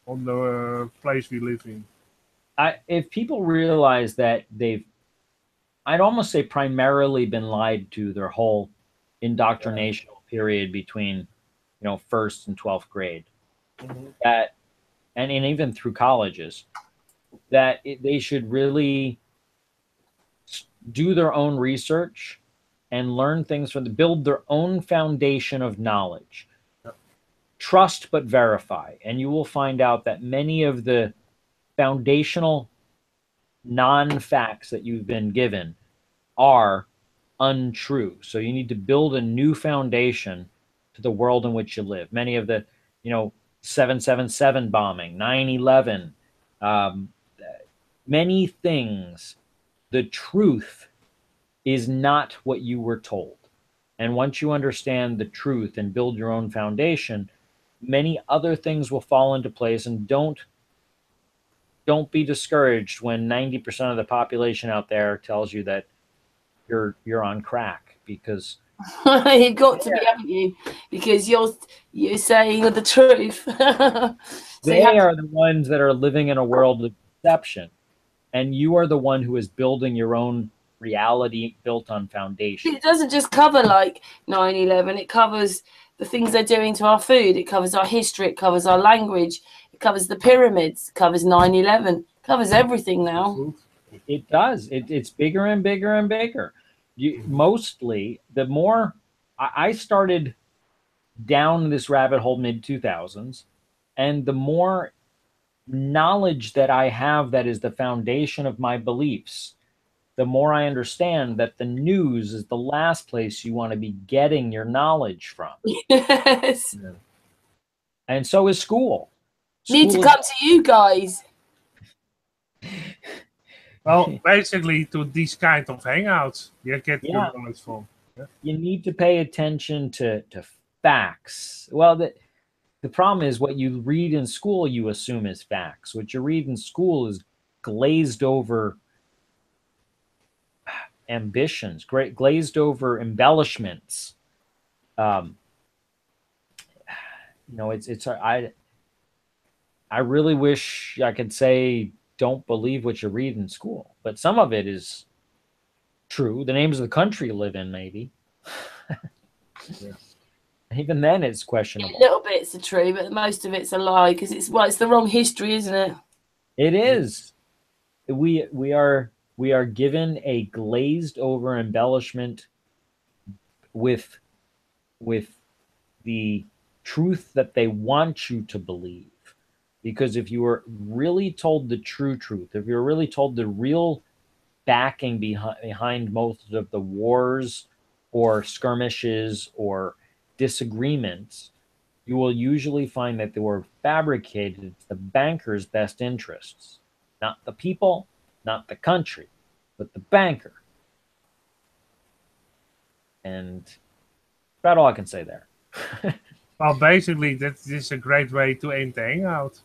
on the place we live in. If people realize that I'd almost say primarily been lied to their whole indoctrination period between, 1st and 12th grade, that, and even through colleges, that they should really do their own research and learn things build their own foundation of knowledge. Trust but verify, and you will find out that many of the foundational non-facts that you've been given are untrue. So you need to build a new foundation to the world in which you live. Many of the, 777 bombing, 9/11, many things, the truth is not what you were told. And once you understand the truth and build your own foundation, many other things will fall into place. And don't be discouraged when 90% of the population out there tells you that you're on crack, because You've got to be, haven't you? Because you're saying the truth. So they are the ones that are living in a world of deception, and you are the one who is building your own reality built on foundation. It doesn't just cover like 9/11. It covers the things they're doing to our food. It covers our history. It covers our language. It covers the pyramids. It covers 9/11. It covers everything now. It does. It's bigger and bigger and bigger. Mostly, the more I started down this rabbit hole mid-2000s, and the more knowledge that I have that is the foundation of my beliefs, the more I understand that the news is the last place you want to be getting your knowledge from. Yes. And so is school. Need to come to you guys. Well, basically to these kind of hangouts you get your knowledge from. Yeah. You need to pay attention to facts. Well, the problem is what you read in school you assume is facts. What you read in school is glazed over ambitions, glazed over embellishments. I really wish I could say don't believe what you read in school, but some of it is true. The names of the country you live in, maybe. Yeah. Even then, it's questionable. Yeah, little bits are true, but most of it's a lie because it's the wrong history, isn't it? It is. We are given a glazed over embellishment with the truth that they want you to believe. Because if you were really told the true truth, if you were really told the real backing behind most of the wars or skirmishes or disagreements, you will usually find that they were fabricated to the banker's best interests. Not the people, not the country, but the banker. And that's about all I can say there. Well, basically, this is a great way to end the hangout.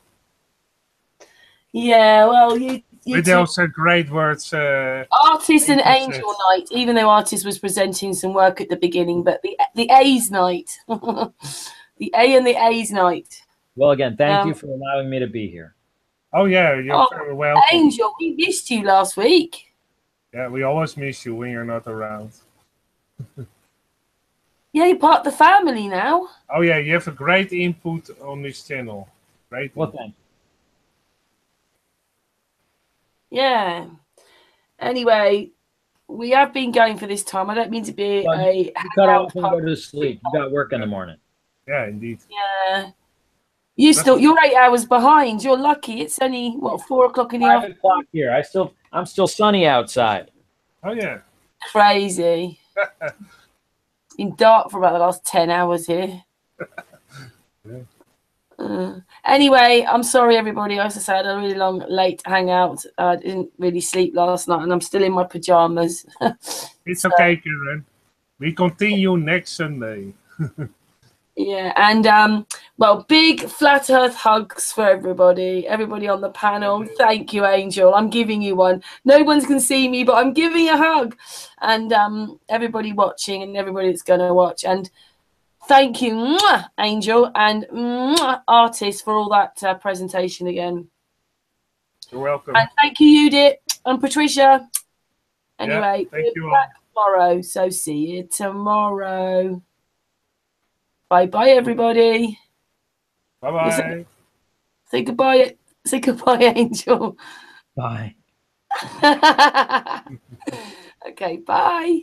Yeah, well, you with those great words. Artist and Angel Night, even though Artist was presenting some work at the beginning, but the A's night. The A and the A's night. Well, again, thank you for allowing me to be here. Oh, yeah, you're very welcome. Angel, we missed you last week. Yeah, we always miss you when you're not around. Yeah, you're part of the family now. Oh yeah, you have a great input on this channel. Great. Well, thank Yeah. Anyway, we have been going for this time. I don't mean to be Well, a you cut hangout off and pub. go to sleep. You got work in the morning. Yeah, indeed. Yeah. You're 8 hours behind. You're lucky. It's only what 4 o'clock in the 5 afternoon. o'clock here. I'm still sunny outside. Oh yeah. Crazy. It's been dark for about the last 10 hours here. Anyway, I'm sorry everybody. As I said, a really long late hangout. I didn't really sleep last night, and I'm still in my pajamas. It's okay, Karen. We continue next Sunday. Yeah, and well, big flat Earth hugs for everybody on the panel. Thank you, Angel. I'm giving you one. No one's can see me, but I'm giving a hug, and everybody watching and everybody that's going to watch. And thank you, mwah, Angel, and mwah, Artist, for all that presentation again. You're welcome. And thank you, Judith and Patricia. Anyway, thank you we're all. back tomorrow, so see you tomorrow. Bye, everybody. Bye-bye. Say goodbye. Say goodbye, Angel. Bye. Okay, bye.